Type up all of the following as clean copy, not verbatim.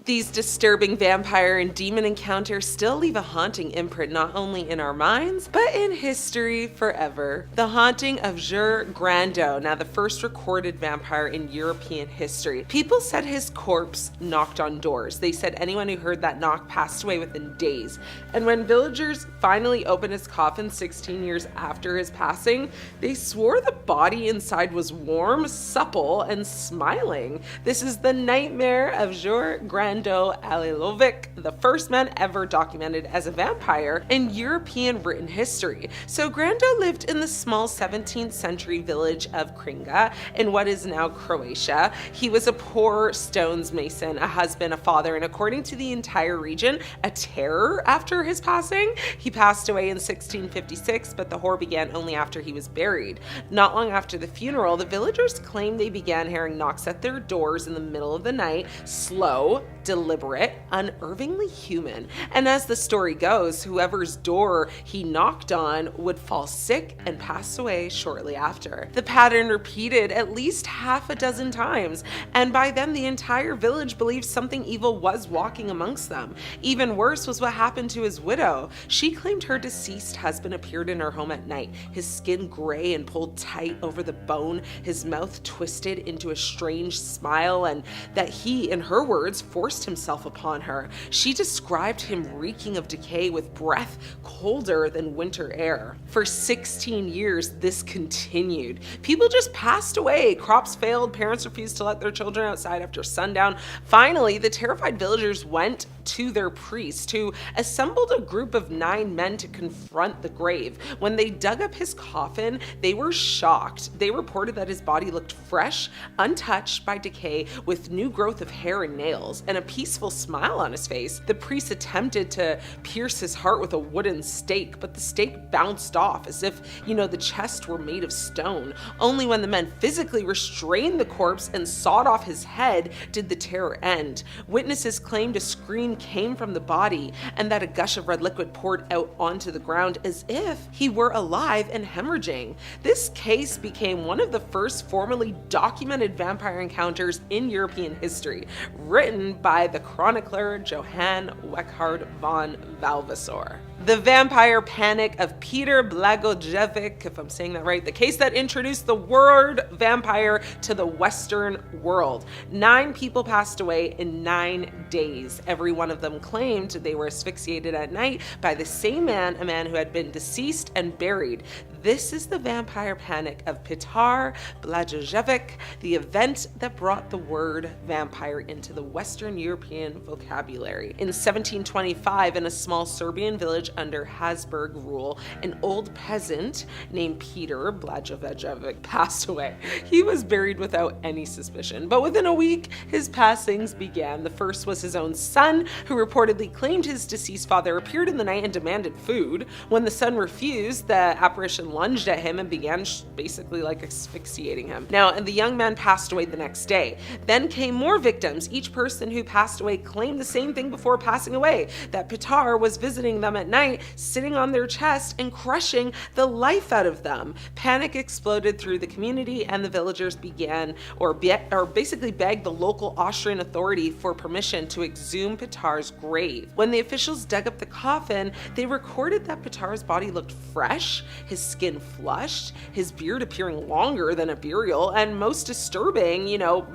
These disturbing vampire and demon encounters still leave a haunting imprint not only in our minds, but in history forever. The haunting of Jules Grandot, now the first recorded vampire in European history. People said his corpse knocked on doors. They said anyone who heard that knock passed away within days. And when villagers finally opened his coffin 16 years after his passing, they swore the body inside was warm, supple, and smiling. This is the nightmare of Jules Grandot Alilovic, the first man ever documented as a vampire in European written history. So Grandot lived in the small 17th century village of Kringa in what is now Croatia. He was a poor stones mason, a husband, a father, and according to the entire region, a terror after his passing. He passed away in 1656, but the horror began only after he was buried. Not long after the funeral, the villagers claimed they began hearing knocks at their doors in the middle of the night, slow, deliberate, unnervingly human. And as the story goes, whoever's door he knocked on would fall sick and pass away shortly after. The pattern repeated at least half a dozen times, and by then the entire village believed something evil was walking amongst them. Even worse was what happened to his widow. She claimed her deceased husband appeared in her home at night, his skin gray and pulled tight over the bone, his mouth twisted into a strange smile, and that he, in her words, forced himself upon her. She described him reeking of decay with breath colder than winter air. For 16 years, this continued. People just passed away. Crops failed. Parents refused to let their children outside after sundown. Finally, the terrified villagers went to their priest, who assembled a group of 9 men to confront the grave. When they dug up his coffin, they were shocked. They reported that his body looked fresh, untouched by decay, with new growth of hair and nails, and a peaceful smile on his face. The priest attempted to pierce his heart with a wooden stake, but the stake bounced off as if, the chest were made of stone. Only when the men physically restrained the corpse and sawed off his head did the terror end. Witnesses claimed a scream came from the body and that a gush of red liquid poured out onto the ground as if he were alive and hemorrhaging. This case became one of the first formally documented vampire encounters in European history, written by the chronicler Johann Weckhard von Valvassor. The Vampire Panic of Peter Blagojevic, if I'm saying that right, the case that introduced the word vampire to the Western world. 9 people passed away in 9 days. Every one of them claimed they were asphyxiated at night by the same man, a man who had been deceased and buried. This is the Vampire Panic of Petar Blagojevic, the event that brought the word vampire into the Western European vocabulary. In 1725, in a small Serbian village under Habsburg rule, an old peasant named Peter Blagojevic passed away. He was buried without any suspicion, but within a week, his passings began. The first was his own son, who reportedly claimed his deceased father appeared in the night and demanded food. When the son refused, the apparition lunged at him and began basically asphyxiating him. Now, and the young man passed away the next day. Then came more victims. Each person who passed away claimed the same thing before passing away, that Petar was visiting them at night, sitting on their chest and crushing the life out of them. Panic exploded through the community, and the villagers began, or basically begged the local Austrian authority for permission to exhume Petar's grave. When the officials dug up the coffin, they recorded that Petar's body looked fresh, his skin flushed, his beard appearing longer than a burial, and most disturbing,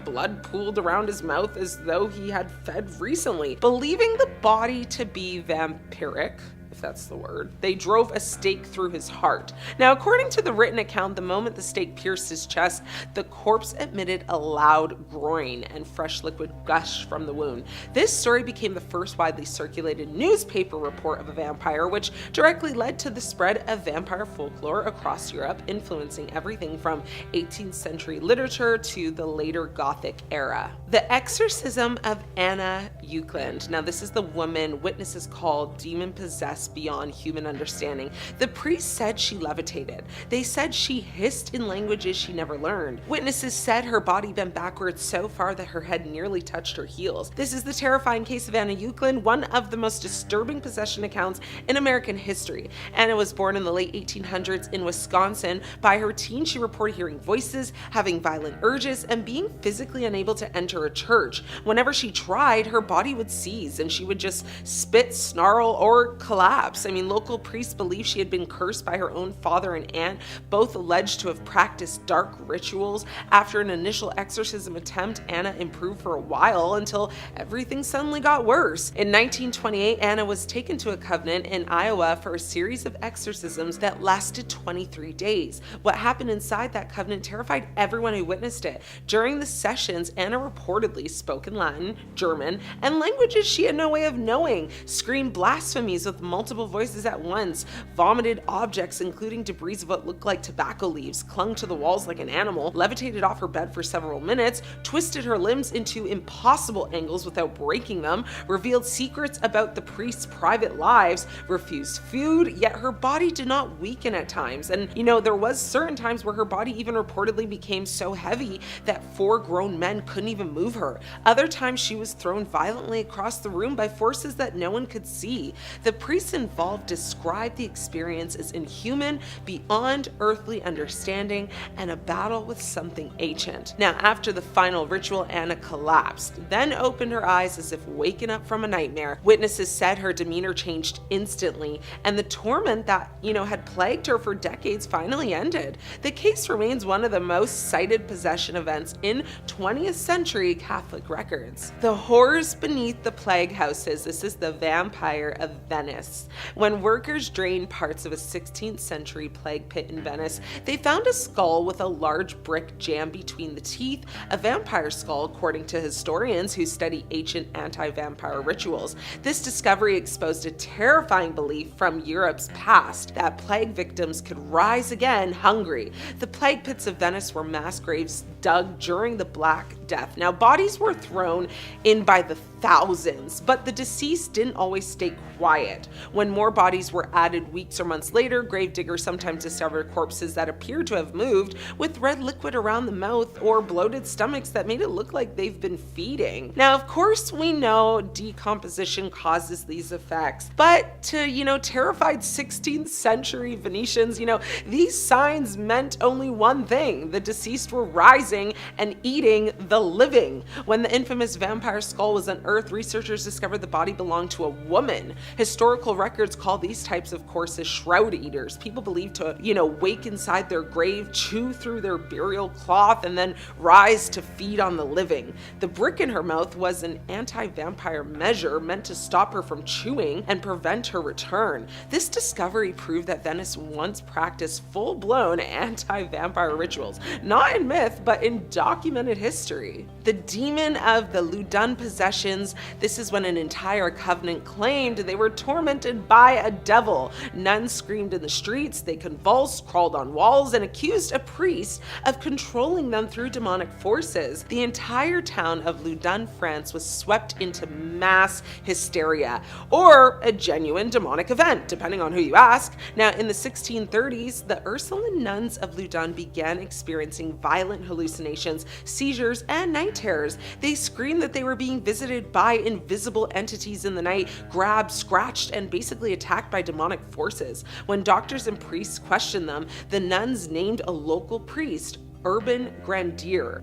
blood pooled around his mouth as though he had fed recently. Believing the body to be vampiric, if that's the word, they drove a stake through his heart. Now, according to the written account, the moment the stake pierced his chest, the corpse emitted a loud groan and fresh liquid gushed from the wound. This story became the first widely circulated newspaper report of a vampire, which directly led to the spread of vampire folklore across Europe, influencing everything from 18th century literature to the later Gothic era. The exorcism of Anna Ecklund. Now, this is the woman witnesses called demon-possessed beyond human understanding. The priests said she levitated. They said she hissed in languages she never learned. Witnesses said her body bent backwards so far that her head nearly touched her heels. This is the terrifying case of Anna Ecklund, one of the most disturbing possession accounts in American history. Anna was born in the late 1800s in Wisconsin. By her teens, she reported hearing voices, having violent urges, and being physically unable to enter a church. Whenever she tried, her body would seize and she would just spit, snarl, or collapse. Local priests believe she had been cursed by her own father and aunt, both alleged to have practiced dark rituals. After an initial exorcism attempt, Anna improved for a while until everything suddenly got worse. In 1928, Anna was taken to a convent in Iowa for a series of exorcisms that lasted 23 days. What happened inside that convent terrified everyone who witnessed it. During the sessions, Anna reportedly spoke in Latin, German, and languages she had no way of knowing, screamed blasphemies with multiple voices at once, vomited objects including debris of what looked like tobacco leaves, clung to the walls like an animal, levitated off her bed for several minutes, twisted her limbs into impossible angles without breaking them, revealed secrets about the priest's private lives, refused food, yet her body did not weaken at times. And there was certain times where her body even reportedly became so heavy that 4 grown men couldn't even move her. Other times she was thrown violently across the room by forces that no one could see. The priests involved described the experience as inhuman, beyond earthly understanding, and a battle with something ancient. Now, after the final ritual, Anna collapsed, then opened her eyes as if waking up from a nightmare. Witnesses said her demeanor changed instantly, and the torment that, had plagued her for decades finally ended. The case remains one of the most cited possession events in 20th century Catholic records. The horrors beneath the plague houses. This is the vampire of Venice. When workers drained parts of a 16th century plague pit in Venice, they found a skull with a large brick jammed between the teeth, a vampire skull according to historians who study ancient anti-vampire rituals. This discovery exposed a terrifying belief from Europe's past that plague victims could rise again hungry. The plague pits of Venice were mass graves dug during the Black Death. Now, bodies were thrown in by the thousands, but the deceased didn't always stay quiet. When more bodies were added weeks or months later, gravediggers sometimes discovered corpses that appeared to have moved, with red liquid around the mouth or bloated stomachs that made it look like they've been feeding. Now, of course, we know decomposition causes these effects, but to, terrified 16th century Venetians, these signs meant only one thing: the deceased were rising and eating the living. When the infamous vampire skull was unearthed, researchers discovered the body belonged to a woman. Historical records call these types of corpses shroud eaters. People believed to, wake inside their grave, chew through their burial cloth, and then rise to feed on the living. The brick in her mouth was an anti-vampire measure meant to stop her from chewing and prevent her return. This discovery proved that Venice once practiced full-blown anti-vampire rituals, not in myth, but in documented history. The demon of the Loudun possessions. This is when an entire covenant claimed they were tormented by a devil. Nuns screamed in the streets, they convulsed, crawled on walls, and accused a priest of controlling them through demonic forces. The entire town of Loudun, France was swept into mass hysteria, or a genuine demonic event, depending on who you ask. Now, in the 1630s, the Ursuline nuns of Loudun began experiencing violent hallucinations, seizures, and night terrors. They screamed that they were being visited by invisible entities in the night, grabbed, scratched, and basically attacked by demonic forces. When doctors and priests questioned them, the nuns named a local priest, Urbain Grandier.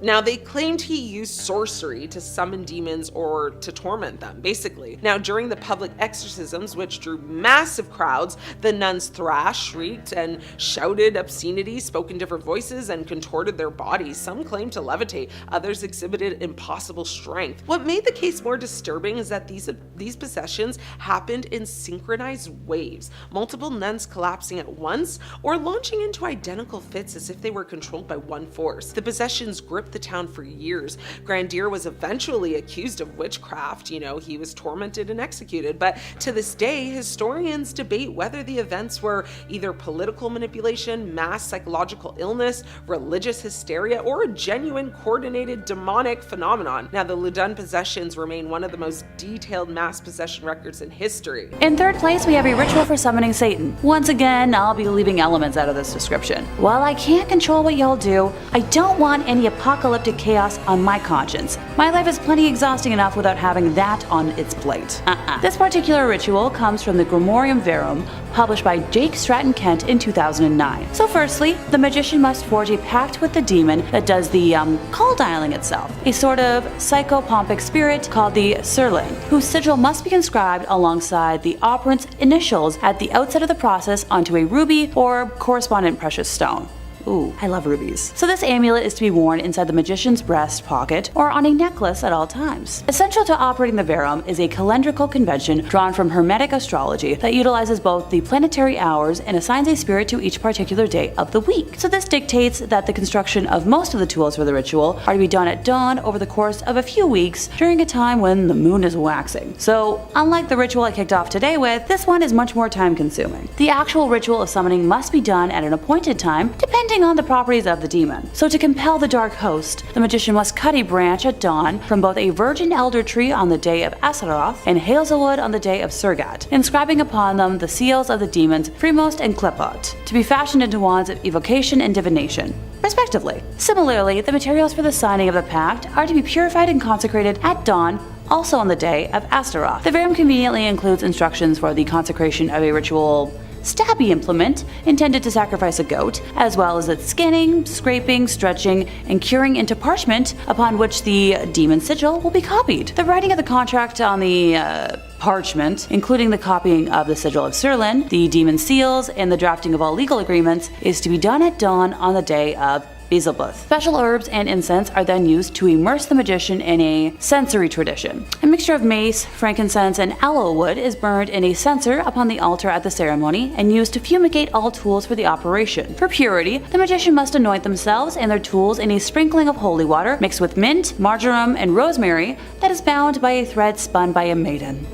Now, they claimed he used sorcery to summon demons or to torment them, basically. Now, during the public exorcisms, which drew massive crowds, the nuns thrashed, shrieked, and shouted obscenities, spoke in different voices, and contorted their bodies. Some claimed to levitate, others exhibited impossible strength. What made the case more disturbing is that these possessions happened in synchronized waves, multiple nuns collapsing at once or launching into identical fits as if they were controlled by one force. The possessions gripped the town for years. Grandier was eventually accused of witchcraft. He was tormented and executed, but to this day, historians debate whether the events were either political manipulation, mass psychological illness, religious hysteria, or a genuine coordinated demonic phenomenon. Now, the Loudun possessions remain one of the most detailed mass possession records in history. In third place, we have a ritual for summoning Satan. Once again, I'll be leaving elements out of this description. While I can't control what y'all do, I don't want any apocalyptic chaos on my conscience. My life is plenty exhausting enough without having that on its plate. This particular ritual comes from the Grimorium Verum, published by Jake Stratton Kent in 2009. So firstly, the magician must forge a pact with the demon that does the call dialing itself, a sort of psychopompic spirit called the Surlin, whose sigil must be inscribed alongside the operant's initials at the outset of the process onto a ruby or correspondent precious stone. Ooh, I love rubies. So this amulet is to be worn inside the magician's breast pocket or on a necklace at all times. Essential to operating the Verum is a calendrical convention drawn from Hermetic astrology that utilizes both the planetary hours and assigns a spirit to each particular day of the week. So this dictates that the construction of most of the tools for the ritual are to be done at dawn over the course of a few weeks during a time when the moon is waxing. So unlike the ritual I kicked off today with, this one is much more time consuming. The actual ritual of summoning must be done at an appointed time, depending on the properties of the demon. So to compel the dark host, the magician must cut a branch at dawn from both a virgin elder tree on the day of Asaroth and hazelwood on the day of Surgat, inscribing upon them the seals of the demons Fremost and Klepot, to be fashioned into wands of evocation and divination, respectively. Similarly, the materials for the signing of the pact are to be purified and consecrated at dawn, also on the day of Astaroth. The Verum conveniently includes instructions for the consecration of a ritual stabby implement intended to sacrifice a goat, as well as its scanning, scraping, stretching, and curing into parchment upon which the demon sigil will be copied. The writing of the contract on the parchment, including the copying of the sigil of Surlin, the demon seals, and the drafting of all legal agreements, is to be done at dawn on the day of Beelzebub. Special herbs and incense are then used to immerse the magician in a sensory tradition. A mixture of mace, frankincense, and aloe wood is burned in a censer upon the altar at the ceremony and used to fumigate all tools for the operation. For purity, the magician must anoint themselves and their tools in a sprinkling of holy water mixed with mint, marjoram, and rosemary that is bound by a thread spun by a maiden.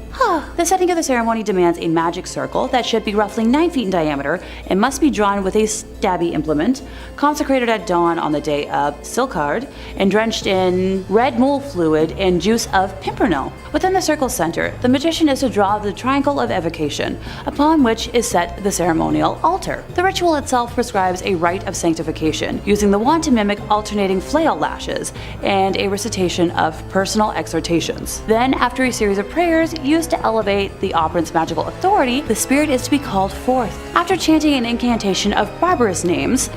The setting of the ceremony demands a magic circle that should be roughly 9 feet in diameter and must be drawn with a stabby implement, consecrated at dawn on the day of Silkard, and drenched in red mole fluid and juice of pimpernel. Within the circle's center, the magician is to draw the triangle of evocation, upon which is set the ceremonial altar. The ritual itself prescribes a rite of sanctification, using the wand to mimic alternating flail lashes, and a recitation of personal exhortations. Then, after a series of prayers used to elevate the operant's magical authority, the spirit is to be called forth. After chanting an incantation of barbarous names,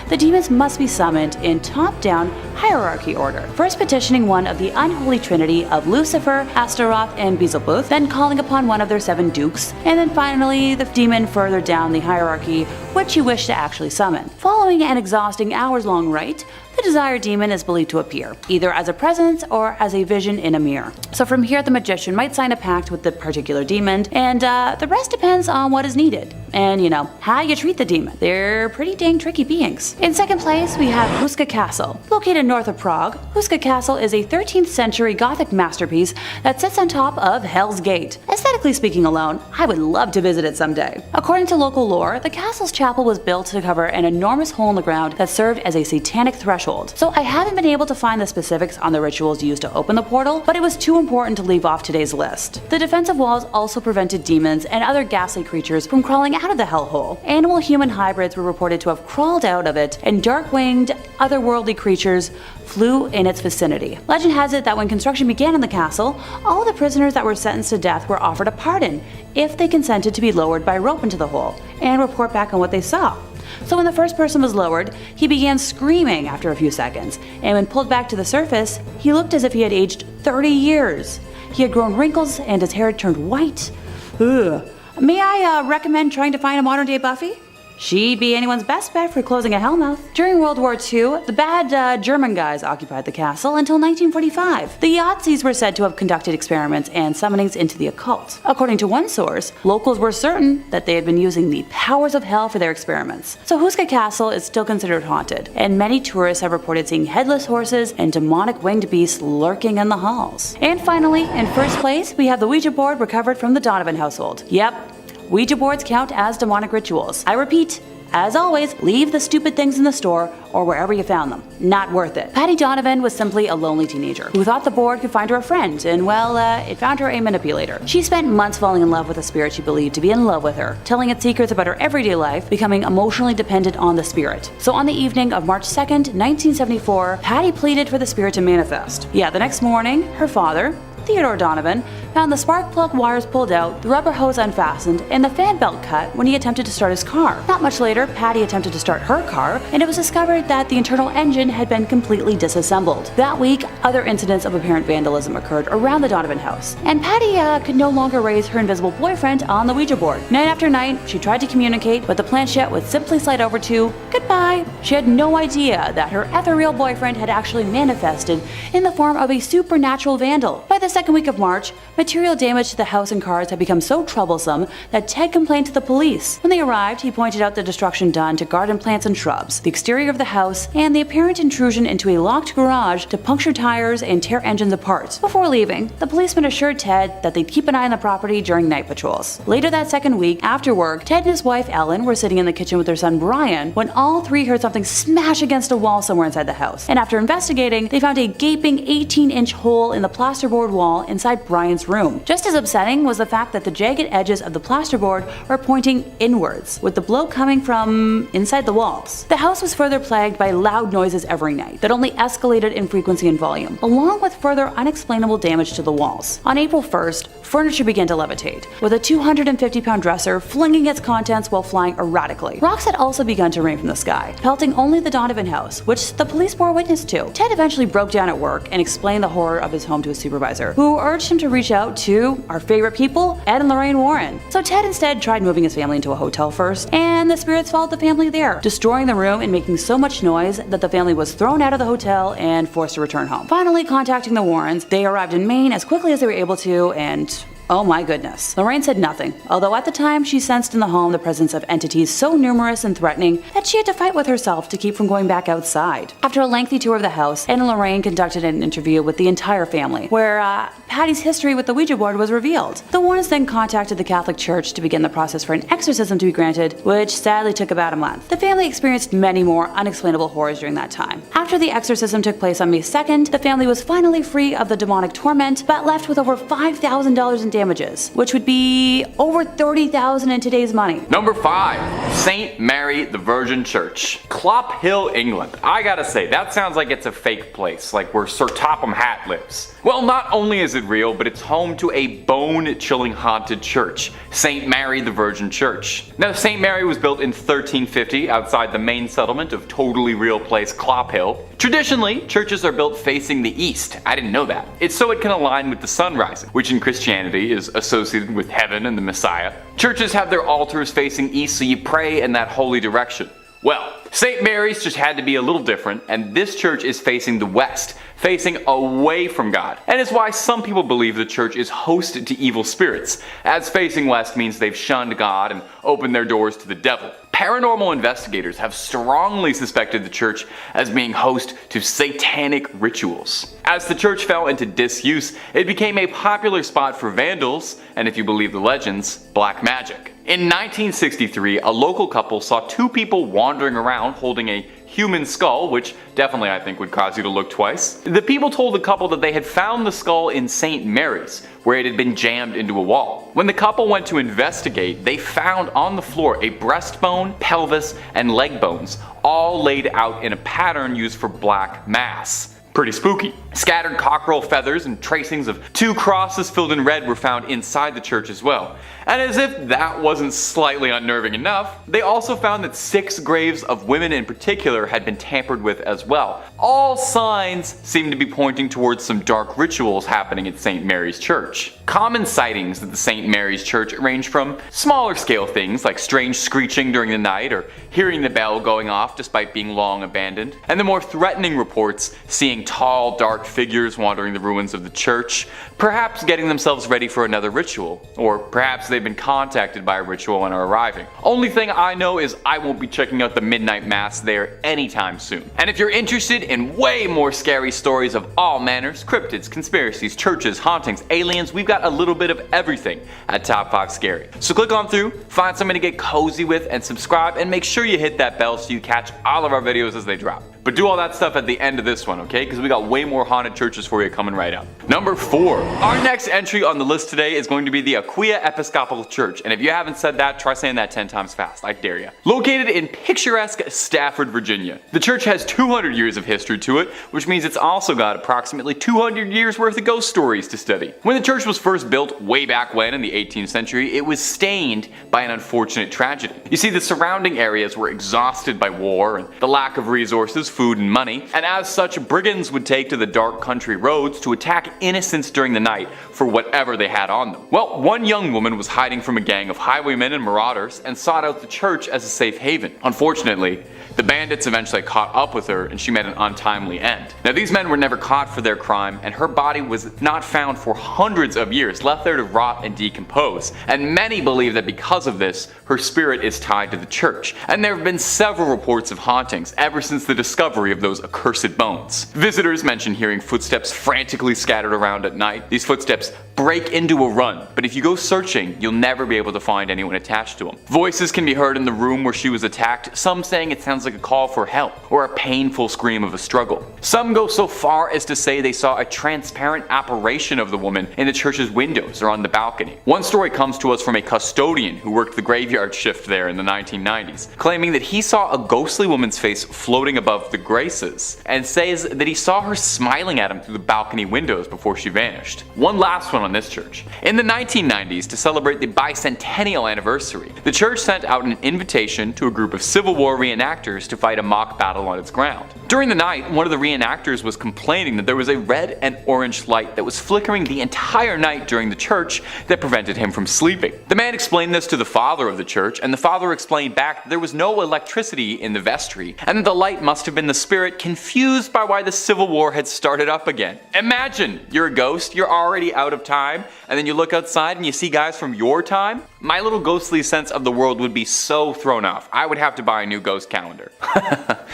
the demons must be summoned in top-down hierarchy order. First petitioning one of the unholy trinity of Lucifer, Astaroth, and Beelzebub, then calling upon one of their 7 dukes, and then finally the demon further down the hierarchy which you wish to actually summon. Following an exhausting hours-long rite, the desired demon is believed to appear, either as a presence or as a vision in a mirror. So from here, the magician might sign a pact with the particular demon, and the rest depends on what is needed. And how you treat the demon. They're pretty dang tricky beings. In second place, we have Houska Castle. Located north of Prague, Houska Castle is a 13th century Gothic masterpiece that sits on top of Hell's Gate. Aesthetically speaking alone, I would love to visit it someday. According to local lore, the castle's chapel was built to cover an enormous hole in the ground that served as a satanic threshold. So I haven't been able to find the specifics on the rituals used to open the portal, but it was too important to leave off today's list. The defensive walls also prevented demons and other ghastly creatures from crawling out of the hellhole. Animal-human hybrids were reported to have crawled out of it, and dark-winged, otherworldly creatures flew in its vicinity. Legend has it that when construction began in the castle, all the prisoners that were sentenced to death were offered a pardon if they consented to be lowered by rope into the hole and report back on what they saw. So when the first person was lowered, he began screaming after a few seconds, and when pulled back to the surface, he looked as if he had aged 30 years. He had grown wrinkles and his hair had turned white. Ugh. May I recommend trying to find a modern-day Buffy? She'd be anyone's best bet for closing a hellmouth. During World War II, the bad German guys occupied the castle until 1945. The Yahtzees were said to have conducted experiments and summonings into the occult. According to one source, locals were certain that they had been using the powers of hell for their experiments. So Houska Castle is still considered haunted, and many tourists have reported seeing headless horses and demonic winged beasts lurking in the halls. And finally, in first place, we have the Ouija board recovered from the Donovan household. Yep, Ouija boards count as demonic rituals. I repeat, as always, leave the stupid things in the store or wherever you found them. Not worth it. Patty Donovan was simply a lonely teenager who thought the board could find her a friend, and well, it found her a manipulator. She spent months falling in love with a spirit she believed to be in love with her, telling it secrets about her everyday life, becoming emotionally dependent on the spirit. So on the evening of March 2nd, 1974, Patty pleaded for the spirit to manifest. Yeah, the next morning, her father, Theodore Donovan, found the spark plug wires pulled out, the rubber hose unfastened, and the fan belt cut when he attempted to start his car. Not much later, Patty attempted to start her car, and it was discovered that the internal engine had been completely disassembled. That week, other incidents of apparent vandalism occurred around the Donovan house, and Patty could no longer raise her invisible boyfriend on the Ouija board. Night after night, she tried to communicate, but the planchette would simply slide over to goodbye. She had no idea that her ethereal boyfriend had actually manifested in the form of a supernatural vandal. By the second week of March, material damage to the house and cars had become so troublesome that Ted complained to the police. When they arrived, he pointed out the destruction done to garden plants and shrubs, the exterior of the house, and the apparent intrusion into a locked garage to puncture tires and tear engines apart. Before leaving, the policeman assured Ted that they'd keep an eye on the property during night patrols. Later that second week, after work, Ted and his wife Ellen were sitting in the kitchen with their son Brian when all three heard something smash against a wall somewhere inside the house. And after investigating, they found a gaping 18-inch hole in the plasterboard wall inside Brian's room. Just as upsetting was the fact that the jagged edges of the plasterboard were pointing inwards, with the blow coming from inside the walls. The house was further plagued by loud noises every night that only escalated in frequency and volume, along with further unexplainable damage to the walls. On April 1st, furniture began to levitate, with a 250-pound dresser flinging its contents while flying erratically. Rocks had also begun to rain from the sky, pelting only the Donovan house, which the police bore witness to. Ted eventually broke down at work and explained the horror of his home to his supervisor, who urged him to reach out to our favorite people, Ed and Lorraine Warren. So Ted instead tried moving his family into a hotel first, and the spirits followed the family there, destroying the room and making so much noise that the family was thrown out of the hotel and forced to return home. Finally contacting the Warrens, they arrived in Maine as quickly as they were able to, and oh my goodness. Lorraine said nothing, although at the time she sensed in the home the presence of entities so numerous and threatening that she had to fight with herself to keep from going back outside. After a lengthy tour of the house, Ed and Lorraine conducted an interview with the entire family, where Patty's history with the Ouija board was revealed. The Warrens then contacted the Catholic Church to begin the process for an exorcism to be granted, which sadly took about a month. The family experienced many more unexplainable horrors during that time. After the exorcism took place on May 2nd, the family was finally free of the demonic torment, but left with over $5,000 in damages, which would be over $30,000 in today's money. Number 5. St. Mary the Virgin Church. Clop Hill, England. I gotta say, that sounds like it's a fake place, like where Sir Topham Hatt lives. Well, not only is it real, but it's home to a bone-chilling haunted church, St. Mary the Virgin Church. Now, St. Mary was built in 1350 outside the main settlement of totally real place Clop Hill. Traditionally, churches are built facing the east. I didn't know that. It's so it can align with the sun rising, which in Christianity is associated with heaven and the Messiah. Churches have their altars facing east, so you pray in that holy direction. Well, St. Mary's just had to be a little different, and this church is facing the west, facing away from God. And it's why some people believe the church is hosted to evil spirits, as facing west means they've shunned God and opened their doors to the devil. Paranormal investigators have strongly suspected the church as being host to satanic rituals. As the church fell into disuse, it became a popular spot for vandals, and if you believe the legends, black magic. In 1963, a local couple saw two people wandering around holding a human skull, which definitely I think would cause you to look twice. The people told the couple that they had found the skull in St. Mary's, where it had been jammed into a wall. When the couple went to investigate, they found on the floor a breastbone, pelvis, and leg bones, all laid out in a pattern used for black mass. Pretty spooky. Scattered cockerel feathers and tracings of 2 crosses filled in red were found inside the church as well. And as if that wasn't slightly unnerving enough, they also found that 6 graves of women in particular had been tampered with as well. All signs seem to be pointing towards some dark rituals happening at St. Mary's Church. Common sightings at the St. Mary's Church range from smaller scale things like strange screeching during the night or hearing the bell going off despite being long abandoned, and the more threatening reports seeing tall, dark figures wandering the ruins of the church, perhaps getting themselves ready for another ritual, or perhaps they've been contacted by a ritual and are arriving. Only thing I know is I won't be checking out the midnight mass there anytime soon. And if you're interested in way more scary stories of all manners, cryptids, conspiracies, churches, hauntings, aliens, we've got a little bit of everything at Top 5 Scary. So click on through, find something to get cozy with, and subscribe, and make sure you hit that bell so you catch all of our videos as they drop. But do all that stuff at the end of this one, okay? Because we got way more haunted churches for you coming right up. Number 4. Our next entry on the list today is going to be the Aquia Episcopal Church. And if you haven't said that, try saying that 10 times fast. I dare you. Located in picturesque Stafford, Virginia. The church has 200 years of history to it, which means it's also got approximately 200 years worth of ghost stories to study. When the church was first built way back when in the 18th century, it was stained by an unfortunate tragedy. You see, the surrounding areas were exhausted by war and the lack of resources, food, and money, and as such, brigands would take to the dark country roads to attack innocents during the night for whatever they had on them. Well, one young woman was hiding from a gang of highwaymen and marauders and sought out the church as a safe haven. Unfortunately, the bandits eventually caught up with her and she met an untimely end. Now, these men were never caught for their crime, and her body was not found for hundreds of years, left there to rot and decompose. And many believe that because of this, her spirit is tied to the church. And there have been several reports of hauntings ever since the discovery of those accursed bones. Visitors mention hearing footsteps frantically scattered around at night. These footsteps break into a run, but if you go searching, you'll never be able to find anyone attached to them. Voices can be heard in the room where she was attacked, some saying it sounds like a call for help or a painful scream of a struggle. Some go so far as to say they saw a transparent apparition of the woman in the church's windows or on the balcony. One story comes to us from a custodian who worked the graveyard shift there in the 1990s, claiming that he saw a ghostly woman's face floating above the graces, and says that he saw her smiling at him through the balcony windows before she vanished. One last one on this church. In the 1990s, to celebrate the bicentennial anniversary, the church sent out an invitation to a group of Civil War reenactors to fight a mock battle on its ground. During the night, one of the reenactors was complaining that there was a red and orange light that was flickering the entire night during the church that prevented him from sleeping. The man explained this to the father of the church, and the father explained back that there was no electricity in the vestry, and that the light must have been the spirit confused by why the Civil War had started up again. Imagine, you're a ghost, you're already out of time, and then you look outside and you see guys from your time? My little ghostly sense of the world would be so thrown off. I would have to buy a new ghost calendar.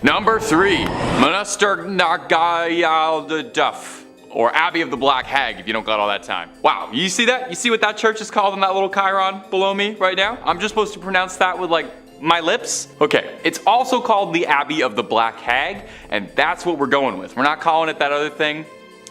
Number 3. Monaster Nagayal Duff, or Abbey of the Black Hag if you don't got all that time. Wow, you see that? You see what that church is called in that little chyron below me right now? I'm just supposed to pronounce that with my lips? Okay, it's also called the Abbey of the Black Hag, and that's what we're going with. We're not calling it that other thing.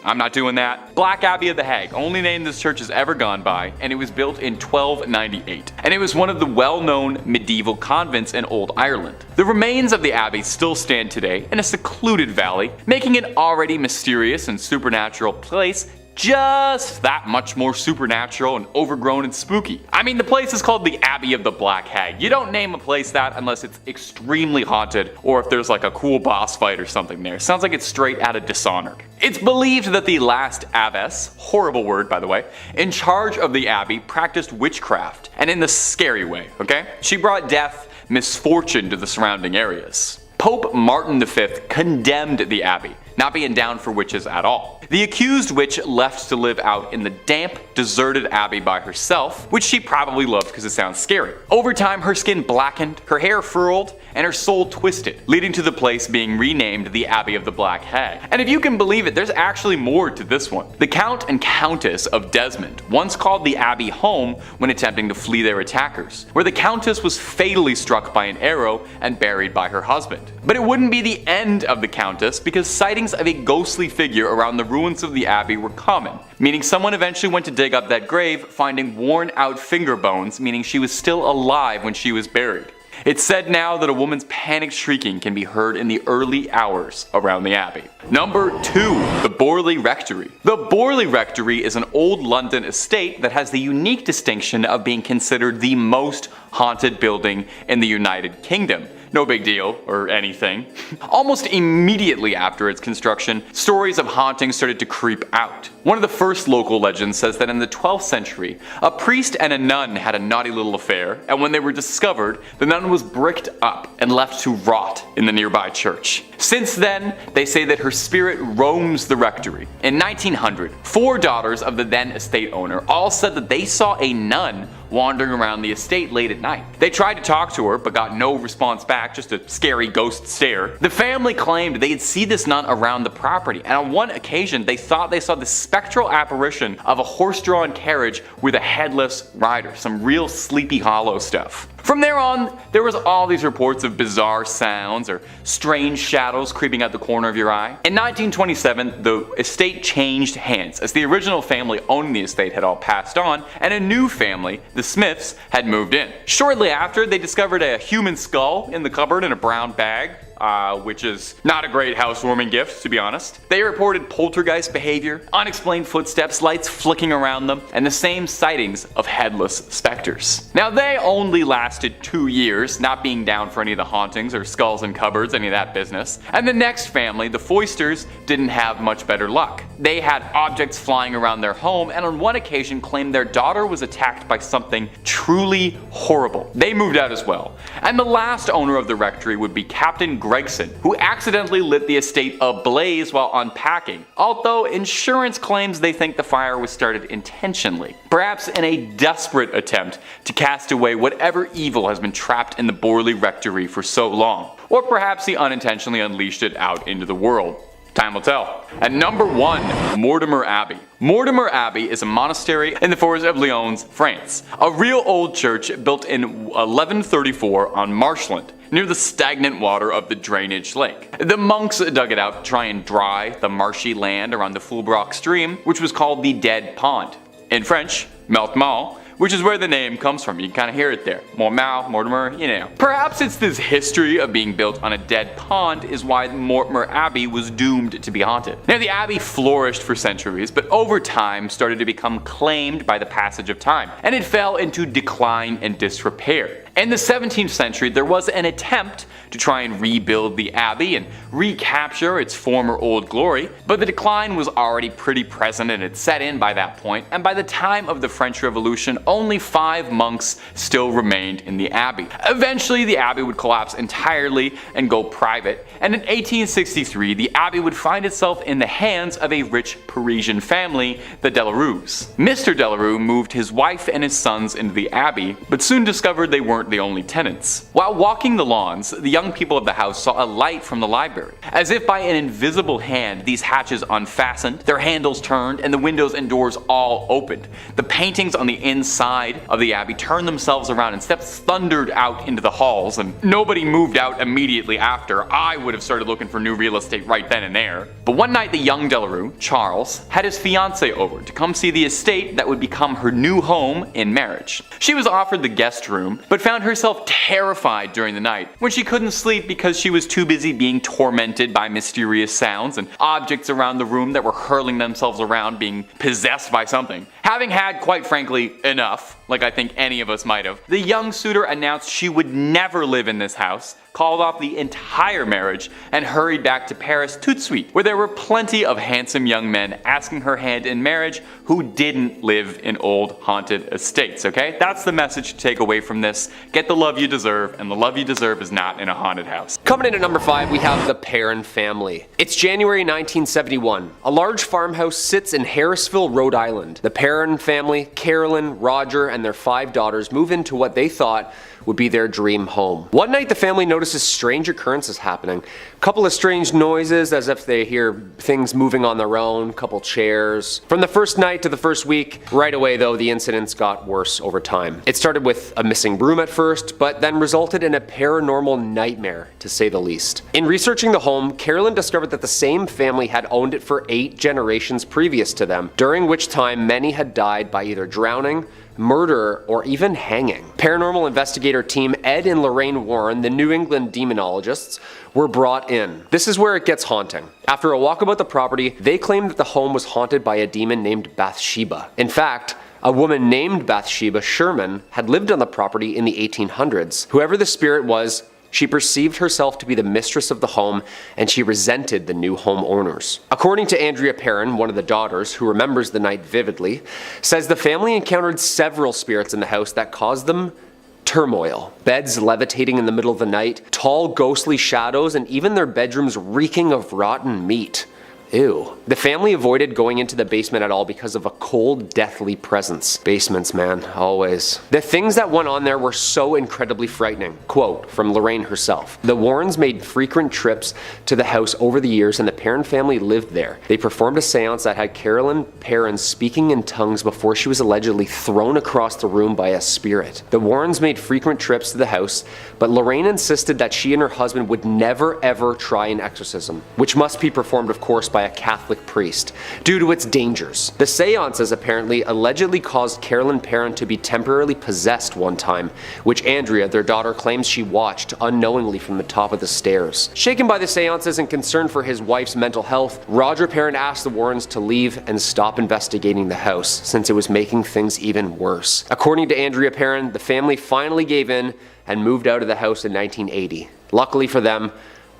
I'm not doing that. Black Abbey of the Hag, only name this church has ever gone by, and it was built in 1298. And it was one of the well-known medieval convents in Old Ireland. The remains of the abbey still stand today in a secluded valley, making it already mysterious and supernatural place just that much more supernatural and overgrown and spooky. I mean, the place is called the Abbey of the Black Hag. You don't name a place that unless it's extremely haunted or if there's like a cool boss fight or something there. Sounds like it's straight out of Dishonored. It's believed that the last abbess, horrible word by the way, in charge of the abbey practiced witchcraft, and in the scary way, okay? She brought death, misfortune to the surrounding areas. Pope Martin V condemned the abbey, not being down for witches at all. The accused witch left to live out in the damp, deserted abbey by herself, which she probably loved because it sounds scary. Over time, her skin blackened, her hair furled, and her soul twisted, leading to the place being renamed the Abbey of the Black Hag. And if you can believe it, there's actually more to this one. The Count and Countess of Desmond once called the abbey home when attempting to flee their attackers, where the Countess was fatally struck by an arrow and buried by her husband. But it wouldn't be the end of the Countess, because sightings of a ghostly figure around the ruins of the abbey were common, meaning someone eventually went to dig up that grave, finding worn out finger bones, meaning she was still alive when she was buried. It's said now that a woman's panicked shrieking can be heard in the early hours around the Abbey. Number 2. The Borley Rectory. The Borley Rectory is an old London estate that has the unique distinction of being considered the most haunted building in the United Kingdom. No big deal, or anything. Almost immediately after its construction, stories of hauntings started to creep out. One of the first local legends says that in the 12th century, a priest and a nun had a naughty little affair, and when they were discovered, the nun was bricked up and left to rot in the nearby church. Since then, they say that her spirit roams the rectory. In 1900, 4 daughters of the then estate owner all said that they saw a nun wandering around the estate late at night. They tried to talk to her, but got no response back, just a scary ghost stare. The family claimed they'd see this nun around the property, and on one occasion they thought they saw the spectral apparition of a horse-drawn carriage with a headless rider. Some real Sleepy Hollow stuff. From there on, there was all these reports of bizarre sounds or strange shadows creeping out the corner of your eye. In 1927, the estate changed hands as the original family owning the estate had all passed on, and a new family, the Smiths, had moved in. Shortly after, they discovered a human skull in the cupboard in a brown bag. Which is not a great housewarming gift, to be honest. They reported poltergeist behavior, unexplained footsteps, lights flicking around them, and the same sightings of headless specters. Now, they only lasted 2 years, not being down for any of the hauntings or skulls in cupboards, any of that business. And the next family, the Foysters, didn't have much better luck. They had objects flying around their home, and on one occasion claimed their daughter was attacked by something truly horrible. They moved out as well. And the last owner of the rectory would be Captain Gregson, who accidentally lit the estate ablaze while unpacking, although insurance claims they think the fire was started intentionally, perhaps in a desperate attempt to cast away whatever evil has been trapped in the Borley Rectory for so long, or perhaps he unintentionally unleashed it out into the world. Time will tell. At number 1, Mortemer Abbey. Mortemer Abbey is a monastery in the forest of Lyons, France. A real old church built in 1134 on marshland, near the stagnant water of the drainage lake. The monks dug it out to try and dry the marshy land around the Fulbrock stream, which was called the Dead Pond. In French, Meltmal, which is where the name comes from. You can kind of hear it there. Mortemer, you know. Perhaps it's this history of being built on a dead pond is why Mortemer Abbey was doomed to be haunted. Now, the abbey flourished for centuries, but over time started to become claimed by the passage of time, and it fell into decline and disrepair. In the 17th century, there was an attempt to try and rebuild the abbey and recapture its former old glory, but the decline was already pretty present and had set in by that point, and by the time of the French Revolution, only 5 monks still remained in the abbey. Eventually, the abbey would collapse entirely and go private, and in 1863, the abbey would find itself in the hands of a rich Parisian family, the Delarues. Mr. Delarue moved his wife and his sons into the abbey, but soon discovered they weren't the only tenants. While walking the lawns, the young people of the house saw a light from the library. As if by an invisible hand, these hatches unfastened, their handles turned, and the windows and doors all opened. The paintings on the inside of the abbey turned themselves around and steps thundered out into the halls, and nobody moved out immediately after. I would have started looking for new real estate right then and there. But one night the young Delarue, Charles, had his fiancée over to come see the estate that would become her new home in marriage. She was offered the guest room, but found herself terrified during the night when she couldn't sleep because she was too busy being tormented by mysterious sounds and objects around the room that were hurling themselves around, being possessed by something. Having had, quite frankly, enough, like I think any of us might have, the young suitor announced she would never live in this house, called off the entire marriage, and hurried back to Paris tout de suite, where there were plenty of handsome young men asking her hand in marriage who didn't live in old haunted estates, okay? That's the message to take away from this. Get the love you deserve, and the love you deserve is not in a haunted house. Coming in at number 5, we have the Perron family. It's January 1971. A large farmhouse sits in Harrisville, Rhode Island. The Perron family, Carolyn, Roger, and their 5 daughters move into what they thought would be their dream home. One night the family notices strange occurrences happening. A couple of strange noises as if they hear things moving on their own, couple chairs. From the first night to the first week, right away though, the incidents got worse over time. It started with a missing broom at first, but then resulted in a paranormal nightmare, to say the least. In researching the home, Carolyn discovered that the same family had owned it for 8 generations previous to them, during which time many had died by either drowning, murder, or even hanging. Paranormal investigator team Ed and Lorraine Warren, the New England demonologists, were brought in. This is where it gets haunting. After a walk about the property, they claimed that the home was haunted by a demon named Bathsheba. In fact, a woman named Bathsheba Sherman had lived on the property in the 1800s. Whoever the spirit was, she perceived herself to be the mistress of the home, and she resented the new homeowners. According to Andrea Perron, one of the daughters, who remembers the night vividly, says the family encountered several spirits in the house that caused them turmoil. Beds levitating in the middle of the night, tall ghostly shadows, and even their bedrooms reeking of rotten meat. Ew. The family avoided going into the basement at all because of a cold, deathly presence. Basements, man, always. The things that went on there were so incredibly frightening. Quote from Lorraine herself. The Warrens made frequent trips to the house over the years, and the Perron family lived there. They performed a seance that had Carolyn Perron speaking in tongues before she was allegedly thrown across the room by a spirit. The Warrens made frequent trips to the house, but Lorraine insisted that she and her husband would never ever try an exorcism, which must be performed, of course, by a Catholic priest, due to its dangers. The seances apparently allegedly caused Carolyn Perron to be temporarily possessed one time, which Andrea, their daughter, claims she watched unknowingly from the top of the stairs. Shaken by the seances and concerned for his wife's mental health, Roger Perron asked the Warrens to leave and stop investigating the house, since it was making things even worse. According to Andrea Perron, the family finally gave in and moved out of the house in 1980. Luckily for them,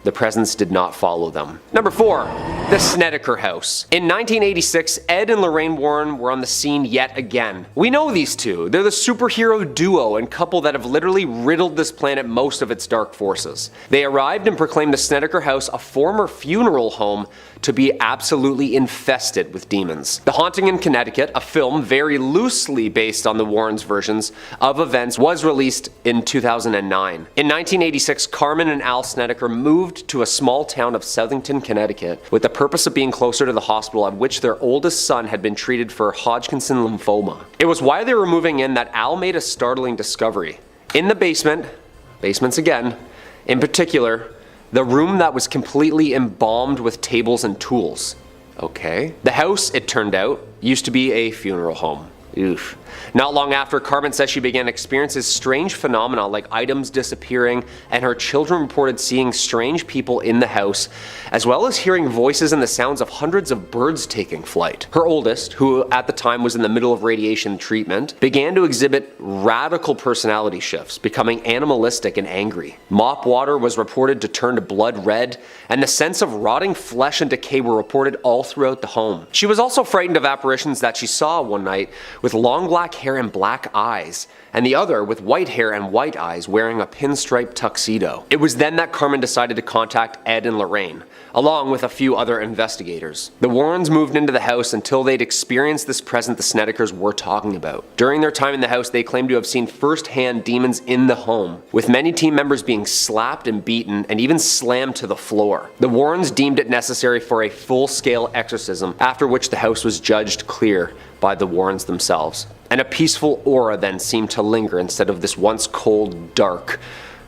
the presence did not follow them. Number 4, the Snedeker house. In 1986, Ed and Lorraine Warren were on the scene yet again. We know these two. They're the superhero duo and couple that have literally riddled this planet most of its dark forces. They arrived and proclaimed the Snedeker house, a former funeral home, to be absolutely infested with demons. The Haunting in Connecticut, a film very loosely based on the Warrens' versions of events, was released in 2009. In 1986, Carmen and Al Snedeker moved to a small town of Southington, Connecticut, with the purpose of being closer to the hospital at which their oldest son had been treated for Hodgkin's lymphoma. It was while they were moving in that Al made a startling discovery. In the basements again, in particular, the room that was completely embalmed with tables and tools. Okay. The house, it turned out, used to be a funeral home. Oof. Not long after, Carmen says she began experiencing strange phenomena like items disappearing, and her children reported seeing strange people in the house, as well as hearing voices and the sounds of hundreds of birds taking flight. Her oldest, who at the time was in the middle of radiation treatment, began to exhibit radical personality shifts, becoming animalistic and angry. Mop water was reported to turn to blood red, and the sense of rotting flesh and decay were reported all throughout the home. She was also frightened of apparitions that she saw one night with long black hair and black eyes, and the other with white hair and white eyes wearing a pinstripe tuxedo. It was then that Carmen decided to contact Ed and Lorraine, along with a few other investigators. The Warrens moved into the house until they'd experienced this presence the Snedekers were talking about. During their time in the house, they claimed to have seen first-hand demons in the home, with many team members being slapped and beaten and even slammed to the floor. The Warrens deemed it necessary for a full-scale exorcism, after which the house was judged clear by the Warrens themselves. And a peaceful aura then seemed to linger instead of this once cold, dark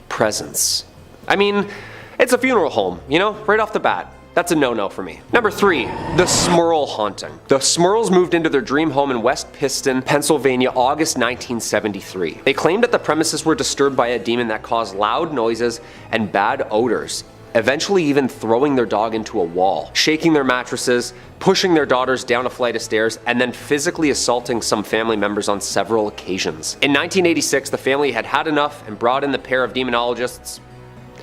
presence. I mean, it's a funeral home, you know, right off the bat. That's a no-no for me. Number 3, the Smurl haunting. The Smurls moved into their dream home in West Piston, Pennsylvania, August 1973. They claimed that the premises were disturbed by a demon that caused loud noises and bad odors, eventually even throwing their dog into a wall, shaking their mattresses, pushing their daughters down a flight of stairs, and then physically assaulting some family members on several occasions. In 1986, the family had had enough and brought in the pair of demonologists,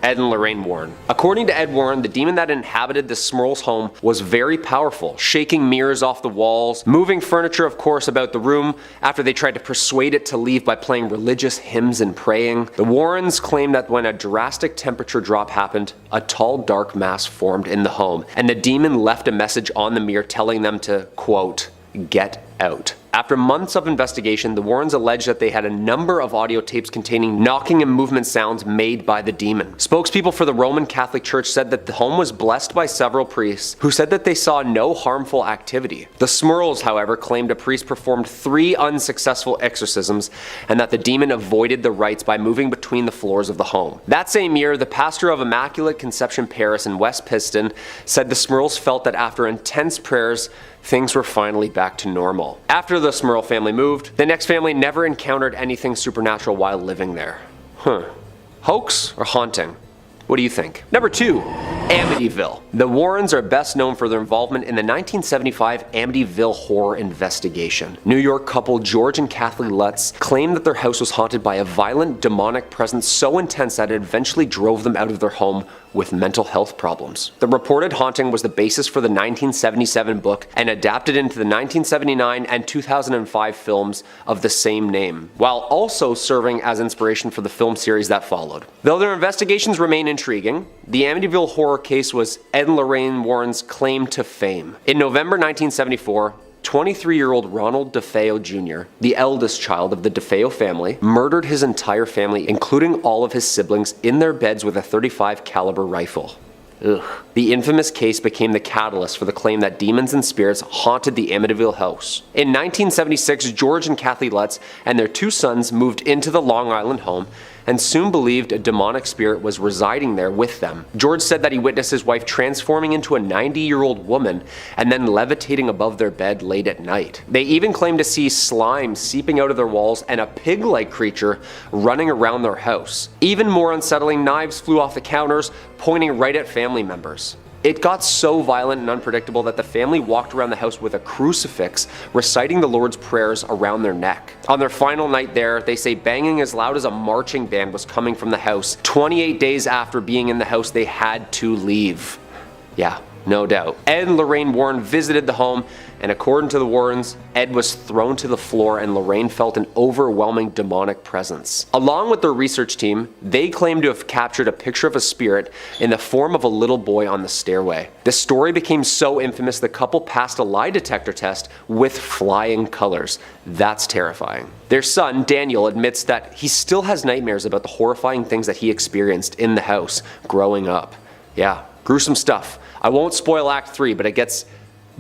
Ed and Lorraine Warren. According to Ed Warren, the demon that inhabited the Smurl's home was very powerful, shaking mirrors off the walls, moving furniture, of course, about the room after they tried to persuade it to leave by playing religious hymns and praying. The Warrens claimed that when a drastic temperature drop happened, a tall dark mass formed in the home, and the demon left a message on the mirror telling them to, quote, "Get out." After months of investigation, the Warrens alleged that they had a number of audio tapes containing knocking and movement sounds made by the demon. Spokespeople for the Roman Catholic Church said that the home was blessed by several priests who said that they saw no harmful activity. The Smurls, however, claimed a priest performed 3 unsuccessful exorcisms and that the demon avoided the rites by moving between the floors of the home. That same year, the pastor of Immaculate Conception Parish in West Piston said the Smurls felt that after intense prayers, things were finally back to normal. After the Smurl family moved, the next family never encountered anything supernatural while living there. Hoax or haunting? What do you think? Number 2, Amityville. The Warrens are best known for their involvement in the 1975 Amityville horror investigation. New York couple George and Kathleen Lutz claimed that their house was haunted by a violent demonic presence so intense that it eventually drove them out of their home with mental health problems. The reported haunting was the basis for the 1977 book and adapted into the 1979 and 2005 films of the same name, while also serving as inspiration for the film series that followed. Though their investigations remain intriguing, the Amityville horror case was Ed and Lorraine Warren's claim to fame. In November 1974, 23-year-old Ronald DeFeo Jr., the eldest child of the DeFeo family, murdered his entire family, including all of his siblings, in their beds with a .35 caliber rifle. Ugh. The infamous case became the catalyst for the claim that demons and spirits haunted the Amityville house. In 1976, George and Kathy Lutz and their 2 sons moved into the Long Island home and soon believed a demonic spirit was residing there with them. George said that he witnessed his wife transforming into a 90-year-old woman and then levitating above their bed late at night. They even claimed to see slime seeping out of their walls and a pig-like creature running around their house. Even more unsettling, knives flew off the counters, pointing right at family members. It got so violent and unpredictable that the family walked around the house with a crucifix, reciting the Lord's prayers around their neck. On their final night there, they say banging as loud as a marching band was coming from the house. 28 days after being in the house, they had to leave. Yeah, no doubt. Ed and Lorraine Warren visited the home, and according to the Warrens, Ed was thrown to the floor and Lorraine felt an overwhelming demonic presence. Along with their research team, they claimed to have captured a picture of a spirit in the form of a little boy on the stairway. The story became so infamous the couple passed a lie detector test with flying colors. That's terrifying. Their son, Daniel, admits that he still has nightmares about the horrifying things that he experienced in the house growing up. Yeah, gruesome stuff. I won't spoil Act 3, but it gets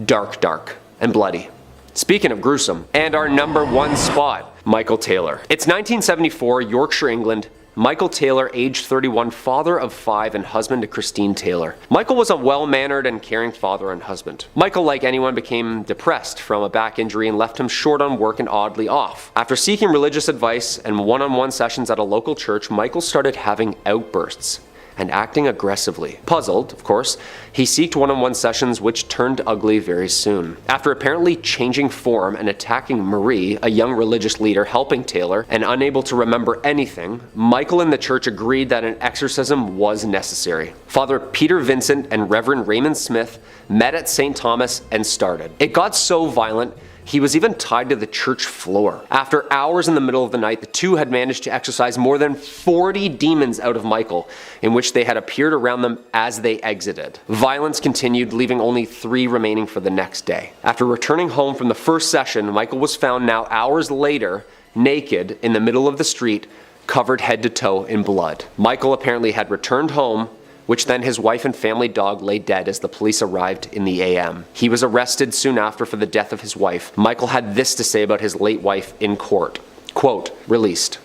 dark and bloody. Speaking of gruesome, and our number 1 spot, Michael Taylor. It's 1974, Yorkshire, England. Michael Taylor, age 31, father of 5 and husband to Christine Taylor. Michael was a well-mannered and caring father and husband. Michael, like anyone, became depressed from a back injury and left him short on work and oddly off. After seeking religious advice and one-on-one sessions at a local church, Michael started having outbursts and acting aggressively. Puzzled, of course, he sought one-on-one sessions which turned ugly very soon. After apparently changing form and attacking Marie, a young religious leader helping Taylor, and unable to remember anything, Michael and the church agreed that an exorcism was necessary. Father Peter Vincent and Reverend Raymond Smith met at St. Thomas and started. It got so violent, he was even tied to the church floor. After hours in the middle of the night, the two had managed to exorcise more than 40 demons out of Michael, in which they had appeared around them as they exited. Violence continued, leaving only 3 remaining for the next day. After returning home from the first session, Michael was found now hours later, naked, in the middle of the street, covered head to toe in blood. Michael apparently had returned home, which then his wife and family dog lay dead as the police arrived in the AM. He was arrested soon after for the death of his wife. Michael had this to say about his late wife in court. Quote, "Released.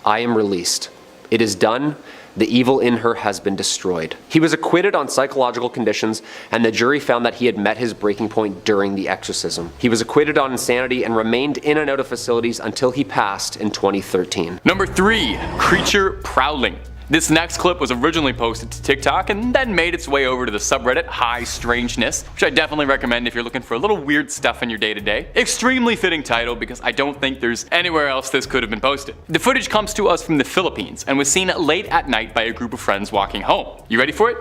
I am released. It is done. The evil in her has been destroyed." He was acquitted on psychological conditions, and the jury found that he had met his breaking point during the exorcism. He was acquitted on insanity and remained in and out of facilities until he passed in 2013. Number 3, creature prowling. This next clip was originally posted to TikTok and then made its way over to the subreddit High Strangeness, which I definitely recommend if you're looking for a little weird stuff in your day-to-day. Extremely fitting title because I don't think there's anywhere else this could have been posted. The footage comes to us from the Philippines and was seen late at night by a group of friends walking home. You ready for it?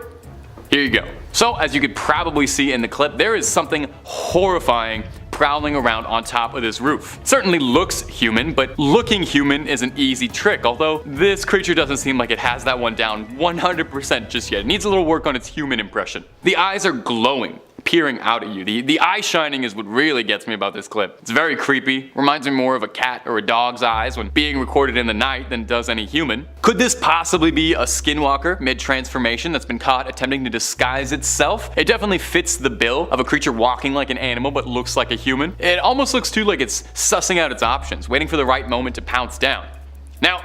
Here you go. So, as you could probably see in the clip, there is something horrifying prowling around on top of this roof. It certainly looks human, but looking human is an easy trick, although this creature doesn't seem like it has that one down 100% just yet. It needs a little work on its human impression. The eyes are glowing, peering out at you. The eye shining is what really gets me about this clip. It's very creepy, reminds me more of a cat or a dog's eyes when being recorded in the night than does any human. Could this possibly be a skinwalker mid-transformation that's been caught attempting to disguise itself? It definitely fits the bill of a creature walking like an animal but looks like a human. It almost looks too like it's sussing out its options, waiting for the right moment to pounce down. Now,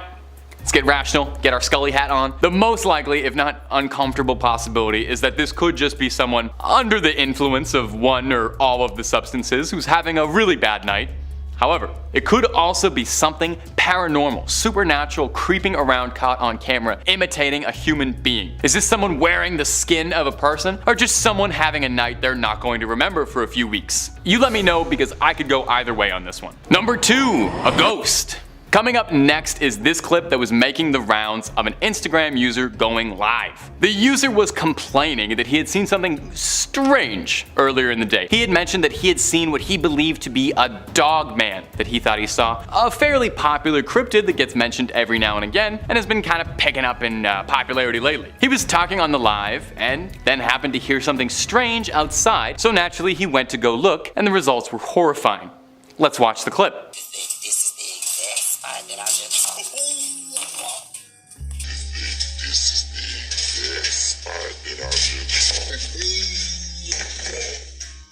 let's get rational, get our Scully hat on. The most likely, if not uncomfortable possibility, is that this could just be someone under the influence of one or all of the substances who's having a really bad night, However, it could also be something paranormal, supernatural, creeping around caught on camera, imitating a human being. Is this someone wearing the skin of a person, or just someone having a night they're not going to remember for a few weeks? You let me know, because I could go either way on this one. Number 2, a ghost. Coming up next is this clip that was making the rounds of an Instagram user going live. The user was complaining that he had seen something strange earlier in the day. He had mentioned that he had seen what he believed to be a dog man that he thought he saw, a fairly popular cryptid that gets mentioned every now and again and has been kind of picking up in popularity lately. He was talking on the live and then happened to hear something strange outside, so naturally he went to go look, and the results were horrifying. Let's watch the clip.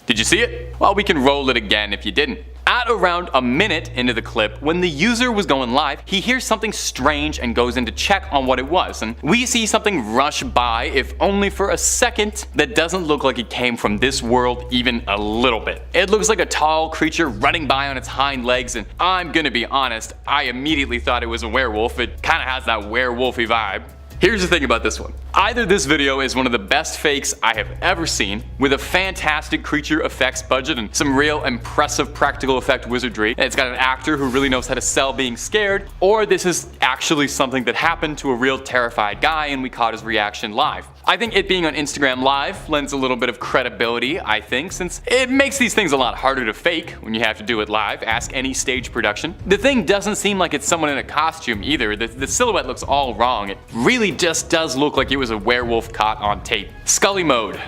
Did you see it? Well, we can roll it again if you didn't. At around a minute into the clip, when the user was going live, he hears something strange and goes in to check on what it was, and we see something rush by, if only for a second, that doesn't look like it came from this world even a little bit. It looks like a tall creature running by on its hind legs, and I'm gonna be honest, I immediately thought it was a werewolf. It kinda has that werewolfy vibe. Here's the thing about this one. Either this video is one of the best fakes I have ever seen, with a fantastic creature effects budget and some real impressive practical effect wizardry, and it's got an actor who really knows how to sell being scared, or this is actually something that happened to a real terrified guy and we caught his reaction live. I think it being on Instagram Live lends a little bit of credibility, I think, since it makes these things a lot harder to fake when you have to do it live. Ask any stage production. The thing doesn't seem like it's someone in a costume either. The silhouette looks all wrong. It really just does look like it was a werewolf caught on tape. Scully mode.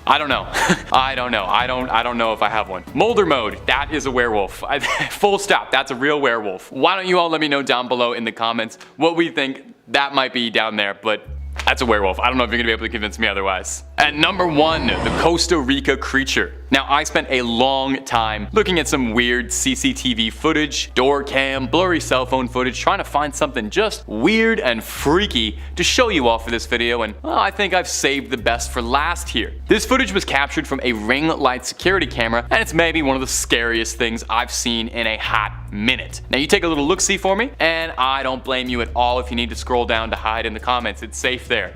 I don't know. I don't know. I don't know if I have one. Molder mode. That is a werewolf. Full stop. That's a real werewolf. Why don't you all let me know down below in the comments what we think that might be down there, but that's a werewolf. I don't know if you're gonna be able to convince me otherwise. At number 1, the Costa Rica creature. Now, I spent a long time looking at some weird CCTV footage, door cam, blurry cell phone footage, trying to find something just weird and freaky to show you all for this video, and well, I think I've saved the best for last here. This footage was captured from a ring light security camera, and it's maybe one of the scariest things I've seen in a hot minute. Now, you take a little look-see for me, and I don't blame you at all if you need to scroll down to hide in the comments. It's safe there.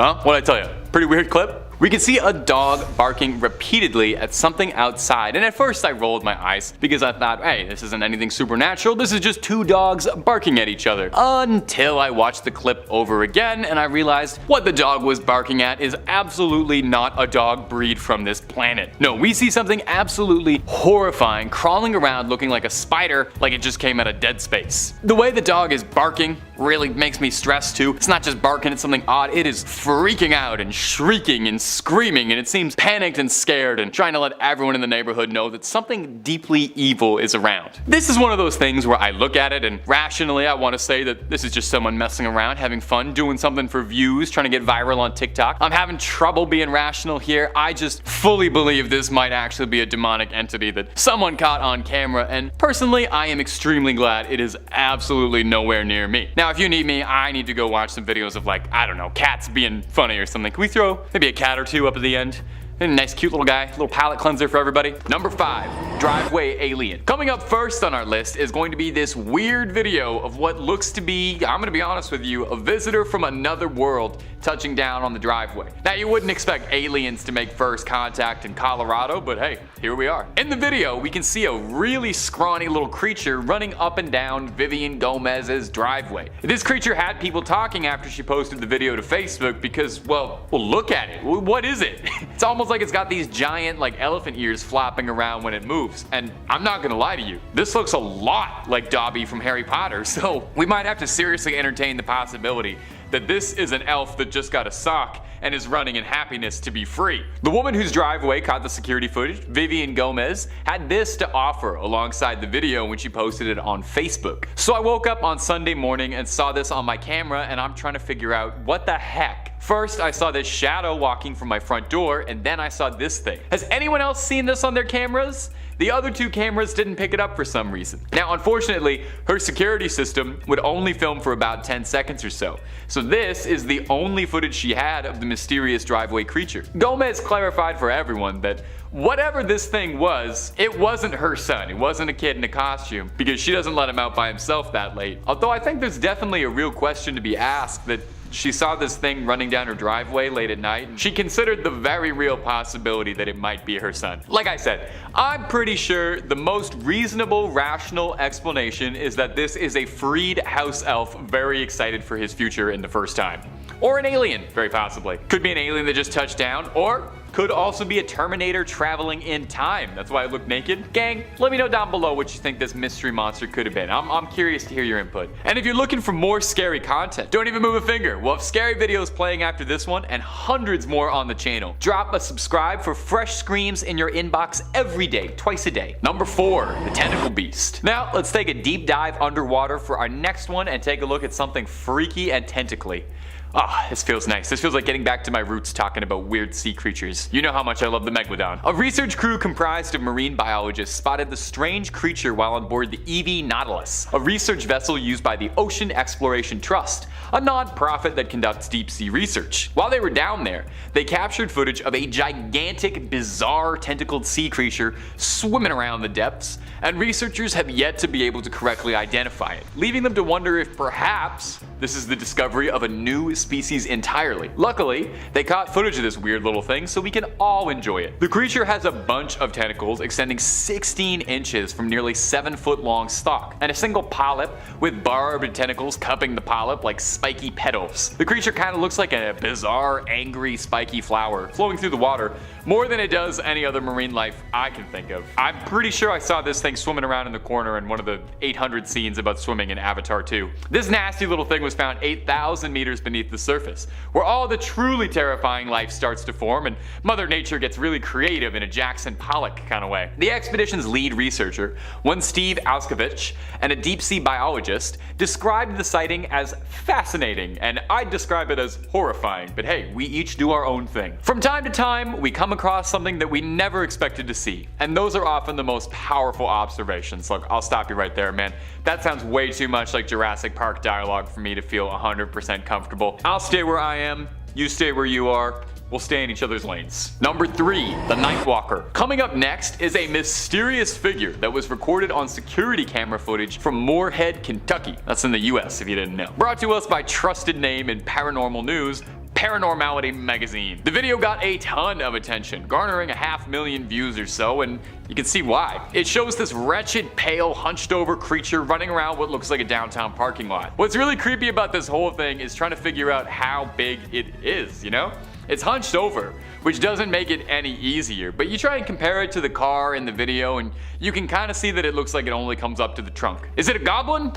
Huh? What'd I tell you? Pretty weird clip? We can see a dog barking repeatedly at something outside, and at first I rolled my eyes because I thought, hey, this isn't anything supernatural, this is just 2 dogs barking at each other. Until I watched the clip over again and I realized what the dog was barking at is absolutely not a dog breed from this planet. No, we see something absolutely horrifying crawling around looking like a spider, like it just came out of Dead Space. The way the dog is barking really makes me stressed too. It's not just barking at something odd, it is freaking out and shrieking and screaming, and it seems panicked and scared and trying to let everyone in the neighborhood know that something deeply evil is around. This is one of those things where I look at it and rationally I want to say that this is just someone messing around, having fun, doing something for views, trying to get viral on TikTok. I'm having trouble being rational here. I just fully believe this might actually be a demonic entity that someone caught on camera, and personally I am extremely glad it is absolutely nowhere near me. Now, if you need me, I need to go watch some videos of, like, I don't know, cats being funny or something. Can we throw maybe a cat or 2 up at the end? A nice cute little guy, little palate cleanser for everybody. Number 5, driveway alien. Coming up first on our list is going to be this weird video of what looks to be, I'm gonna be honest with you, a visitor from another world touching down on the driveway. Now, you wouldn't expect aliens to make first contact in Colorado, but hey, here we are. In the video, we can see a really scrawny little creature running up and down Vivian Gomez's driveway. This creature had people talking after she posted the video to Facebook because, well, look at it. What is it? It's almost like it's got these giant, like, elephant ears flopping around when it moves. And I'm not gonna lie to you, this looks a lot like Dobby from Harry Potter, so we might have to seriously entertain the possibility that this is an elf that just got a sock and is running in happiness to be free. The woman whose driveway caught the security footage, Vivian Gomez, had this to offer alongside the video when she posted it on Facebook. So I woke up on Sunday morning and saw this on my camera, and I'm trying to figure out what the heck. First, I saw this shadow walking from my front door, and then I saw this thing. Has anyone else seen this on their cameras? The other 2 cameras didn't pick it up for some reason. Now, unfortunately, her security system would only film for about 10 seconds or so. So this is the only footage she had of the mysterious driveway creature. Gomez clarified for everyone that whatever this thing was, it wasn't her son. It wasn't a kid in a costume, because she doesn't let him out by himself that late. Although I think there's definitely a real question to be asked that she saw this thing running down her driveway late at night. She considered the very real possibility that it might be her son. Like I said, I'm pretty sure the most reasonable, rational explanation is that this is a freed house elf very excited for his future in the first time. Or an alien, very possibly. Could be an alien that just touched down, or could also be a Terminator traveling in time. That's why I look naked. Gang, let me know down below what you think this mystery monster could have been. I'm curious to hear your input. And if you're looking for more scary content, don't even move a finger. We'll have scary videos playing after this one and hundreds more on the channel. Drop a subscribe for fresh screams in your inbox every day, twice a day. Number 4, the tentacle beast. Now, let's take a deep dive underwater for our next one and take a look at something freaky and tentacly. Ah, this feels nice. This feels like getting back to my roots talking about weird sea creatures. You know how much I love the Megalodon. A research crew comprised of marine biologists spotted the strange creature while on board the EV Nautilus, a research vessel used by the Ocean Exploration Trust, a non-profit that conducts deep-sea research. While they were down there, they captured footage of a gigantic, bizarre, tentacled sea creature swimming around the depths, and researchers have yet to be able to correctly identify it, leaving them to wonder if perhaps this is the discovery of a new species entirely. Luckily, they caught footage of this weird little thing so we can all enjoy it. The creature has a bunch of tentacles extending 16 inches from nearly 7-foot long stalk, and a single polyp with barbed tentacles cupping the polyp like spiky petals. The creature kind of looks like a bizarre, angry, spiky flower flowing through the water more than it does any other marine life I can think of. I'm pretty sure I saw this thing swimming around in the corner in one of the 800 scenes about swimming in Avatar 2. This nasty little thing was found 8,000 meters beneath the surface, where all the truly terrifying life starts to form and Mother Nature gets really creative in a Jackson Pollock kind of way. The expedition's lead researcher, one Steve Auskevich, and a deep sea biologist, described the sighting as fascinating, and I'd describe it as horrifying, but hey, we each do our own thing. From time to time, we come across something that we never expected to see, and those are often the most powerful observations. Look, I'll stop you right there, man. That sounds way too much like Jurassic Park dialogue for me to feel 100% comfortable. I'll stay where I am, you stay where you are. We'll stay in each other's lanes. Number 3, the Nightwalker. Coming up next is a mysterious figure that was recorded on security camera footage from Moorhead, Kentucky. That's in the US if you didn't know. Brought to us by trusted name in paranormal news, Paranormality Magazine. The video got a ton of attention, garnering 500,000 views or so, and you can see why. It shows this wretched, pale, hunched over creature running around what looks like a downtown parking lot. What's really creepy about this whole thing is trying to figure out how big it is, you know? It's hunched over, which doesn't make it any easier, but you try and compare it to the car in the video and you can kind of see that it looks like it only comes up to the trunk. Is it a goblin?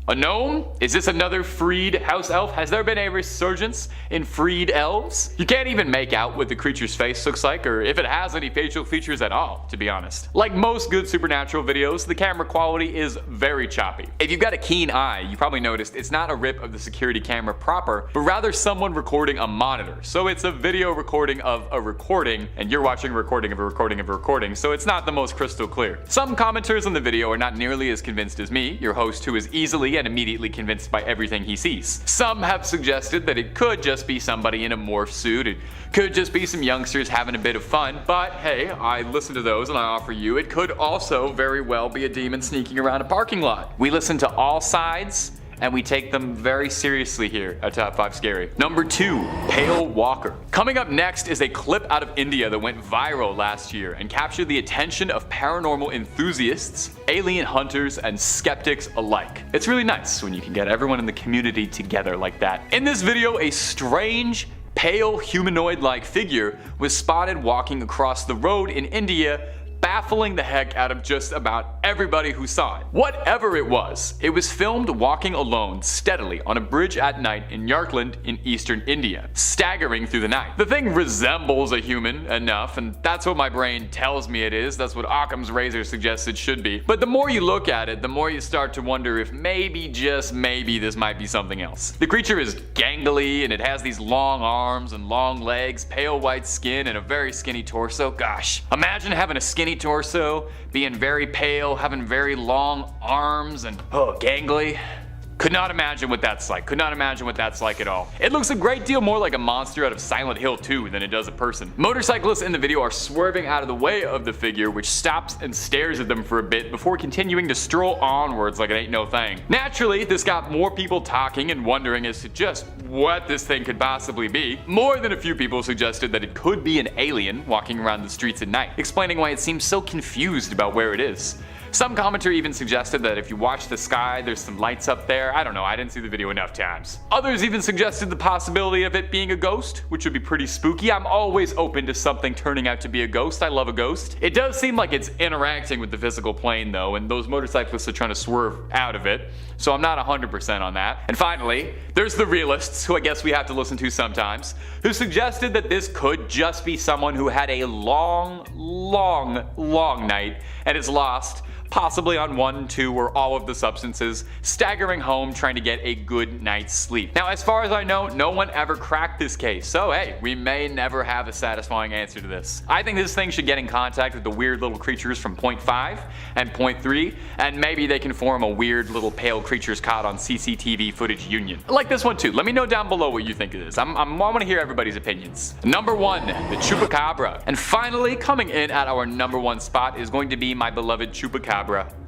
A gnome? Is this another freed house elf? Has there been a resurgence in freed elves? You can't even make out what the creature's face looks like, or if it has any facial features at all, to be honest. Like most good supernatural videos, the camera quality is very choppy. If you've got a keen eye, you probably noticed it's not a rip of the security camera proper, but rather someone recording a monitor. So it's a video recording of a recording, and you're watching a recording of a recording of a recording, so it's not the most crystal clear. Some commenters on the video are not nearly as convinced as me, your host, who is easily and immediately convinced by everything he sees. Some have suggested that it could just be somebody in a morph suit, it could just be some youngsters having a bit of fun, but hey, I listen to those and I offer you, it could also very well be a demon sneaking around a parking lot. We listen to all sides, and we take them very seriously here at Top 5 Scary. Number 2, Pale Walker. Coming up next is a clip out of India that went viral last year and captured the attention of paranormal enthusiasts, alien hunters, and skeptics alike. It's really nice when you can get everyone in the community together like that. In this video, a strange, pale humanoid-like figure was spotted walking across the road in India, baffling the heck out of just about everybody who saw it. Whatever it was filmed walking alone steadily on a bridge at night in Yarkland in eastern India, staggering through the night. The thing resembles a human enough, and that's what my brain tells me it is. That's what Occam's razor suggests it should be. But the more you look at it, the more you start to wonder if maybe, just maybe, this might be something else. The creature is gangly, and it has these long arms and long legs, pale white skin, and a very skinny torso. Gosh, imagine having a skinny skinny torso, being very pale, having very long arms, and gangly. Could not imagine what that's like. Could not imagine what that's like at all. It looks a great deal more like a monster out of Silent Hill 2 than it does a person. Motorcyclists in the video are swerving out of the way of the figure, which stops and stares at them for a bit before continuing to stroll onwards like it ain't no thing. Naturally, this got more people talking and wondering as to just what this thing could possibly be. More than a few people suggested that it could be an alien walking around the streets at night, explaining why it seems so confused about where it is. Some commenter even suggested that if you watch the sky, there's some lights up there. I don't know, I didn't see the video enough times. Others even suggested the possibility of it being a ghost, which would be pretty spooky. I'm always open to something turning out to be a ghost. I love a ghost. It does seem like it's interacting with the physical plane though, and those motorcyclists are trying to swerve out of it, so I'm not 100% on that. And finally, there's the realists, who I guess we have to listen to sometimes, who suggested that this could just be someone who had a long night and is lost, possibly on 1, 2, or all of the substances, staggering home trying to get a good night's sleep. Now, as far as I know, no one ever cracked this case, so hey, we may never have a satisfying answer to this. I think this thing should get in contact with the weird little creatures from Point 5 and Point 3, and maybe they can form a weird little pale creatures caught on CCTV footage union. I like this one too. Let me know down below what you think of this. I want to hear everybody's opinions. Number 1, the Chupacabra. And finally, coming in at our number 1 spot is going to be my beloved Chupacabra.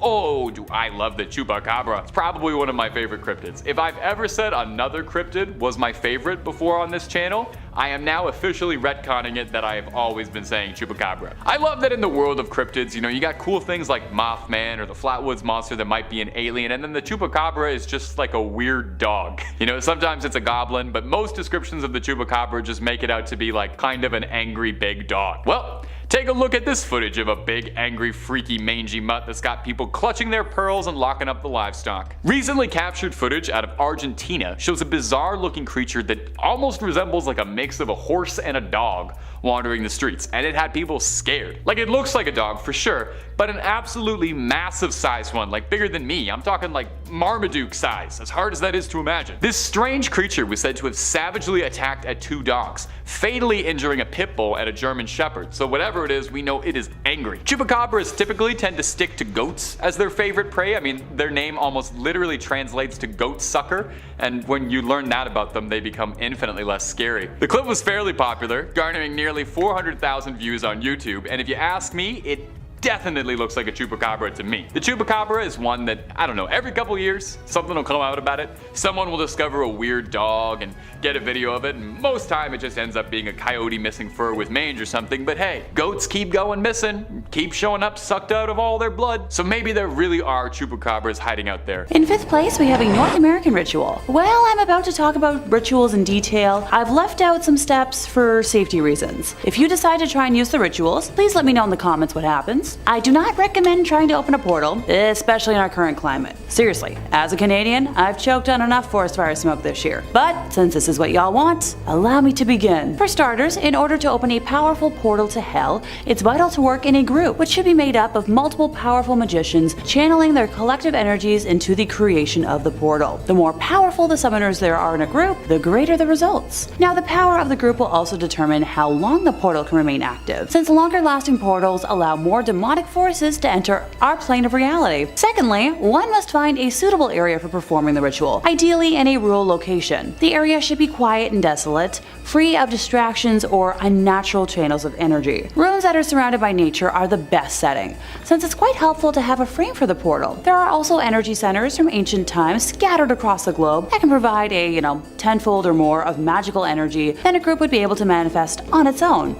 Oh, do I love the Chupacabra. It's probably one of my favorite cryptids. If I've ever said another cryptid was my favorite before on this channel, I am now officially retconning it that I have always been saying Chupacabra. I love that in the world of cryptids, you know, you got cool things like Mothman or the Flatwoods Monster that might be an alien, and then the Chupacabra is just like a weird dog. You know, sometimes it's a goblin, but most descriptions of the Chupacabra just make it out to be like kind of an angry big dog. Well, take a look at this footage of a big, angry, freaky, mangy mutt that's got people clutching their pearls and locking up the livestock. Recently captured footage out of Argentina shows a bizarre looking creature that almost resembles like a mix of a horse and a dog wandering the streets, and it had people scared. Like, it looks like a dog for sure, but an absolutely massive sized one, like bigger than me. I'm talking like Marmaduke size, as hard as that is to imagine. This strange creature was said to have savagely attacked at 2 dogs, fatally injuring a pit bull and a German shepherd, so whatever it is, we know it is angry. Chupacabras typically tend to stick to goats as their favorite prey. I mean, their name almost literally translates to goat sucker, and when you learn that about them, they become infinitely less scary. The clip was fairly popular, garnering nearly 400,000 views on YouTube, and if you ask me, it definitely looks like a Chupacabra to me. The Chupacabra is one that, I don't know, every couple years, something will come out about it. Someone will discover a weird dog and get a video of it, and most time it just ends up being a coyote missing fur with mange or something, but hey, goats keep going missing, keep showing up sucked out of all their blood, so maybe there really are Chupacabras hiding out there. In 5th place, we have a North American ritual. While I'm about to talk about rituals in detail, I've left out some steps for safety reasons. If you decide to try and use the rituals, please let me know in the comments what happens. I do not recommend trying to open a portal, especially in our current climate. Seriously, as a Canadian, I've choked on enough forest fire smoke this year. But since this is what y'all want, allow me to begin. For starters, in order to open a powerful portal to hell, it's vital to work in a group, which should be made up of multiple powerful magicians channeling their collective energies into the creation of the portal. The more powerful the summoners there are in a group, the greater the results. Now, the power of the group will also determine how long the portal can remain active, since longer lasting portals allow more demonic forces to enter our plane of reality. Secondly, one must find a suitable area for performing the ritual, ideally in a rural location. The area should be quiet and desolate, free of distractions or unnatural channels of energy. Rooms that are surrounded by nature are the best setting, since it's quite helpful to have a frame for the portal. There are also energy centers from ancient times scattered across the globe that can provide a, tenfold or more of magical energy than a group would be able to manifest on its own.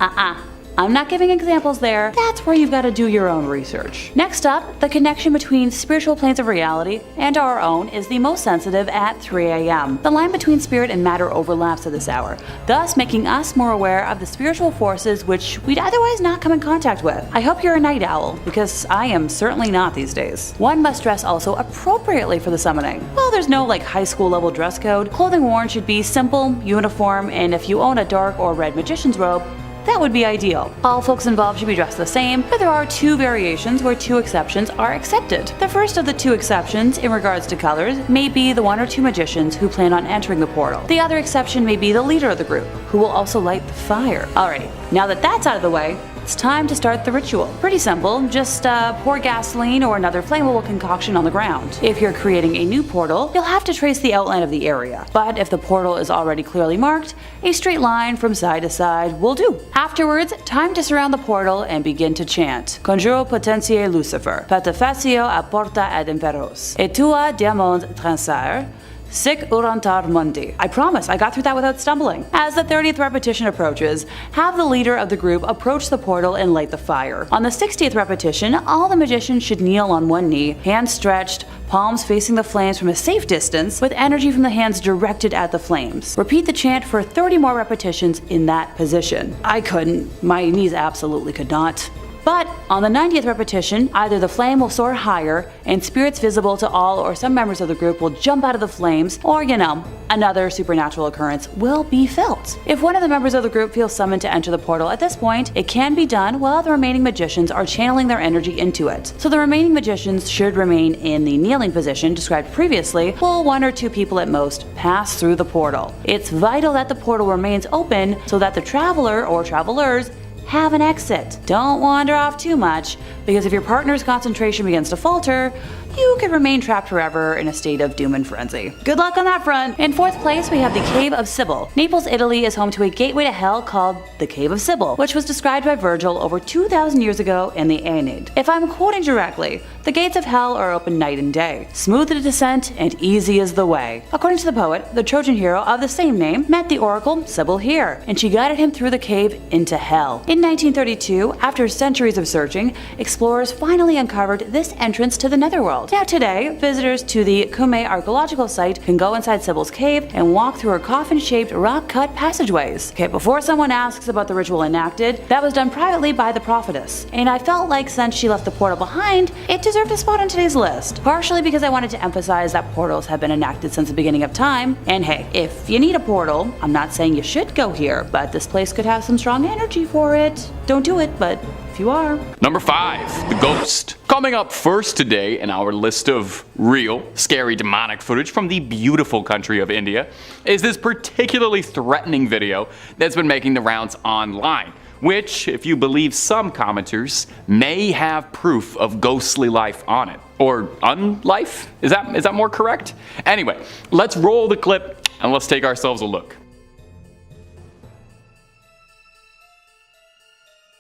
I'm not giving examples there, that's where you've got to do your own research. Next up, the connection between spiritual planes of reality and our own is the most sensitive at 3 a.m. The line between spirit and matter overlaps at this hour, thus making us more aware of the spiritual forces which we'd otherwise not come in contact with. I hope you're a night owl, because I am certainly not these days. One must dress also appropriately for the summoning. While there's no high school level dress code, clothing worn should be simple, uniform, and if you own a dark or red magician's robe, that would be ideal. All folks involved should be dressed the same, but there are 2 variations where 2 exceptions are accepted. The first of the 2 exceptions in regards to colors may be the 1 or 2 magicians who plan on entering the portal. The other exception may be the leader of the group, who will also light the fire. Alrighty, now that that's out of the way, It's time to start the ritual. Pretty simple, just pour gasoline or another flammable concoction on the ground. If you're creating a new portal, you'll have to trace the outline of the area, but if the portal is already clearly marked, a straight line from side to side will do. Afterwards, time to surround the portal and begin to chant. Conjuro potentiae Lucifer, patefacio a porta ad inferos, et tua diamond transire, sic urantar mundi. I promise, I got through that without stumbling. As the 30th repetition approaches, have the leader of the group approach the portal and light the fire. On the 60th repetition, all the magicians should kneel on one knee, hands stretched, palms facing the flames from a safe distance, with energy from the hands directed at the flames. Repeat the chant for 30 more repetitions in that position. I couldn't. My knees absolutely could not. But on the 90th repetition, either the flame will soar higher and spirits visible to all or some members of the group will jump out of the flames, or another supernatural occurrence will be felt. If one of the members of the group feels summoned to enter the portal at this point, it can be done while the remaining magicians are channeling their energy into it. So the remaining magicians should remain in the kneeling position described previously, while one or two people at most pass through the portal. It's vital that the portal remains open so that the traveler or travelers have an exit. Don't wander off too much, because if your partner's concentration begins to falter, you could remain trapped forever in a state of doom and frenzy. Good luck on that front! In 4th place, we have the Cave of Sibyl. Naples, Italy is home to a gateway to hell called the Cave of Sibyl, which was described by Virgil over 2,000 years ago in the Aeneid. If I'm quoting directly, the gates of hell are open night and day. Smooth the descent and easy is the way. According to the poet, the Trojan hero of the same name met the oracle Sibyl here, and she guided him through the cave into hell. In 1932, after centuries of searching, explorers finally uncovered this entrance to the netherworld. Now today, visitors to the Cumae archaeological site can go inside Sibyl's cave and walk through her coffin-shaped rock-cut passageways. Okay, before someone asks about the ritual enacted, that was done privately by the prophetess, and I felt like since she left the portal behind, it deserved a spot on today's list. Partially because I wanted to emphasize that portals have been enacted since the beginning of time, and hey, if you need a portal, I'm not saying you should go here, but this place could have some strong energy for it. Don't do it, but if you are. Number 5, The Ghost. Coming up first today in our list of real, scary, demonic footage from the beautiful country of India is this particularly threatening video that's been making the rounds online, which, if you believe some commenters, may have proof of ghostly life on it. Or unlife? Is that more correct? Anyway, let's roll the clip and let's take ourselves a look.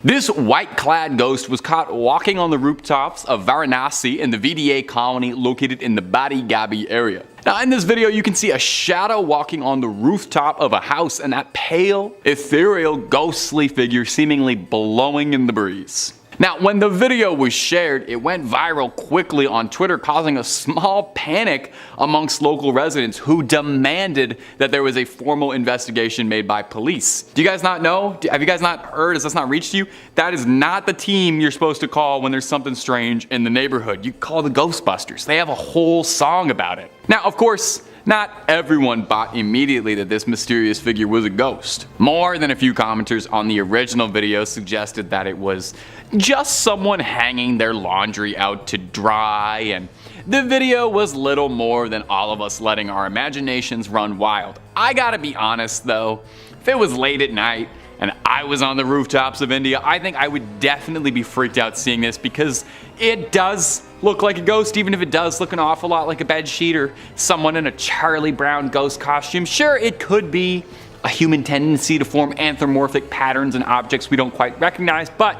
This white-clad ghost was caught walking on the rooftops of Varanasi in the VDA colony located in the Badi Gabi area. Now in this video you can see a shadow walking on the rooftop of a house and that pale, ethereal, ghostly figure seemingly blowing in the breeze. Now, when the video was shared, it went viral quickly on Twitter, causing a small panic amongst local residents who demanded that there was a formal investigation made by police. Do you guys not know? Have you guys not heard? Has this not reached you? That is not the team you're supposed to call when there's something strange in the neighborhood. You call the Ghostbusters. They have a whole song about it. Now, of course, not everyone bought immediately that this mysterious figure was a ghost. More than a few commenters on the original video suggested that it was just someone hanging their laundry out to dry, and the video was little more than all of us letting our imaginations run wild. I gotta be honest though, if it was late at night and I was on the rooftops of India, I think I would definitely be freaked out seeing this, because it does look like a ghost, even if it does look an awful lot like a bedsheet or someone in a Charlie Brown ghost costume. Sure, it could be a human tendency to form anthropomorphic patterns and objects we don't quite recognize, but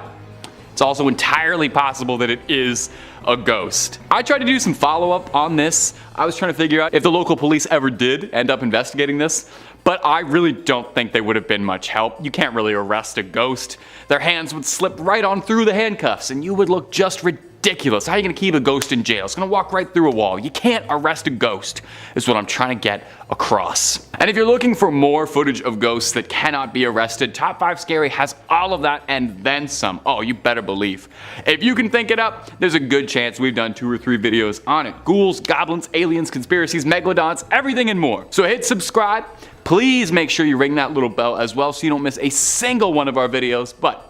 it's also entirely possible that it is a ghost. I tried to do some follow-up on this. I was trying to figure out if the local police ever did end up investigating this, but I really don't think they would have been much help. You can't really arrest a ghost. Their hands would slip right on through the handcuffs and you would look just ridiculous. How are you gonna keep a ghost in jail? It's gonna walk right through a wall. You can't arrest a ghost, is what I'm trying to get across. And if you're looking for more footage of ghosts that cannot be arrested, Top 5 Scary has all of that and then some. Oh, you better believe. If you can think it up, there's a good chance we've done 2 or 3 videos on it. Ghouls, goblins, aliens, conspiracies, megalodons, everything and more. So hit subscribe. Please make sure you ring that little bell as well so you don't miss a single one of our videos. But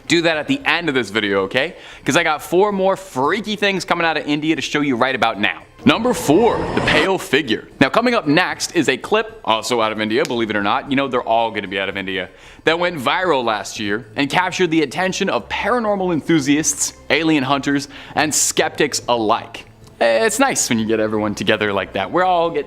do that at the end of this video, okay? Because I got 4 more freaky things coming out of India to show you right about now. Number 4, the pale figure. Now coming up next is a clip, also out of India, believe it or not, you know they're all going to be out of India, that went viral last year and captured the attention of paranormal enthusiasts, alien hunters, and skeptics alike. It's nice when you get everyone together like that. We all get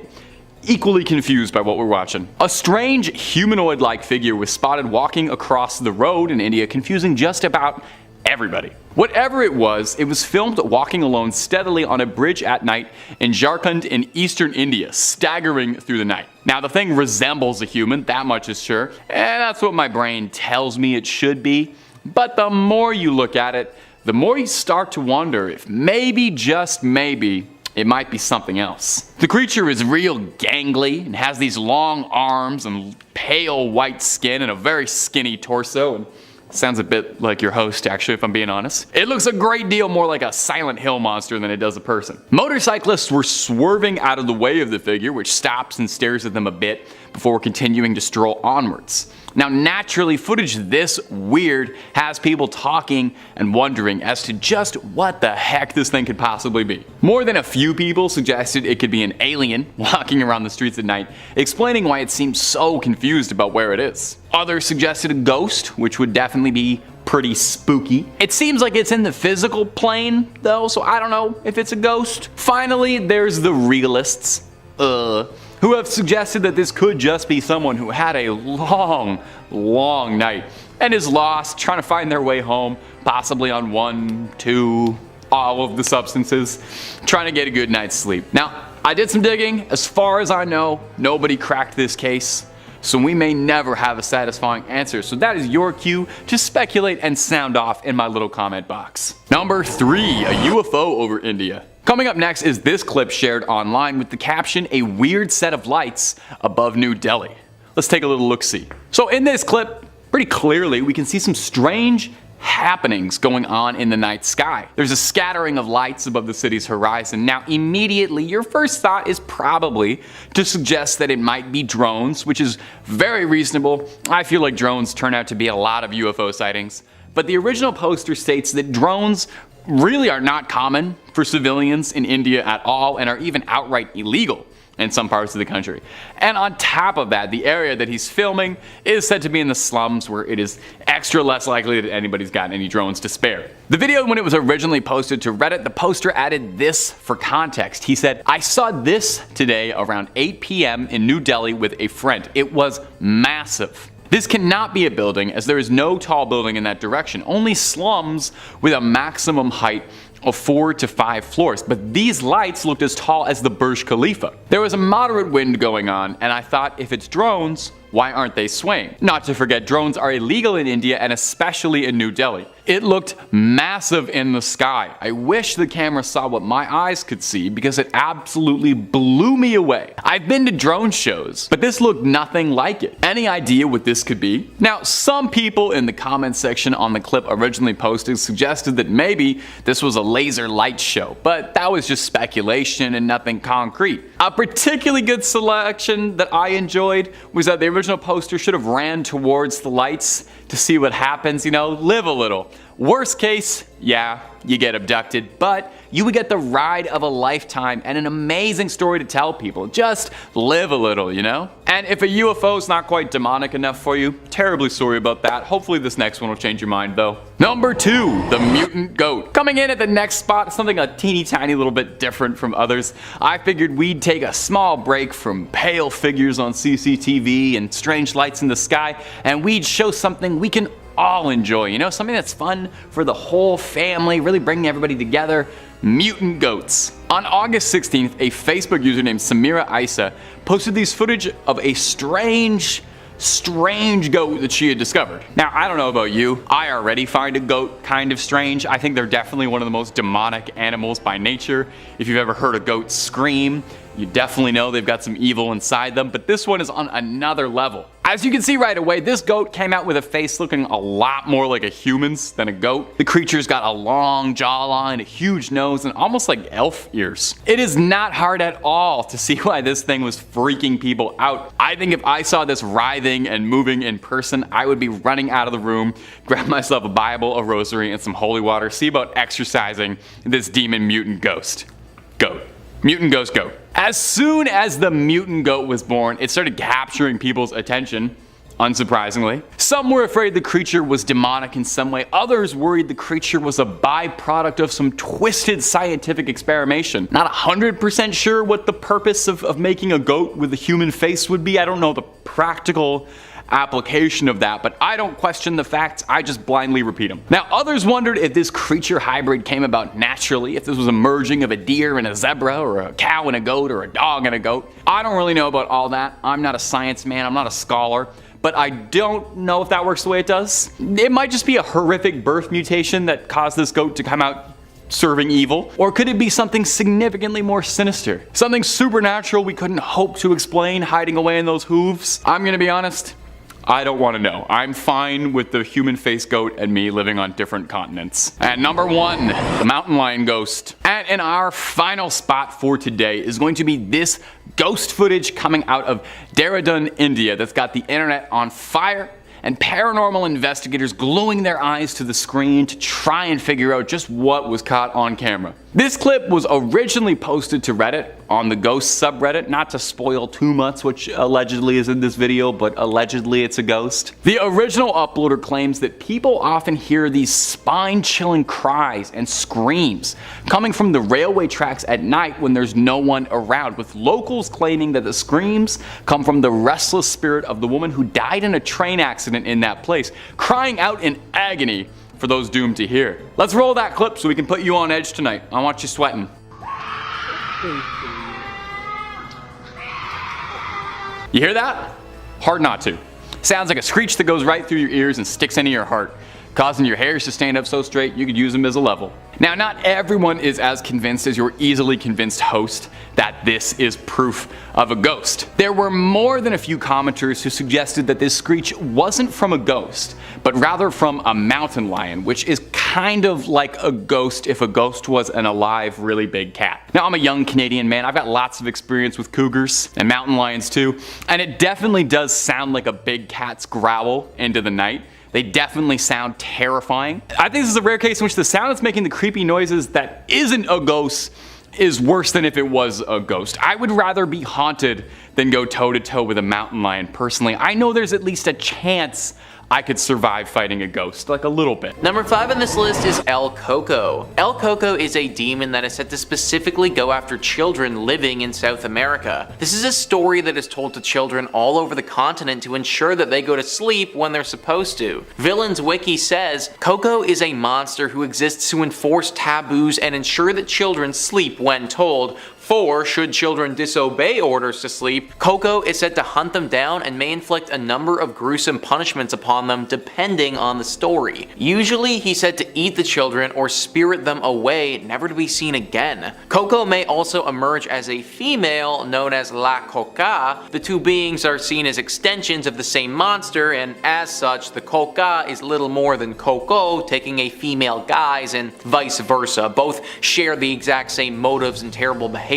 equally confused by what we're watching. A strange humanoid-like figure was spotted walking across the road in India, confusing just about everybody. Whatever it was filmed walking alone steadily on a bridge at night in Jharkhand in eastern India, staggering through the night. Now the thing resembles a human, that much is sure, and that's what my brain tells me it should be. But the more you look at it, the more you start to wonder if maybe, just maybe, it might be something else. The creature is real gangly and has these long arms and pale white skin and a very skinny torso, and sounds a bit like your host, actually, if I'm being honest. It looks a great deal more like a Silent Hill monster than it does a person. Motorcyclists were swerving out of the way of the figure, which stops and stares at them a bit before continuing to stroll onwards. Now naturally, footage this weird has people talking and wondering as to just what the heck this thing could possibly be. More than a few people suggested it could be an alien walking around the streets at night, explaining why it seems so confused about where it is. Others suggested a ghost, which would definitely be pretty spooky. It seems like it's in the physical plane though, so I don't know if it's a ghost. Finally, there's the realists, who have suggested that this could just be someone who had a long night and is lost, trying to find their way home, possibly on 1, 2, all of the substances, trying to get a good night's sleep. Now, I did some digging. As far as I know, nobody cracked this case, so we may never have a satisfying answer. So that is your cue to speculate and sound off in my little comment box. Number 3, a UFO over India. Coming up next is this clip shared online with the caption, "A weird set of lights above New Delhi." Let's take a little look-see. So in this clip, pretty clearly we can see some strange happenings going on in the night sky. There's a scattering of lights above the city's horizon. Now immediately your first thought is probably to suggest that it might be drones, which is very reasonable. I feel like drones turn out to be a lot of UFO sightings. But the original poster states that drones really are not common for civilians in India at all and are even outright illegal in some parts of the country. And on top of that, the area that he's filming is said to be in the slums, where it is extra less likely that anybody's got any drones to spare. The video, when it was originally posted to Reddit, the poster added this for context. He said, "I saw this today around 8 p.m. in New Delhi with a friend. It was massive. This cannot be a building, as there is no tall building in that direction, only slums with a maximum height of 4 to 5 floors, but these lights looked as tall as the Burj Khalifa. There was a moderate wind going on, and I thought, if it's drones, why aren't they swaying? Not to forget, drones are illegal in India and especially in New Delhi. It looked massive in the sky. I wish the camera saw what my eyes could see because it absolutely blew me away. I've been to drone shows, but this looked nothing like it. Any idea what this could be?" Now, some people in the comment section on the clip originally posted suggested that maybe this was a laser light show, but that was just speculation and nothing concrete. A particularly good selection that I enjoyed was that the original poster should have ran towards the lights to see what happens, you know, live a little. Worst case, yeah, you get abducted, but you would get the ride of a lifetime and an amazing story to tell people. Just live a little, you know? And if a UFO is not quite demonic enough for you, terribly sorry about that. Hopefully this next one will change your mind though. Number 2, the mutant goat. Coming in at the next spot, something a teeny tiny little bit different from others. I figured we'd take a small break from pale figures on CCTV and strange lights in the sky, and we'd show something we can all enjoy, you know, something that's fun for the whole family, really bringing everybody together. Mutant goats. On August 16th, a Facebook user named Samira Isa posted these footage of a strange goat that she had discovered. Now, I don't know about you, I already find a goat kind of strange. I think they're definitely one of the most demonic animals by nature. If you've ever heard a goat scream, You definitely know they've got some evil inside them, but this one is on another level. As you can see right away, this goat came out with a face looking a lot more like a human's than a goat. The creature's got a long jawline, a huge nose, and almost like elf ears. It is not hard at all to see why this thing was freaking people out. I think if I saw this writhing and moving in person, I would be running out of the room, grab myself a Bible, a rosary, and some holy water, see about exorcising this demon mutant ghost. Goat. Mutant ghost goat. As soon as the mutant goat was born, it started capturing people's attention, unsurprisingly. Some were afraid the creature was demonic in some way. Others worried the creature was a byproduct of some twisted scientific experimentation. Not 100% sure what the purpose of making a goat with a human face would be. I don't know the practical application of that, but I don't question the facts, I just blindly repeat them. Now, others wondered if this creature hybrid came about naturally, if this was a merging of a deer and a zebra, or a cow and a goat, or a dog and a goat. I don't really know about all that. I'm not a science man, I'm not a scholar, but I don't know if that works the way it does. It might just be a horrific birth mutation that caused this goat to come out serving evil, or could it be something significantly more sinister? Something supernatural we couldn't hope to explain hiding away in those hooves? I'm gonna be honest, I don't want to know. I'm fine with the human face goat and me living on different continents. At number 1, the mountain lion ghost. And in our final spot for today is going to be this ghost footage coming out of Dehradun, India, that's got the internet on fire and paranormal investigators gluing their eyes to the screen to try and figure out just what was caught on camera. This clip was originally posted to Reddit on the ghost subreddit, not to spoil too much which allegedly is in this video, but allegedly it's a ghost. The original uploader claims that people often hear these spine-chilling cries and screams coming from the railway tracks at night when there's no one around, with locals claiming that the screams come from the restless spirit of the woman who died in a train accident in that place, crying out in agony for those doomed to hear. Let's roll that clip so we can put you on edge tonight. I want you sweating. You hear that? Hard not to. Sounds like a screech that goes right through your ears and sticks into your heart, causing your hairs to stand up so straight you could use them as a level. Now, not everyone is as convinced as your easily convinced host that this is proof of a ghost. There were more than a few commenters who suggested that this screech wasn't from a ghost, but rather from a mountain lion, which is kind of like a ghost if a ghost was an alive, really big cat. Now, I'm a young Canadian man, I've got lots of experience with cougars and mountain lions too, and it definitely does sound like a big cat's growl into the night. They definitely sound terrifying. I think this is a rare case in which the sound that's making the creepy noises that isn't a ghost is worse than if it was a ghost. I would rather be haunted than go toe-to-toe with a mountain lion personally. I know there's at least a chance I could survive fighting a ghost, like a little bit. Number 5 on this list is El Coco. El Coco is a demon that is said to specifically go after children living in South America. This is a story that is told to children all over the continent to ensure that they go to sleep when they're supposed to. Villains Wiki says, Coco is a monster who exists to enforce taboos and ensure that children sleep when told. For, should children disobey orders to sleep, Coco is said to hunt them down and may inflict a number of gruesome punishments upon them depending on the story. Usually he's said to eat the children or spirit them away, never to be seen again. Coco may also emerge as a female known as La Coca. The two beings are seen as extensions of the same monster, and as such the Coca is little more than Coco taking a female guise, and vice versa. Both share the exact same motives and terrible behaviors.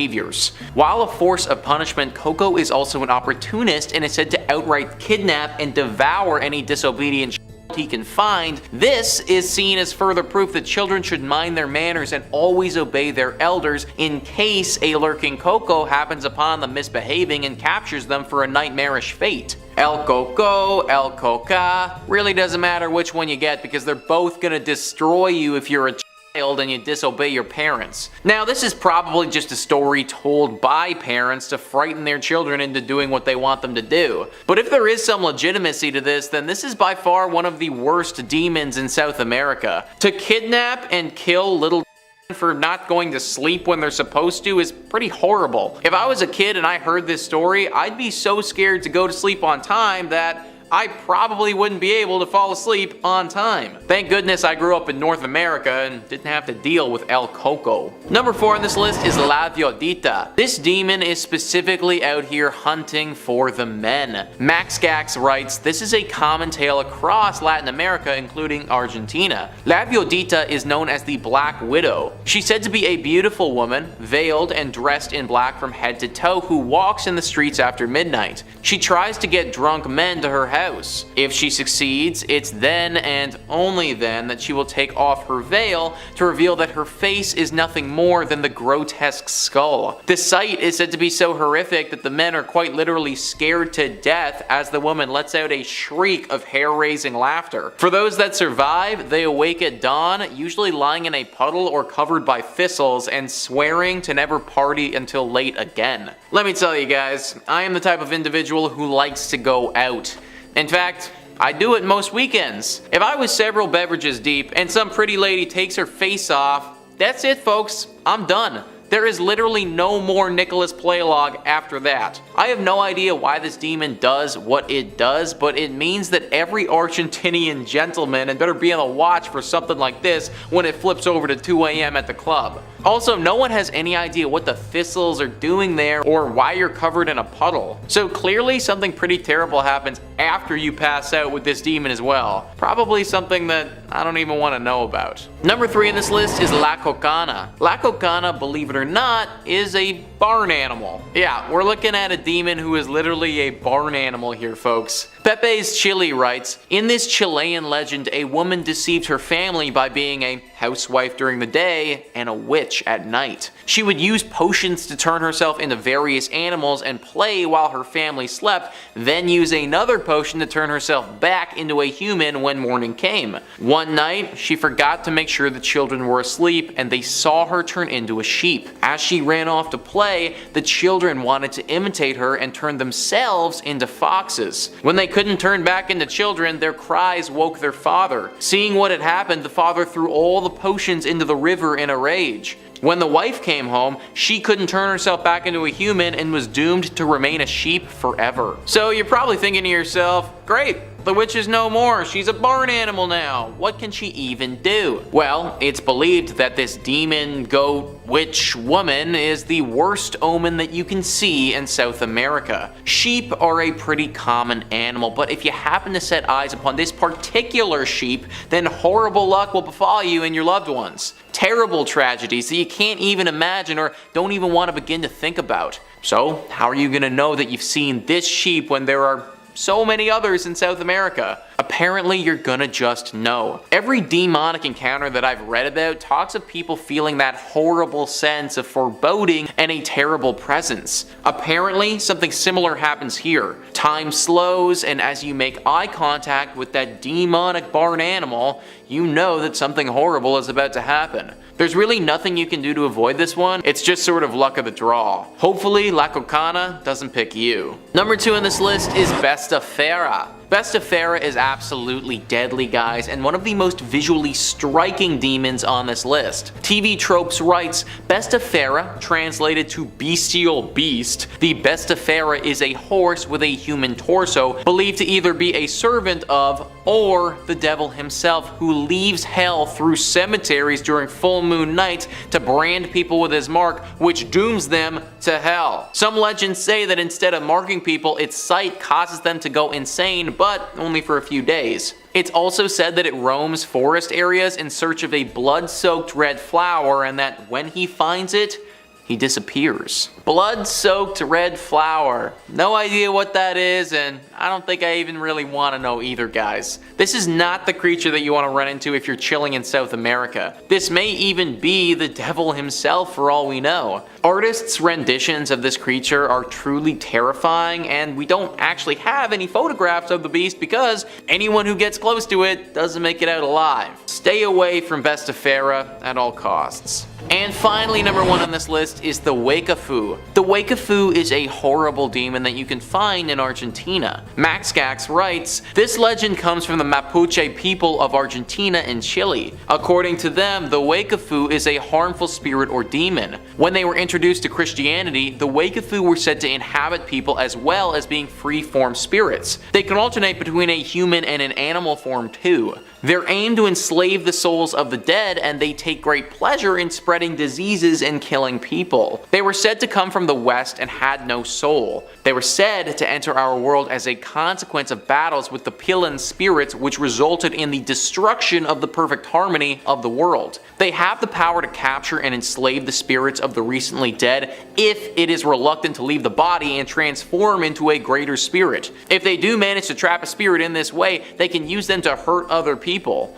While a force of punishment, Coco is also an opportunist and is said to outright kidnap and devour any disobedient he can find. This is seen as further proof that children should mind their manners and always obey their elders in case a lurking Coco happens upon them misbehaving and captures them for a nightmarish fate. El Coco, El Coca, really doesn't matter which one you get because they're both gonna destroy you if you're a and you disobey your parents. Now, this is probably just a story told by parents to frighten their children into doing what they want them to do. But if there is some legitimacy to this, then this is by far one of the worst demons in South America. To kidnap and kill little for not going to sleep when they're supposed to is pretty horrible. If I was a kid and I heard this story, I'd be so scared to go to sleep on time that I probably wouldn't be able to fall asleep on time. Thank goodness I grew up in North America and didn't have to deal with El Coco. Number 4 on this list is La Viudita. This demon is specifically out here hunting for the men. Max Gax writes, this is a common tale across Latin America, including Argentina. La Viudita is known as the Black Widow. She's said to be a beautiful woman, veiled and dressed in black from head to toe, who walks in the streets after midnight. She tries to get drunk men to her house. If she succeeds, it's then and only then that she will take off her veil to reveal that her face is nothing more than the grotesque skull. The sight is said to be so horrific that the men are quite literally scared to death as the woman lets out a shriek of hair-raising laughter. For those that survive, they awake at dawn, usually lying in a puddle or covered by thistles and swearing to never party until late again. Let me tell you guys, I am the type of individual who likes to go out. In fact, I do it most weekends. If I was several beverages deep and some pretty lady takes her face off, that's it folks, I'm done. There is literally no more Nicholas Playlog after that. I have no idea why this demon does what it does, but it means that every Argentinian gentleman had better be on the watch for something like this when it flips over to 2 AM at the club. Also, no one has any idea what the thistles are doing there or why you're covered in a puddle. So clearly something pretty terrible happens after you pass out with this demon as well. Probably something that I don't even want to know about. Number 3 on this list is La Cocana. La Cocana, believe it or not, is a barn animal. Yeah, we're looking at a demon who is literally a barn animal here, folks. Pepe's Chile writes, in this Chilean legend, a woman deceived her family by being a housewife during the day and a witch at night. She would use potions to turn herself into various animals and play while her family slept, then use another potion to turn herself back into a human when morning came. One night, she forgot to make sure the children were asleep and they saw her turn into a sheep. As she ran off to play, the children wanted to imitate her and turn themselves into foxes. When they couldn't turn back into children, their cries woke their father. Seeing what had happened, the father threw all the potions into the river in a rage. When the wife came home, she couldn't turn herself back into a human and was doomed to remain a sheep forever. So you're probably thinking to yourself, great, the witch is no more, she's a barn animal now, what can she even do? Well, it's believed that this demon, goat, witch woman is the worst omen that you can see in South America. Sheep are a pretty common animal, but if you happen to set eyes upon this particular sheep, then horrible luck will befall you and your loved ones. Terrible tragedies that you can't even imagine or don't even want to begin to think about. So, how are you going to know that you've seen this sheep when there are so many others in South America? Apparently you're gonna just know. Every demonic encounter that I've read about talks of people feeling that horrible sense of foreboding and a terrible presence. Apparently something similar happens here. Time slows, and as you make eye contact with that demonic barn animal, you know that something horrible is about to happen. There's really nothing you can do to avoid this one, it's just sort of luck of the draw. Hopefully La Cocana doesn't pick you. Number 2 on this list is Bestia de Farah. Bestia de Farah is absolutely deadly, guys, and one of the most visually striking demons on this list. TV Tropes writes, Bestia de Farah, translated to bestial beast, the Bestia de Farah is a horse with a human torso, believed to either be a servant of or the devil himself, who leaves hell through cemeteries during full moon nights to brand people with his mark, which dooms them to hell. Some legends say that instead of marking people, its sight causes them to go insane, but only for a few days. It's also said that it roams forest areas in search of a blood-soaked red flower, and that when he finds it, he disappears. Blood-soaked red flower. No idea what that is, and I don't think I even really want to know either, guys. This is not the creature that you want to run into if you're chilling in South America. This may even be the devil himself for all we know. Artists' renditions of this creature are truly terrifying, and we don't actually have any photographs of the beast because anyone who gets close to it doesn't make it out alive. Stay away from Bestia de Farah at all costs. And finally, number 1 on this list is the Wakafu. The Wakafu is a horrible demon that you can find in Argentina. Maxgax writes, "This legend comes from the Mapuche people of Argentina and Chile. According to them, the Wakafu is a harmful spirit or demon. When they were introduced to Christianity, the Wakafu were said to inhabit people as well as being free-form spirits. They can alternate between a human and an animal form too. They're aimed to enslave the souls of the dead, and they take great pleasure in spreading diseases and killing people. They were said to come from the west and had no soul. They were said to enter our world as a consequence of battles with the Pilan spirits, which resulted in the destruction of the perfect harmony of the world. They have the power to capture and enslave the spirits of the recently dead if it is reluctant to leave the body and transform into a greater spirit. If they do manage to trap a spirit in this way, they can use them to hurt other people.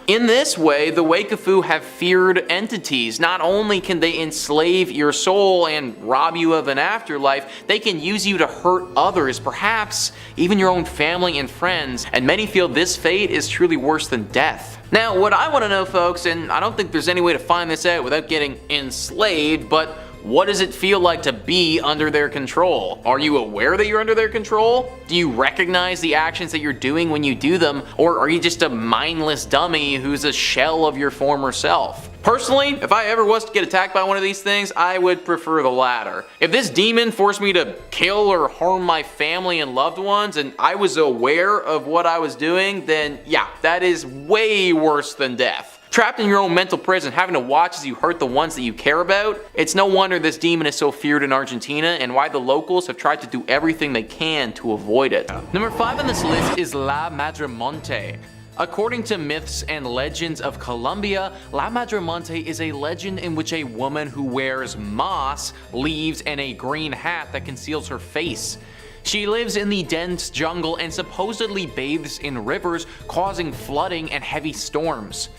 In this way, the Wakafu have feared entities. Not only can they enslave your soul and rob you of an afterlife, they can use you to hurt others, perhaps even your own family and friends, and many feel this fate is truly worse than death." Now, what I want to know, folks, and I don't think there's any way to find this out without getting enslaved, but what does it feel like to be under their control? Are you aware that you're under their control? Do you recognize the actions that you're doing when you do them? Or are you just a mindless dummy who's a shell of your former self? Personally, if I ever was to get attacked by one of these things, I would prefer the latter. If this demon forced me to kill or harm my family and loved ones, and I was aware of what I was doing, then yeah, that is way worse than death. Trapped in your own mental prison, having to watch as you hurt the ones that you care about, it's no wonder this demon is so feared in Argentina and why the locals have tried to do everything they can to avoid it. Number 5 on this list is La Madremonte. According to myths and legends of Colombia, La Madremonte is a legend in which a woman who wears moss, leaves, and a green hat that conceals her face. She lives in the dense jungle and supposedly bathes in rivers, causing flooding and heavy storms.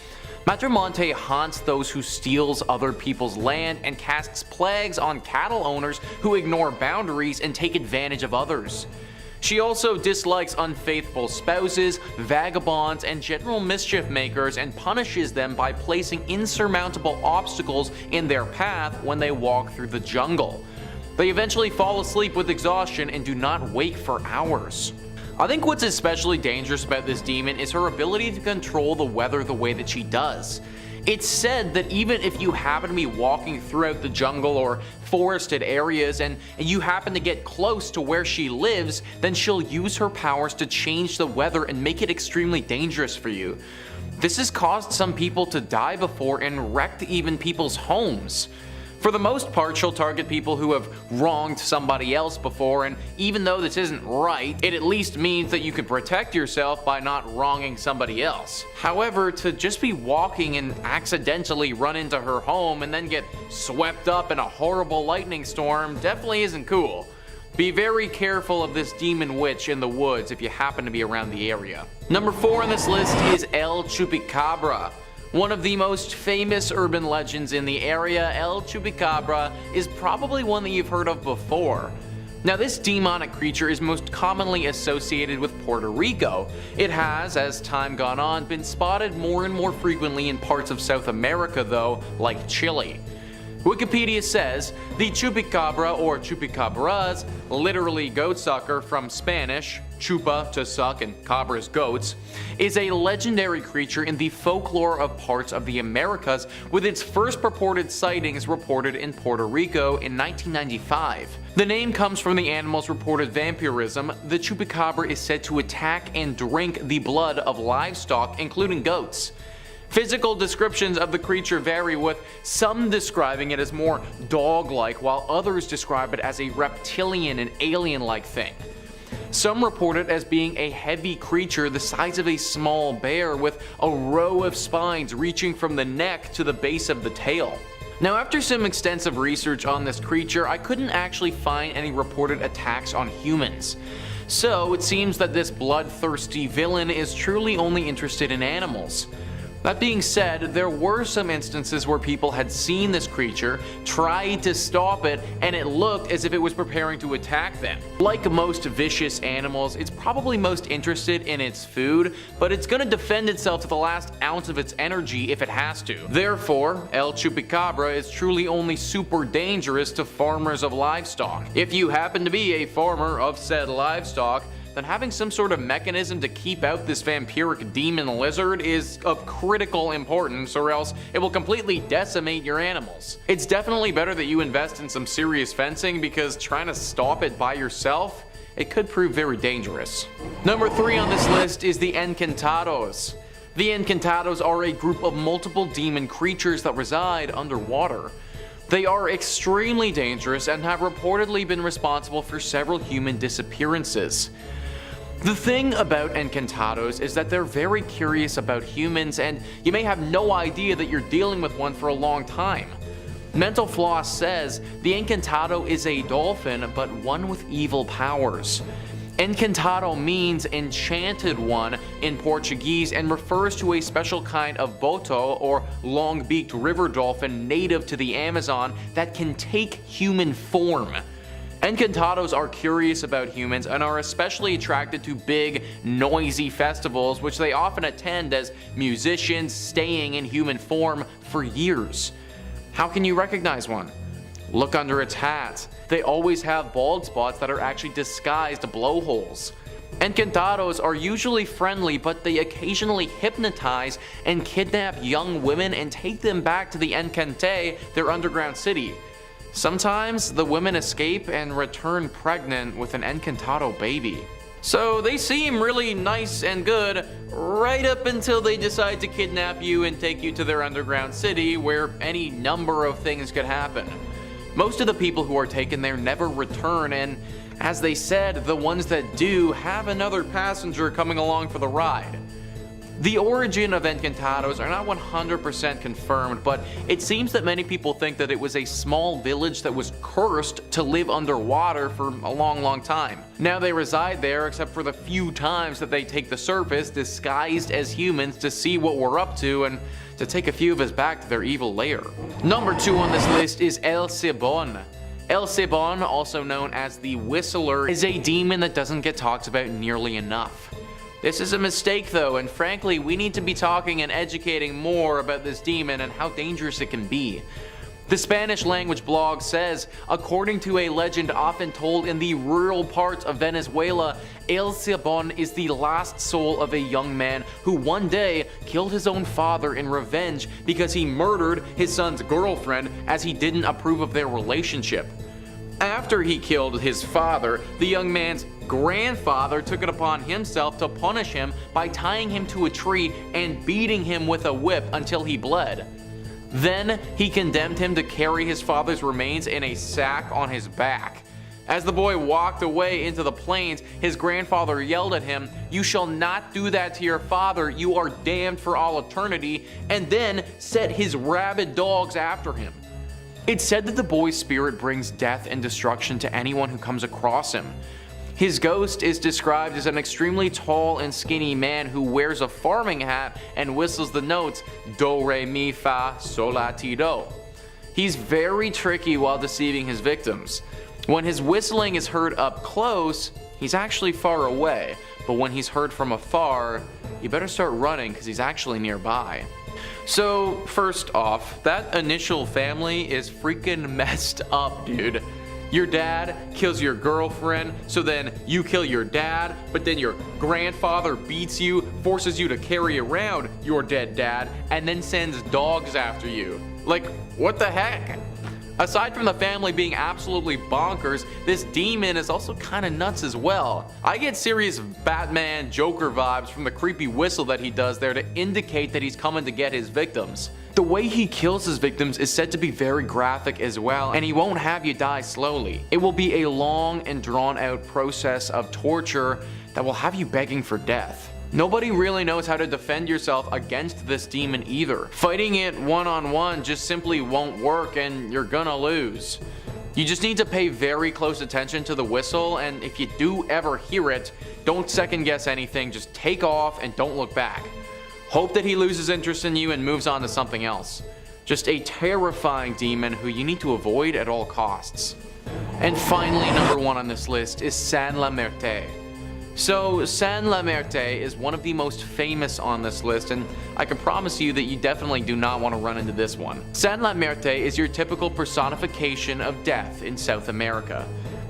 Madremonte haunts those who steals other people's land and casts plagues on cattle owners who ignore boundaries and take advantage of others. She also dislikes unfaithful spouses, vagabonds, and general mischief makers and punishes them by placing insurmountable obstacles in their path when they walk through the jungle. They eventually fall asleep with exhaustion and do not wake for hours. I think what's especially dangerous about this demon is her ability to control the weather the way that she does. It's said that even if you happen to be walking throughout the jungle or forested areas and you happen to get close to where she lives, then she'll use her powers to change the weather and make it extremely dangerous for you. This has caused some people to die before and wrecked even people's homes. For the most part, she'll target people who have wronged somebody else before, and even though this isn't right, it at least means that you can protect yourself by not wronging somebody else. However, to just be walking and accidentally run into her home and then get swept up in a horrible lightning storm definitely isn't cool. Be very careful of this demon witch in the woods if you happen to be around the area. Number 4 on this list is El Chupacabra. One of the most famous urban legends in the area, El Chupacabra is probably one that you've heard of before. Now, this demonic creature is most commonly associated with Puerto Rico. It has, as time gone on, been spotted more and more frequently in parts of South America though, like Chile. Wikipedia says, the Chupacabra or Chupacabras, literally goatsucker from Spanish, chupa to suck and cabras goats, is a legendary creature in the folklore of parts of the Americas, with its first purported sightings reported in Puerto Rico in 1995. The name comes from the animal's reported vampirism. The Chupacabra is said to attack and drink the blood of livestock, including goats. Physical descriptions of the creature vary, with some describing it as more dog-like, while others describe it as a reptilian and alien-like thing. Some report it as being a heavy creature the size of a small bear with a row of spines reaching from the neck to the base of the tail. Now, after some extensive research on this creature, I couldn't actually find any reported attacks on humans. So it seems that this bloodthirsty villain is truly only interested in animals. That being said, there were some instances where people had seen this creature, tried to stop it, and it looked as if it was preparing to attack them. Like most vicious animals, it's probably most interested in its food, but it's gonna defend itself to the last ounce of its energy if it has to. Therefore, El Chupacabra is truly only super dangerous to farmers of livestock. If you happen to be a farmer of said livestock, then having some sort of mechanism to keep out this vampiric demon lizard is of critical importance, or else it will completely decimate your animals. It's definitely better that you invest in some serious fencing, because trying to stop it by yourself, it could prove very dangerous. Number 3 on this list is the Encantados. The Encantados are a group of multiple demon creatures that reside underwater. They are extremely dangerous and have reportedly been responsible for several human disappearances. The thing about Encantados is that they're very curious about humans, and you may have no idea that you're dealing with one for a long time. Mental Floss says the Encantado is a dolphin, but one with evil powers. Encantado means enchanted one in Portuguese and refers to a special kind of boto, or long-beaked river dolphin native to the Amazon, that can take human form. Encantados are curious about humans and are especially attracted to big, noisy festivals, which they often attend as musicians, staying in human form for years. How can you recognize one? Look under its hat. They always have bald spots that are actually disguised blowholes. Encantados are usually friendly, but they occasionally hypnotize and kidnap young women and take them back to the Encante, their underground city. Sometimes the women escape and return pregnant with an Encantado baby. So they seem really nice and good right up until they decide to kidnap you and take you to their underground city, where any number of things could happen. Most of the people who are taken there never return, and as they said, the ones that do have another passenger coming along for the ride. The origin of Encantados are not 100% confirmed, but it seems that many people think that it was a small village that was cursed to live underwater for a long time. Now they reside there, except for the few times that they take the surface disguised as humans to see what we're up to and to take a few of us back to their evil lair. Number 2 on this list is El Cebon. El Cebon, also known as the Whistler, is a demon that doesn't get talked about nearly enough. This is a mistake though, and frankly we need to be talking and educating more about this demon and how dangerous it can be. The Spanish language blog says, according to a legend often told in the rural parts of Venezuela, El Cebon is the last soul of a young man who one day killed his own father in revenge because he murdered his son's girlfriend as he didn't approve of their relationship. After he killed his father, the young man's grandfather took it upon himself to punish him by tying him to a tree and beating him with a whip until he bled. Then he condemned him to carry his father's remains in a sack on his back. As the boy walked away into the plains, his grandfather yelled at him, "You shall not do that to your father, you are damned for all eternity," and then set his rabid dogs after him. It's said that the boy's spirit brings death and destruction to anyone who comes across him. His ghost is described as an extremely tall and skinny man who wears a farming hat and whistles the notes do, re, mi, fa, sol, la, ti, do. He's very tricky while deceiving his victims. When his whistling is heard up close, he's actually far away, but when he's heard from afar, you better start running because he's actually nearby. So first off, that initial family is freaking messed up, dude. Your dad kills your girlfriend, so then you kill your dad, but then your grandfather beats you, forces you to carry around your dead dad, and then sends dogs after you. Like, what the heck? Aside from the family being absolutely bonkers, this demon is also kinda nuts as well. I get serious Batman Joker vibes from the creepy whistle that he does there to indicate that he's coming to get his victims. The way he kills his victims is said to be very graphic as well, and he won't have you die slowly. It will be a long and drawn out process of torture that will have you begging for death. Nobody really knows how to defend yourself against this demon either. Fighting it one-on-one just simply won't work and you're gonna lose. You just need to pay very close attention to the whistle, and if you do ever hear it, don't second guess anything, just take off and don't look back. Hope that he loses interest in you and moves on to something else. Just a terrifying demon who you need to avoid at all costs. And finally, number 1 on this list is Saint-La-Merte. So, Saint-La-Merte is one of the most famous on this list, and I can promise you that you definitely do not want to run into this one. Saint-La-Merte is your typical personification of death in South America.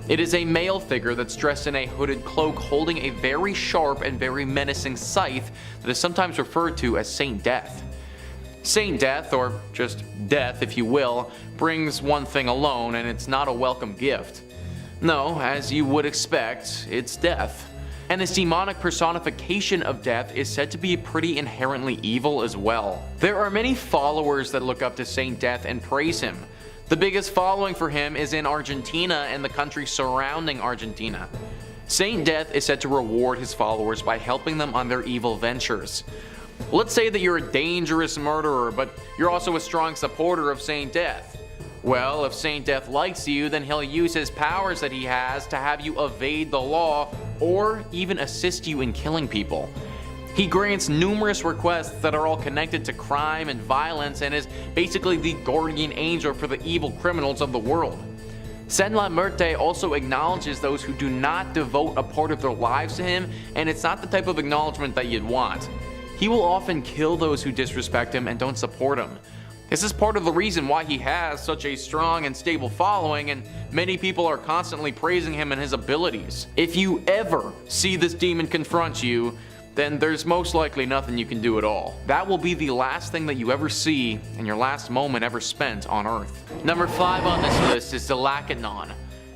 It is a male figure that's dressed in a hooded cloak holding a very sharp and very menacing scythe that is sometimes referred to as Saint Death. Saint Death, or just death if you will, brings one thing alone, and it's not a welcome gift. No, as you would expect, it's death. And this demonic personification of death is said to be pretty inherently evil as well. There are many followers that look up to Saint Death and praise him. The biggest following for him is in Argentina and the country surrounding Argentina. Saint Death is said to reward his followers by helping them on their evil ventures. Let's say that you're a dangerous murderer, but you're also a strong supporter of Saint Death. Well, if Saint Death likes you, then he'll use his powers that he has to have you evade the law or even assist you in killing people. He grants numerous requests that are all connected to crime and violence and is basically the guardian angel for the evil criminals of the world. Sen la Muerte also acknowledges those who do not devote a part of their lives to him, and it's not the type of acknowledgement that you'd want. He will often kill those who disrespect him and don't support him. This is part of the reason why he has such a strong and stable following, and many people are constantly praising him and his abilities. If you ever see this demon confront you, then there's most likely nothing you can do at all. That will be the last thing that you ever see and your last moment ever spent on Earth. Number 5 on this list is the Lacannon.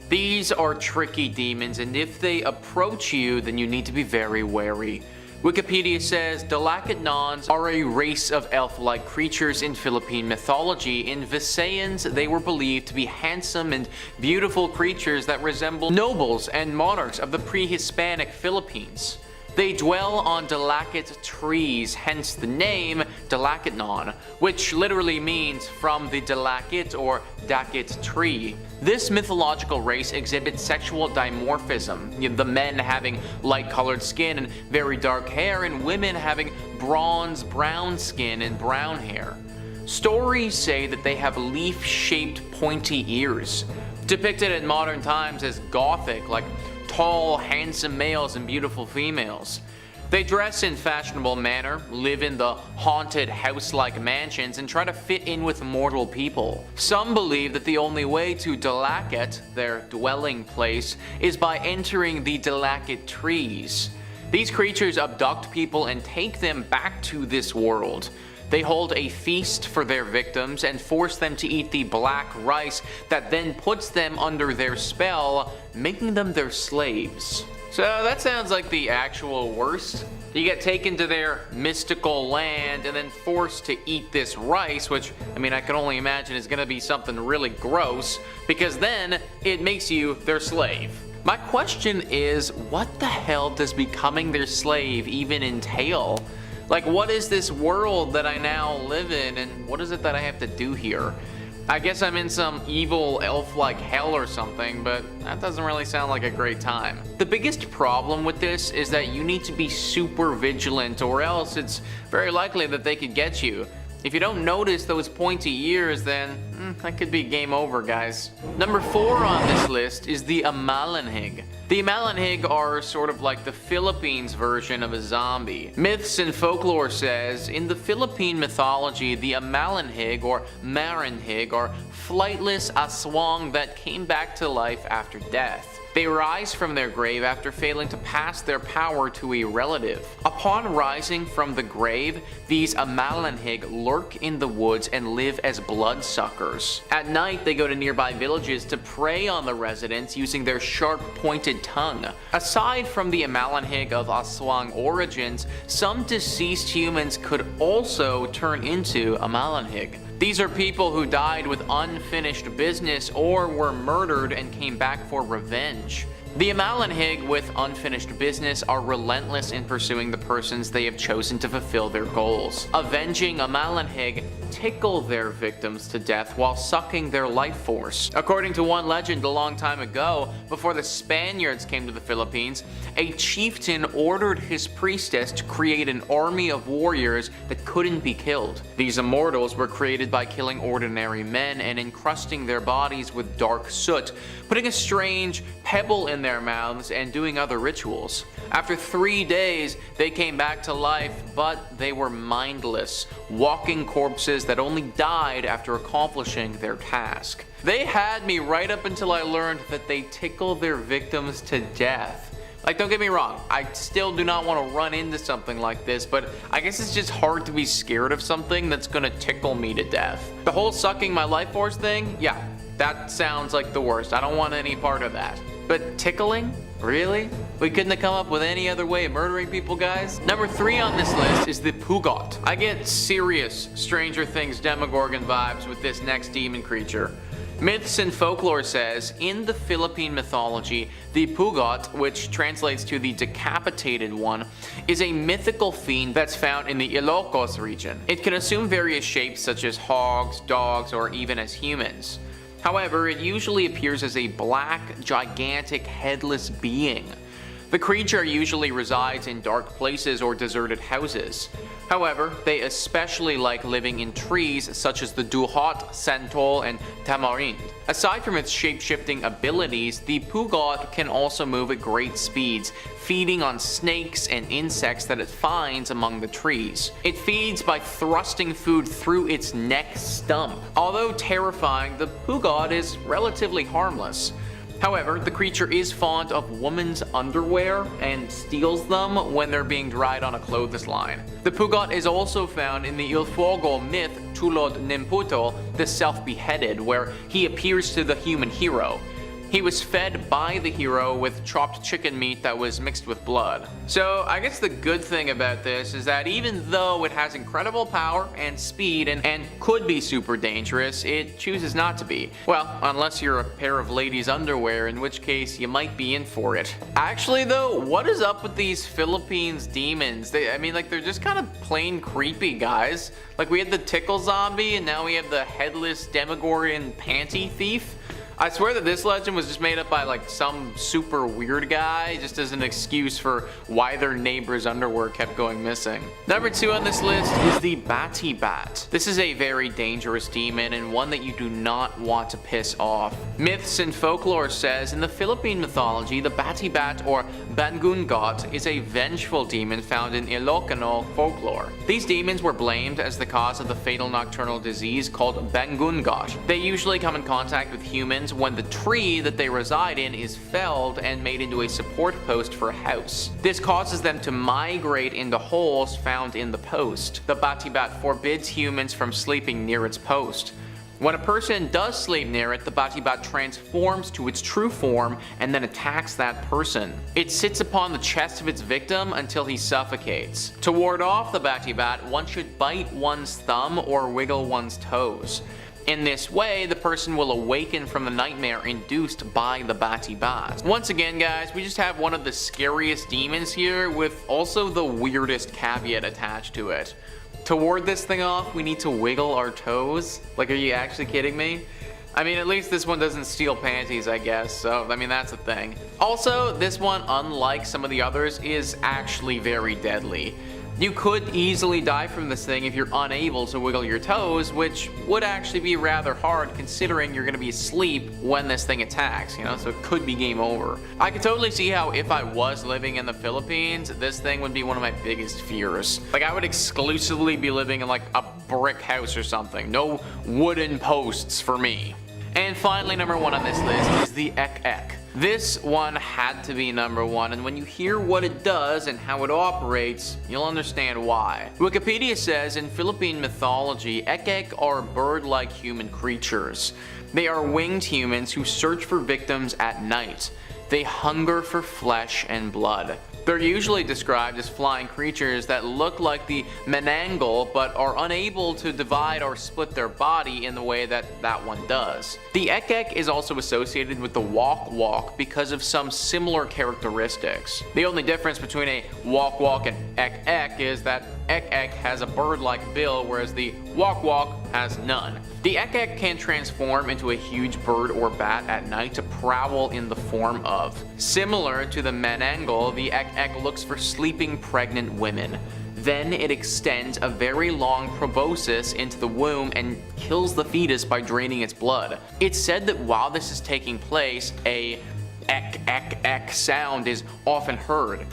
These are tricky demons, and if they approach you, then you need to be very wary. Wikipedia says Delacanons are a race of elf-like creatures in Philippine mythology. In Visayans, they were believed to be handsome and beautiful creatures that resemble nobles and monarchs of the pre-Hispanic Philippines. They dwell on Delacate trees, hence the name Delacanon, which literally means from the Delacate or Dacate tree. This mythological race exhibits sexual dimorphism, the men having light-colored skin and very dark hair, and women having bronze-brown skin and brown hair. Stories say that they have leaf-shaped pointy ears, depicted in modern times as gothic, like tall, handsome males and beautiful females. They dress in fashionable manner, live in the haunted house-like mansions, and try to fit in with mortal people. Some believe that the only way to Delacate, their dwelling place, is by entering the Delacate trees. These creatures abduct people and take them back to this world. They hold a feast for their victims and force them to eat the black rice that then puts them under their spell, making them their slaves. So that sounds like the actual worst. You get taken to their mystical land and then forced to eat this rice, which, I mean, I can only imagine is gonna be something really gross, because then it makes you their slave. My question is, what the hell does becoming their slave even entail? Like, what is this world that I now live in, and what is it that I have to do here? I guess I'm in some evil elf-like hell or something, but that doesn't really sound like a great time. The biggest problem with this is that you need to be super vigilant, or else it's very likely that they could get you. If you don't notice those pointy ears, then that could be game over, guys. Number 4 on this list is the Amalanhig. The Amalanhig are sort of like the Philippines version of a zombie. Myths and folklore says, in the Philippine mythology, the Amalanhig or Maranhig are flightless aswang that came back to life after death. They rise from their grave after failing to pass their power to a relative. Upon rising from the grave, these Amalanhig lurk in the woods and live as bloodsuckers. At night, they go to nearby villages to prey on the residents using their sharp, pointed tongue. Aside from the Amalanhig of Aswang origins, some deceased humans could also turn into Amalanhig. These are people who died with unfinished business or were murdered and came back for revenge. The Amalanhig with unfinished business are relentless in pursuing the persons they have chosen to fulfill their goals. Avenging Amalanhig tickle their victims to death while sucking their life force. According to one legend a long time ago, before the Spaniards came to the Philippines, a chieftain ordered his priestess to create an army of warriors that couldn't be killed. These immortals were created by killing ordinary men and encrusting their bodies with dark soot, putting a strange pebble in their mouths and doing other rituals. After 3 days, they came back to life, but they were mindless, walking corpses corpses that only died after accomplishing their task. They had me right up until I learned that they tickle their victims to death. Like, don't get me wrong, I still do not want to run into something like this, but I guess it's just hard to be scared of something that's gonna tickle me to death. The whole sucking my life force thing, yeah, that sounds like the worst. I don't want any part of that. But tickling? Really? We couldn't have come up with any other way of murdering people, guys? Number 3 on this list is the Pugot. I get serious Stranger Things Demogorgon vibes with this next demon creature. Myths and folklore says, in the Philippine mythology, the Pugot, which translates to the decapitated one, is a mythical fiend that's found in the Ilocos region. It can assume various shapes such as hogs, dogs, or even as humans. However, it usually appears as a black, gigantic, headless being. The creature usually resides in dark places or deserted houses. However, they especially like living in trees such as the duhot, santol, and tamarind. Aside from its shape-shifting abilities, the Pugot can also move at great speeds, feeding on snakes and insects that it finds among the trees. It feeds by thrusting food through its neck stump. Although terrifying, the Pugot is relatively harmless. However, the creature is fond of women's underwear and steals them when they're being dried on a clothesline. The Pugot is also found in the Il Fuego myth Tulod Nimputo, the self-beheaded, where he appears to the human hero. He was fed by the hero with chopped chicken meat that was mixed with blood. So I guess the good thing about this is that even though it has incredible power and speed and could be super dangerous, it chooses not to be. Well, unless you're a pair of ladies' underwear, in which case you might be in for it. Actually though, what is up with these Philippines demons? They're just kind of plain creepy, guys. Like, we had the tickle zombie and now we have the headless Demogorgon panty thief. I swear that this legend was just made up by like some super weird guy just as an excuse for why their neighbor's underwear kept going missing. Number 2 on this list is the Bati Bat. This is a very dangerous demon and one that you do not want to piss off. Myths and folklore says in the Philippine mythology, the Bati Bat or Bangungot is a vengeful demon found in Ilocano folklore. These demons were blamed as the cause of the fatal nocturnal disease called Bangungot. They usually come in contact with humans when the tree that they reside in is felled and made into a support post for a house. This causes them to migrate into holes found in the post. The Bati Bat forbids humans from sleeping near its post. When a person does sleep near it, the Bati Bat transforms to its true form and then attacks that person. It sits upon the chest of its victim until he suffocates. To ward off the Bati Bat, one should bite one's thumb or wiggle one's toes. In this way, the person will awaken from the nightmare induced by the Bati Bat. Once again, guys, we just have one of the scariest demons here with also the weirdest caveat attached to it. To ward this thing off, we need to wiggle our toes? Like, are you actually kidding me? I mean, at least this one doesn't steal panties, I guess, so, I mean, that's a thing. Also, this one, unlike some of the others, is actually very deadly. You could easily die from this thing if you're unable to wiggle your toes, which would actually be rather hard considering you're going to be asleep when this thing attacks, you know, so it could be game over. I could totally see how if I was living in the Philippines, this thing would be one of my biggest fears. Like, I would exclusively be living in like a brick house or something. No wooden posts for me. And finally, number 1 on this list is the Ek. This one had to be number 1, and when you hear what it does and how it operates, you'll understand why. Wikipedia says in Philippine mythology, Ek are bird-like human creatures. They are winged humans who search for victims at night. They hunger for flesh and blood. They're usually described as flying creatures that look like the Menangle but are unable to divide or split their body in the way that that one does. The Ek is also associated with the Walk because of some similar characteristics. The only difference between a Walk and Ek is that Ek has a bird-like bill whereas the Walk has none. The Ek can transform into a huge bird or bat at night to prowl in the form of. Similar to the Menangle, the Ek looks for sleeping pregnant women. Then it extends a very long proboscis into the womb and kills the fetus by draining its blood. It's said that while this is taking place, a Ek sound is often heard.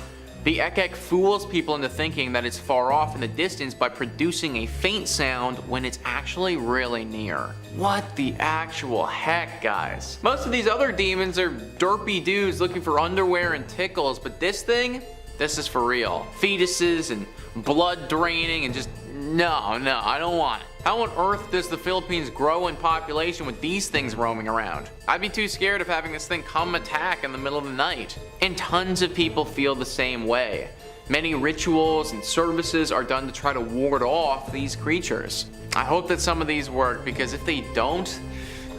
The Ek fools people into thinking that it's far off in the distance by producing a faint sound when it's actually really near. What the actual heck, guys? Most of these other demons are derpy dudes looking for underwear and tickles, but this thing? This is for real. Fetuses and blood draining and just, no, I don't want it. How on earth does the Philippines grow in population with these things roaming around? I'd be too scared of having this thing come attack in the middle of the night. And tons of people feel the same way. Many rituals and services are done to try to ward off these creatures. I hope that some of these work, because if they don't,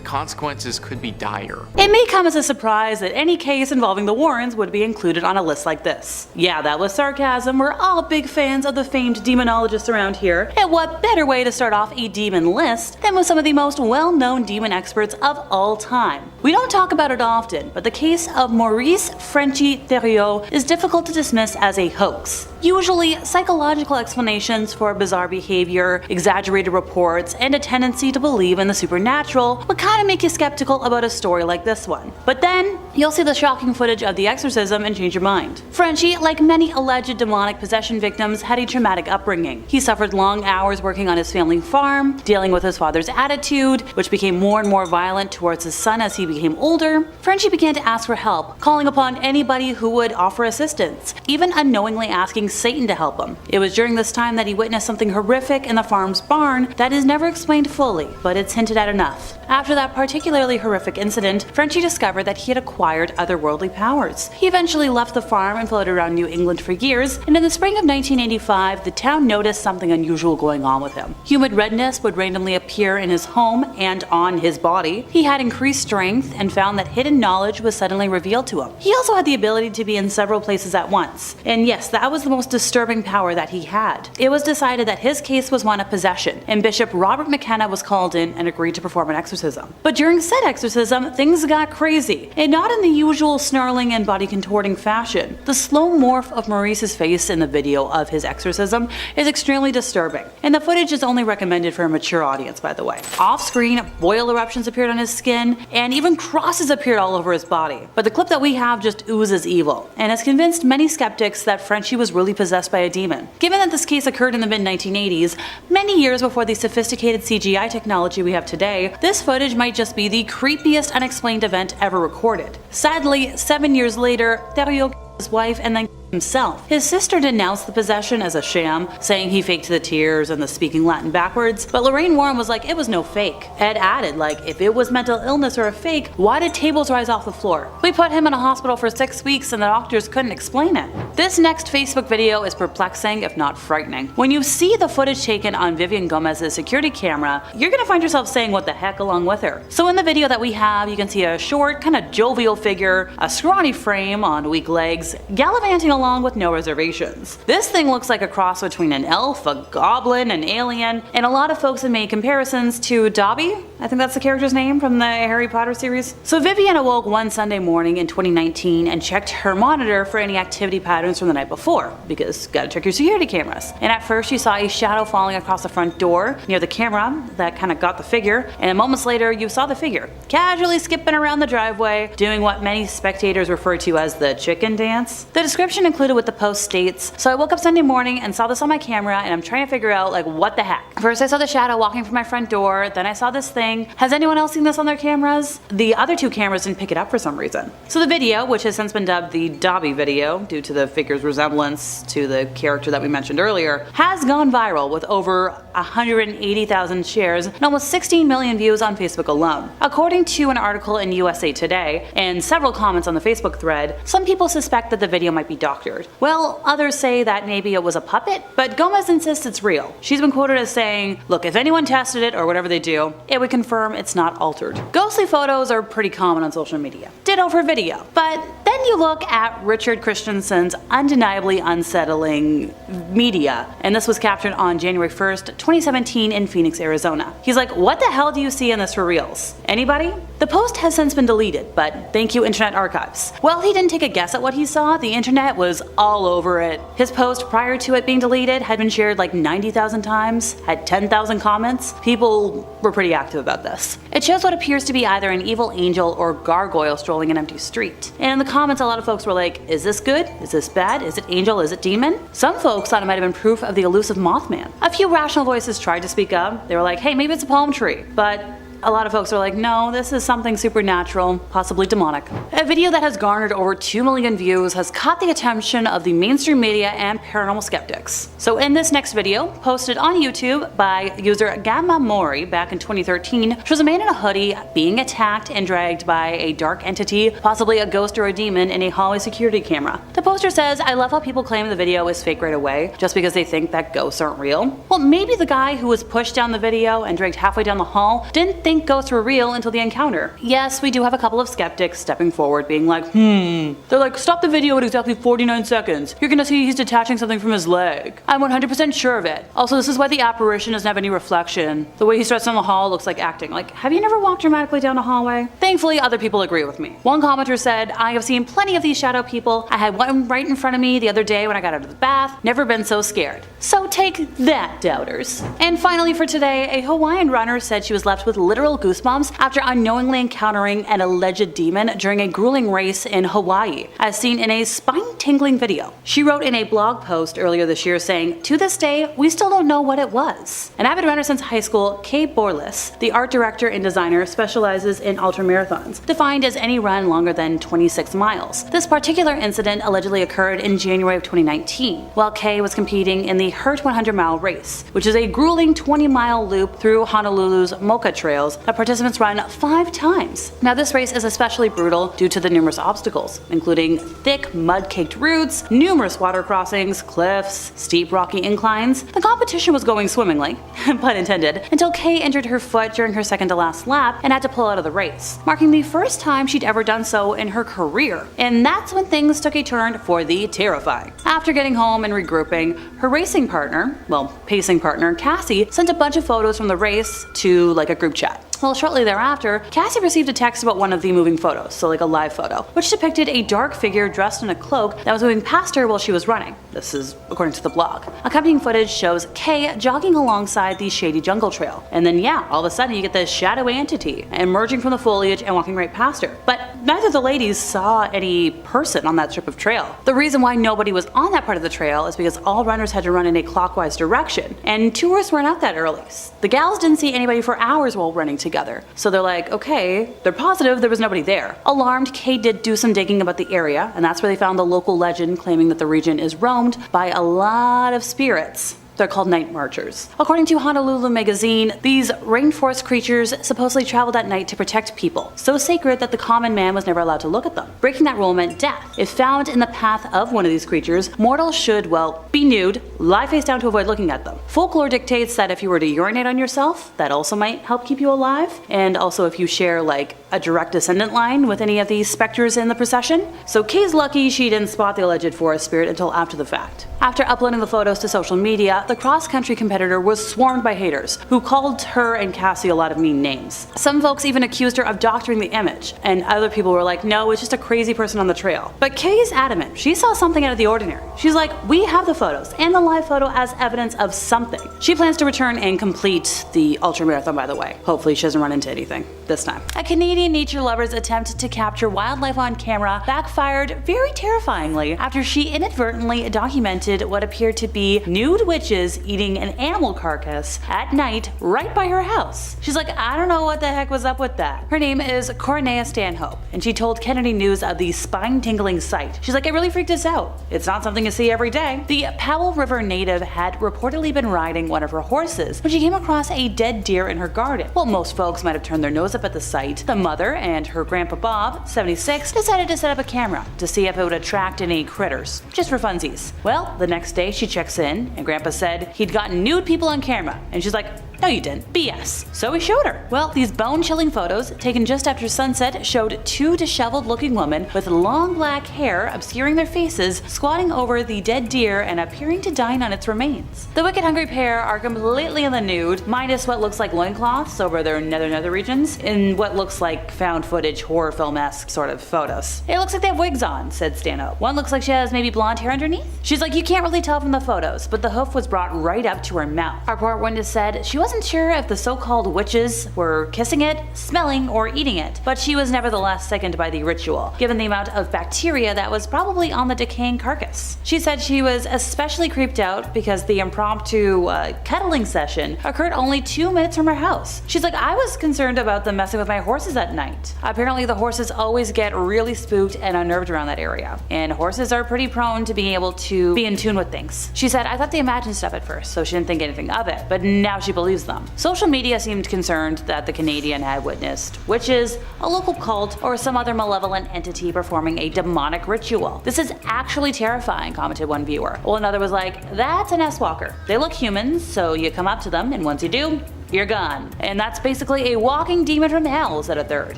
consequences could be dire. It may come as a surprise that any case involving the Warrens would be included on a list like this. Yeah, that was sarcasm. We're all big fans of the famed demonologists around here, and what better way to start off a demon list than with some of the most well-known demon experts of all time. We don't talk about it often, but the case of Maurice Theriault is difficult to dismiss as a hoax. Usually, psychological explanations for bizarre behavior, exaggerated reports, and a tendency to believe in the supernatural would kind of make you skeptical about a story like this one. But then, you'll see the shocking footage of the exorcism and change your mind. Frenchie, like many alleged demonic possession victims, had a traumatic upbringing. He suffered long hours working on his family farm, dealing with his father's attitude, which became more and more violent towards his son as he became older. Frenchie began to ask for help, calling upon anybody who would offer assistance, even unknowingly asking Satan to help him. It was during this time that he witnessed something horrific in the farm's barn that is never explained fully, but it's hinted at enough. After that particularly horrific incident, Frenchie discovered that he had acquired otherworldly powers. He eventually left the farm and floated around New England for years, and in the spring of 1985, the town noticed something unusual going on with him. Humid redness would randomly appear in his home and on his body. He had increased strength and found that hidden knowledge was suddenly revealed to him. He also had the ability to be in several places at once. And yes, that was the most disturbing power that he had. It was decided that his case was one of possession, and Bishop Robert McKenna was called in and agreed to perform an exorcism. But during said exorcism, things got crazy, and not in the usual snarling and body contorting fashion. The slow morph of Maurice's face in the video of his exorcism is extremely disturbing, and the footage is only recommended for a mature audience, by the way. Off-screen, boil eruptions appeared on his skin, and even crosses appeared all over his body. But the clip that we have just oozes evil, and has convinced many skeptics that Frenchie was really possessed by a demon. Given that this case occurred in the mid-1980s, many years before the sophisticated CGI technology we have today, this footage might just be the creepiest unexplained event ever recorded. Sadly, 7 years later, Theriault, his wife, and then himself. His sister denounced the possession as a sham, saying he faked the tears and the speaking Latin backwards, but Lorraine Warren was like, it was no fake. Ed added, like, if it was mental illness or a fake, why did tables rise off the floor? We put him in a hospital for 6 weeks and the doctors couldn't explain it. This next Facebook video is perplexing, if not frightening. When you see the footage taken on Vivian Gomez's security camera, you're gonna find yourself saying what the heck along with her. So in the video that we have, you can see a short, kind of jovial figure, a scrawny frame on weak legs, gallivanting along with no reservations. This thing looks like a cross between an elf, a goblin, an alien, and a lot of folks have made comparisons to Dobby. I think that's the character's name from the Harry Potter series. So Vivian awoke one Sunday morning in 2019 and checked her monitor for any activity patterns from the night before, because gotta check your security cameras. And at first she saw a shadow falling across the front door near the camera that kind of got the figure, and moments later you saw the figure casually skipping around the driveway, doing what many spectators refer to as the chicken dance. The description included with the post states, so I woke up Sunday morning and saw this on my camera and I'm trying to figure out like what the heck. First I saw the shadow walking from my front door, then I saw this thing. Has anyone else seen this on their cameras? The other two cameras didn't pick it up for some reason. So the video, which has since been dubbed the Dobby video due to the figure's resemblance to the character that we mentioned earlier, has gone viral with over 180,000 shares and almost 16 million views on Facebook alone. According to an article in USA Today and several comments on the Facebook thread, some people suspect that the video might be doctored. Well, others say that maybe it was a puppet, but Gomez insists it's real. She's been quoted as saying, look, if anyone tested it or whatever they do, it would confirm it's not altered. Ghostly photos are pretty common on social media. Ditto for video. But then you look at Richard Christensen's undeniably unsettling media, and this was captured on January 1st, 2017 in Phoenix, Arizona. He's like, what the hell do you see in this for reals? Anybody? The post has since been deleted, but thank you Internet Archives. Well, he didn't take a guess at what he saw. The internet was all over it. His post prior to it being deleted had been shared like 90,000 times, had 10,000 comments. People were pretty active about this. It shows what appears to be either an evil angel or gargoyle strolling an empty street. And in the comments, a lot of folks were like, is this good? Is this bad? Is it angel? Is it demon? Some folks thought it might have been proof of the elusive Mothman. A few rational voices tried to speak up. They were like, hey, maybe it's a palm tree. But a lot of folks are like, no, this is something supernatural, possibly demonic. A video that has garnered over 2 million views has caught the attention of the mainstream media and paranormal skeptics. So in this next video, posted on YouTube by user Gamma Mori back in 2013, shows a man in a hoodie being attacked and dragged by a dark entity, possibly a ghost or a demon, in a hallway security camera. The poster says, I love how people claim the video is fake right away, just because they think that ghosts aren't real. Well, maybe the guy who was pushed down the video and dragged halfway down the hall didn't think ghosts were real until the encounter. Yes, we do have a couple of skeptics stepping forward being like, They're like, stop the video at exactly 49 seconds. You're gonna see he's detaching something from his leg. I'm 100% sure of it. Also, this is why the apparition doesn't have any reflection. The way he starts down the hall looks like acting. Like, have you never walked dramatically down a hallway? Thankfully, other people agree with me. One commenter said, I have seen plenty of these shadow people. I had one right in front of me the other day when I got out of the bath. Never been so scared. So take that, doubters. And finally for today, a Hawaiian runner said she was left with literal goosebumps after unknowingly encountering an alleged demon during a grueling race in Hawaii, as seen in a spine-tingling video. She wrote in a blog post earlier this year saying, to this day, we still don't know what it was. An avid runner since high school, Kay Borlis, the art director and designer, specializes in ultramarathons, defined as any run longer than 26 miles. This particular incident allegedly occurred in January of 2019, while Kay was competing in the Hurt 100-mile race, which is a grueling 20-mile loop through Honolulu's Mocha trails that participants run 5 times. Now this race is especially brutal due to the numerous obstacles, including thick mud-caked routes, numerous water crossings, cliffs, steep rocky inclines. The competition was going swimmingly, pun intended, until Kay injured her foot during her second to last lap and had to pull out of the race, marking the first time she'd ever done so in her career. And that's when things took a turn for the terrifying. After getting home and regrouping, her racing partner, pacing partner, Cassie, sent a bunch of photos from the race to like a group chat. Well, shortly thereafter, Cassie received a text about one of the moving photos, so like a live photo, which depicted a dark figure dressed in a cloak that was moving past her while she was running. This is according to the blog. Accompanying footage shows Kay jogging alongside the shady jungle trail. And then all of a sudden you get this shadowy entity emerging from the foliage and walking right past her. But neither of the ladies saw any person on that strip of trail. The reason why nobody was on that part of the trail is because all runners had to run in a clockwise direction, and tourists weren't out that early. The gals didn't see anybody for hours while running together. So they're like, okay, they're positive there was nobody there. Alarmed, Kay did do some digging about the area, and that's where they found the local legend claiming that the region is roamed by a lot of spirits. They're called night marchers. According to Honolulu magazine, these rainforest creatures supposedly traveled at night to protect people, so sacred that the common man was never allowed to look at them. Breaking that rule meant death. If found in the path of one of these creatures, mortals should, be nude, lie face down to avoid looking at them. Folklore dictates that if you were to urinate on yourself, that also might help keep you alive, and also if you share like a direct descendant line with any of these specters in the procession. So Kay's lucky she didn't spot the alleged forest spirit until after the fact. After uploading the photos to social media, the cross-country competitor was swarmed by haters, who called her and Cassie a lot of mean names. Some folks even accused her of doctoring the image, and other people were like, no, it's just a crazy person on the trail. But Kay is adamant. She saw something out of the ordinary. She's like, we have the photos, and the live photo as evidence of something. She plans to return and complete the ultramarathon, by the way. Hopefully she doesn't run into anything this time. A Canadian nature lover's attempt to capture wildlife on camera backfired very terrifyingly after she inadvertently documented what appeared to be nude witches eating an animal carcass at night right by her house. She's like, I don't know what the heck was up with that. Her name is Cornea Stanhope, and she told Kennedy News of the spine-tingling sight. She's like, it really freaked us out. It's not something you see every day. The Powell River native had reportedly been riding one of her horses when she came across a dead deer in her garden. While most folks might have turned their nose up at the sight, the mother and her grandpa Bob, 76, decided to set up a camera to see if it would attract any critters, just for funsies. Well, the next day she checks in, and grandpa said he'd gotten nude people on camera, and she's like, no you didn't, BS. So we showed her. Well, these bone-chilling photos, taken just after sunset, showed 2 disheveled-looking women with long black hair obscuring their faces, squatting over the dead deer and appearing to dine on its remains. The wicked hungry pair are completely in the nude, minus what looks like loincloths over their nether regions, in what looks like found footage horror film-esque sort of photos. It looks like they have wigs on, said Stanhope. One looks like she has maybe blonde hair underneath. She's like, you can't really tell from the photos, but the hoof was brought right up to her mouth. Our poor witness said she wasn't wasn't sure if the so-called witches were kissing it, smelling, or eating it, but she was nevertheless sickened by the ritual, given the amount of bacteria that was probably on the decaying carcass. She said she was especially creeped out because the impromptu cuddling session occurred only 2 minutes from her house. She's like, I was concerned about them messing with my horses at night. Apparently the horses always get really spooked and unnerved around that area, and horses are pretty prone to being able to be in tune with things. She said, I thought they imagined stuff at first, so she didn't think anything of it, but now she believes them. Social media seemed concerned that the Canadian had witnessed witches, a local cult, or some other malevolent entity performing a demonic ritual. This is actually terrifying, commented one viewer. Well, another was like, that's an S-walker. They look humans, so you come up to them, and once you do, you're gone. And that's basically a walking demon from hell, said a third.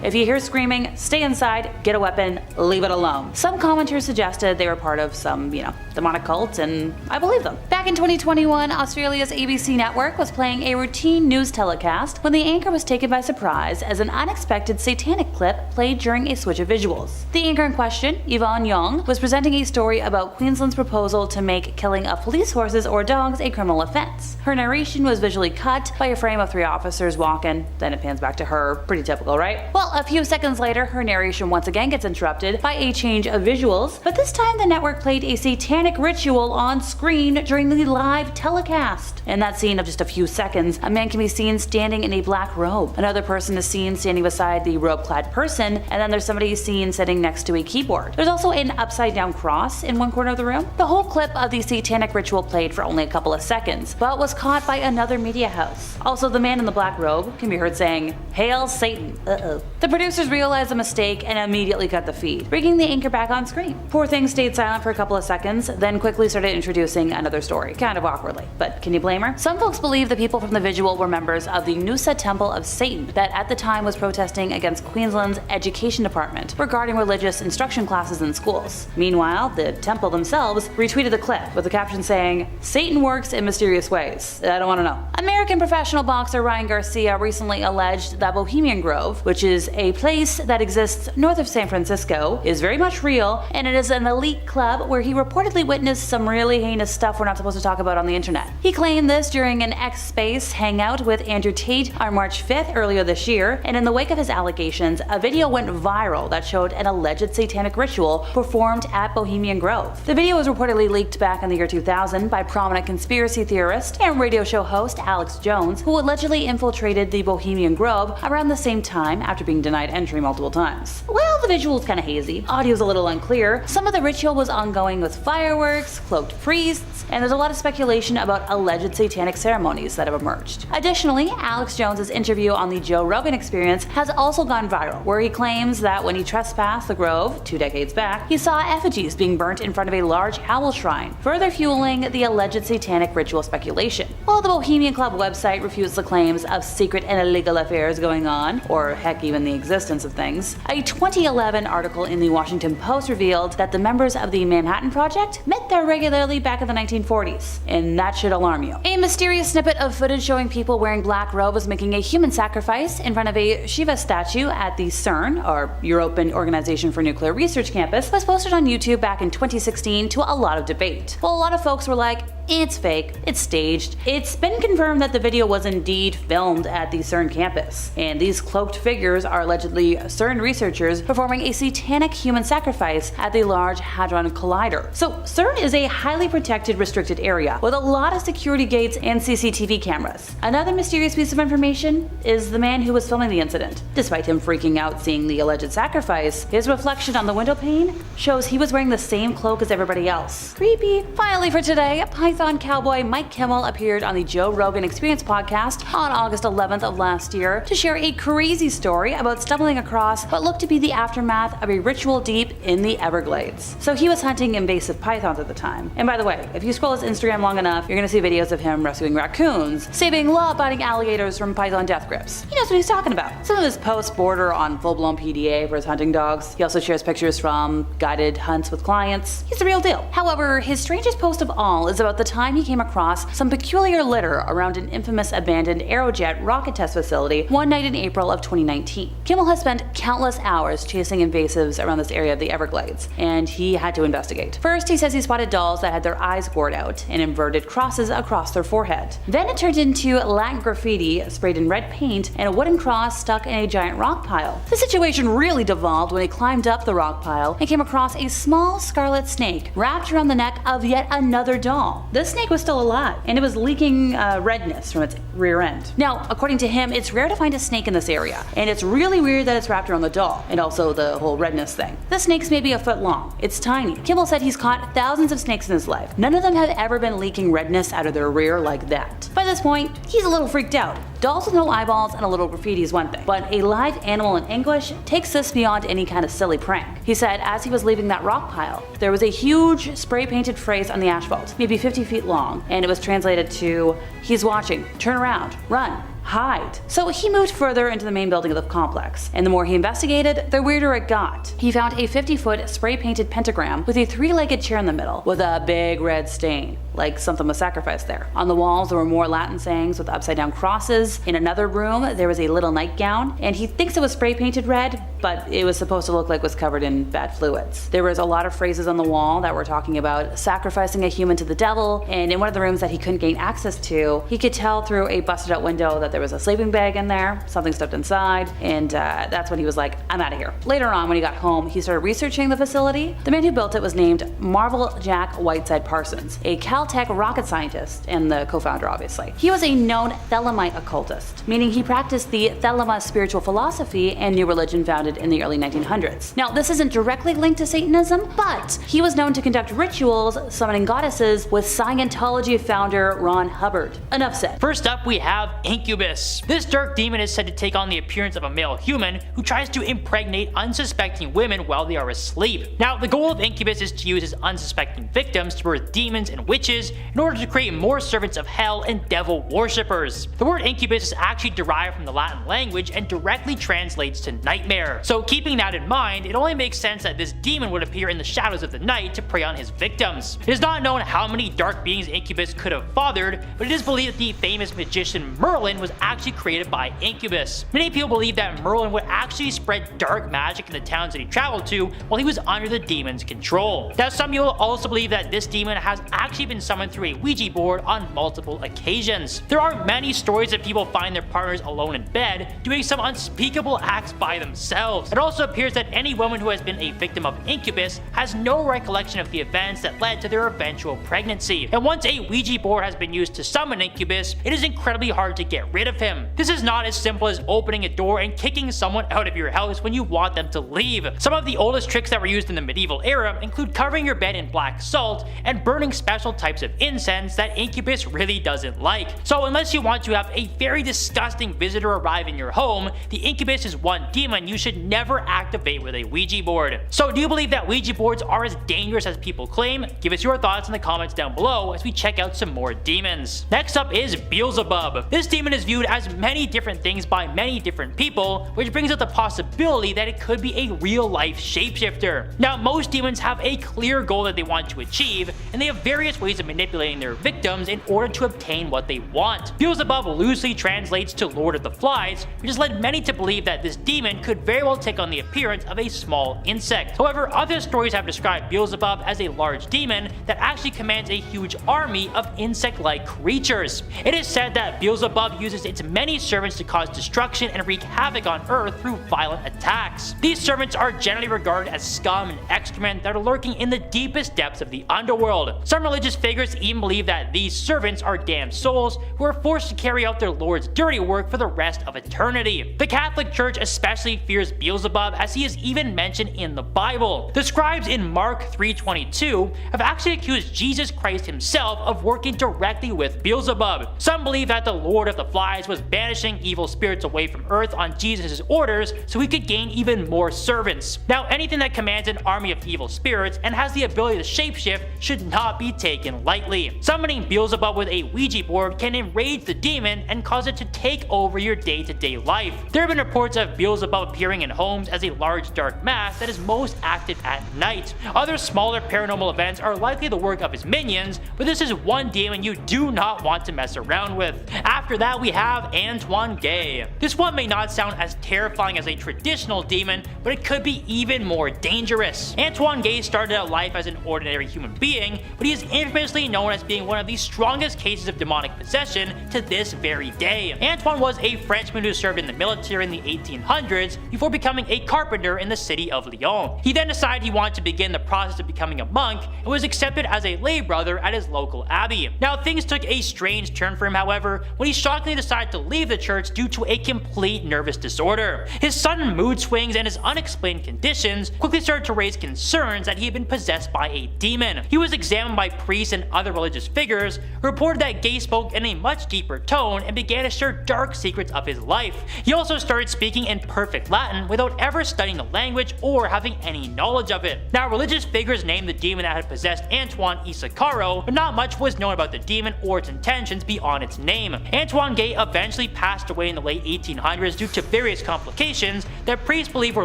If you hear screaming, stay inside, get a weapon, leave it alone. Some commenters suggested they were part of some, demonic cult, and I believe them. Back in 2021, Australia's ABC network was playing a routine news telecast when the anchor was taken by surprise as an unexpected satanic clip played during a switch of visuals. The anchor in question, Yvonne Young, was presenting a story about Queensland's proposal to make killing of police horses or dogs a criminal offense. Her narration was visually cut by a frame of 3 officers walking, then it pans back to her. Pretty typical, right? Well, a few seconds later, her narration once again gets interrupted by a change of visuals, but this time the network played a satanic ritual on screen during the live telecast. In that scene of just a few seconds, a man can be seen standing in a black robe. Another person is seen standing beside the robe-clad person, and then there's somebody seen sitting next to a keyboard. There's also an upside-down cross in one corner of the room. The whole clip of the satanic ritual played for only a couple of seconds, but was caught by another media house. Also, the man in the black robe can be heard saying, "Hail Satan." The producers realized the mistake and immediately cut the feed, bringing the anchor back on screen. Poor thing stayed silent for a couple of seconds, then quickly started introducing another story, kind of awkwardly. But can you blame her? Some folks believe the people from the visual were members of the Noosa Temple of Satan that at the time was protesting against Queensland's education department regarding religious instruction classes in schools. Meanwhile, the temple themselves retweeted the clip with the caption saying, "Satan works in mysterious ways. I don't want to know." American professional boxer Ryan Garcia recently alleged that Bohemian Grove, which is a place that exists north of San Francisco, is very much real, and it is an elite club where he reportedly witnessed some really heinous stuff we're not supposed to talk about on the internet. He claimed this during an X-Space hangout with Andrew Tate on March 5th earlier this year, and in the wake of his allegations, a video went viral that showed an alleged satanic ritual performed at Bohemian Grove. The video was reportedly leaked back in the year 2000 by prominent conspiracy theorist and radio show host Alex Jones, who allegedly infiltrated the Bohemian Grove around the same time after being denied entry multiple times. Well, the visual is kind of hazy, audio's a little unclear, some of the ritual was ongoing with fireworks, cloaked priests, and there's a lot of speculation about alleged satanic ceremonies that have emerged. Additionally, Alex Jones's interview on the Joe Rogan Experience has also gone viral, where he claims that when he trespassed the Grove 2 decades back, he saw effigies being burnt in front of a large owl shrine, further fueling the alleged satanic ritual speculation. While the Bohemian Club website refutes the claims of secret and illegal affairs going on, or heck even the existence of things, a 2011 article in the Washington Post revealed that the members of the Manhattan Project met there regularly back in the 1940s, and that should alarm you. A mysterious snippet of footage showing people wearing black robes making a human sacrifice in front of a Shiva statue at the CERN, or European Organization for Nuclear Research campus, was posted on YouTube back in 2016 to a lot of debate. Well, a lot of folks were like, it's fake, it's staged. It's been confirmed that the video was indeed filmed at the CERN campus, and these cloaked figures are allegedly CERN researchers performing a satanic human sacrifice at the Large Hadron Collider. So CERN is a highly protected, restricted area with a lot of security gates and CCTV cameras. Another mysterious piece of information is the man who was filming the incident. Despite him freaking out seeing the alleged sacrifice, his reflection on the window pane shows he was wearing the same cloak as everybody else. Creepy. Finally for today, Python cowboy Mike Kimmel appeared on the Joe Rogan Experience podcast on August 11th of last year to share a crazy story about stumbling across what looked to be the aftermath of a ritual deep in the Everglades. So he was hunting invasive pythons at the time. And by the way, if you scroll his Instagram long enough, you're gonna see videos of him rescuing raccoons, saving law-abiding alligators from python death grips. He knows what he's talking about. Some of his posts border on full-blown PDA for his hunting dogs. He also shares pictures from guided hunts with clients. He's the real deal. However, his strangest post of all is about the the time he came across some peculiar litter around an infamous abandoned Aerojet rocket test facility one night in April of 2019. Kimmel has spent countless hours chasing invasives around this area of the Everglades, and he had to investigate. First, he says he spotted dolls that had their eyes gored out and inverted crosses across their forehead. Then it turned into Latin graffiti sprayed in red paint and a wooden cross stuck in a giant rock pile. The situation really devolved when he climbed up the rock pile and came across a small scarlet snake wrapped around the neck of yet another doll. This snake was still alive, and it was leaking redness from its rear end. Now, according to him, it's rare to find a snake in this area, and it's really weird that it's wrapped around the doll, and also the whole redness thing. The snake's maybe a foot long. It's tiny. Kimmel said he's caught thousands of snakes in his life. None of them have ever been leaking redness out of their rear like that. By this point, he's a little freaked out. Dolls with no eyeballs and a little graffiti is one thing, but a live animal in anguish takes this beyond any kind of silly prank. He said as he was leaving that rock pile, there was a huge spray-painted phrase on the asphalt, maybe 50 feet long, and it was translated to, "He's watching, turn around, run, hide." So he moved further into the main building of the complex, and the more he investigated, the weirder it got. He found a 50-foot spray-painted pentagram with a 3-legged chair in the middle, with a big red stain, like something was sacrificed there. On the walls there were more Latin sayings with upside-down crosses. In another room there was a little nightgown, and he thinks it was spray-painted red, but it was supposed to look like it was covered in bad fluids. There was a lot of phrases on the wall that were talking about sacrificing a human to the devil, and in one of the rooms that he couldn't gain access to, he could tell through a busted-out window that there was a sleeping bag in there, something stuffed inside, and that's when he was like, "I'm out of here." Later on, when he got home, he started researching the facility. The man who built it was named Marvel Jack Whiteside Parsons, a Caltech rocket scientist and the co-founder, obviously. He was a known Thelemite occultist, meaning he practiced the Thelema spiritual philosophy and new religion founded in the early 1900s. Now, this isn't directly linked to Satanism, but he was known to conduct rituals summoning goddesses with Scientology founder Ron Hubbard. Enough said. First up, we have Incubus. This dark demon is said to take on the appearance of a male human who tries to impregnate unsuspecting women while they are asleep. Now, the goal of Incubus is to use his unsuspecting victims to birth demons and witches in order to create more servants of hell and devil worshippers. The word incubus is actually derived from the Latin language and directly translates to nightmare. So keeping that in mind, it only makes sense that this demon would appear in the shadows of the night to prey on his victims. It is not known how many dark beings Incubus could have fathered, but it is believed that the famous magician Merlin was actually created by Incubus. Many people believe that Merlin would actually spread dark magic in the towns that he traveled to while he was under the demon's control. Now, some people also believe that this demon has actually been summoned through a Ouija board on multiple occasions. There are many stories that people find their partners alone in bed doing some unspeakable acts by themselves. It also appears that any woman who has been a victim of Incubus has no recollection of the events that led to their eventual pregnancy. And once a Ouija board has been used to summon Incubus, it is incredibly hard to get rid of him. This is not as simple as opening a door and kicking someone out of your house when you want them to leave. Some of the oldest tricks that were used in the medieval era include covering your bed in black salt and burning special types of incense that Incubus really doesn't like. So unless you want to have a very disgusting visitor arrive in your home, the Incubus is one demon you should never activate with a Ouija board. So do you believe that Ouija boards are as dangerous as people claim? Give us your thoughts in the comments down below as we check out some more demons. Next up is Beelzebub. This demon is viewed as many different things by many different people, which brings up the possibility that it could be a real-life shapeshifter. Now, most demons have a clear goal that they want to achieve, and they have various ways of manipulating their victims in order to obtain what they want. Beelzebub loosely translates to Lord of the Flies, which has led many to believe that this demon could very well take on the appearance of a small insect. However, other stories have described Beelzebub as a large demon that actually commands a huge army of insect-like creatures. It is said that Beelzebub uses its many servants to cause destruction and wreak havoc on Earth through violent attacks. These servants are generally regarded as scum and excrement that are lurking in the deepest depths of the underworld. Some religious figures even believe that these servants are damned souls who are forced to carry out their Lord's dirty work for the rest of eternity. The Catholic Church especially fears Beelzebub, as he is even mentioned in the Bible. The scribes in Mark 3:22 have actually accused Jesus Christ himself of working directly with Beelzebub. Some believe that the Lord of the Flies wise was banishing evil spirits away from Earth on Jesus' orders so he could gain even more servants. Now, anything that commands an army of evil spirits and has the ability to shapeshift should not be taken lightly. Summoning Beelzebub with a Ouija board can enrage the demon and cause it to take over your day-to-day life. There have been reports of Beelzebub appearing in homes as a large dark mass that is most active at night. Other smaller paranormal events are likely the work of his minions, but this is one demon you do not want to mess around with. After that, we have Antoine Gay. This one may not sound as terrifying as a traditional demon, but it could be even more dangerous. Antoine Gay started out life as an ordinary human being, but he is infamously known as being one of the strongest cases of demonic possession to this very day. Antoine was a Frenchman who served in the military in the 1800s before becoming a carpenter in the city of Lyon. He then decided he wanted to begin the process of becoming a monk and was accepted as a lay brother at his local abbey. Now, things took a strange turn for him, however, when he shockingly decided to leave the church due to a complete nervous disorder. His sudden mood swings and his unexplained conditions quickly started to raise concerns that he had been possessed by a demon. He was examined by priests and other religious figures who reported that Gay spoke in a much deeper tone and began to share dark secrets of his life. He also started speaking in perfect Latin without ever studying the language or having any knowledge of it. Now, religious figures named the demon that had possessed Antoine Isacaro, but not much was known about the demon or its intentions beyond its name. Antoine Gay eventually passed away in the late 1800s due to various complications that priests believe were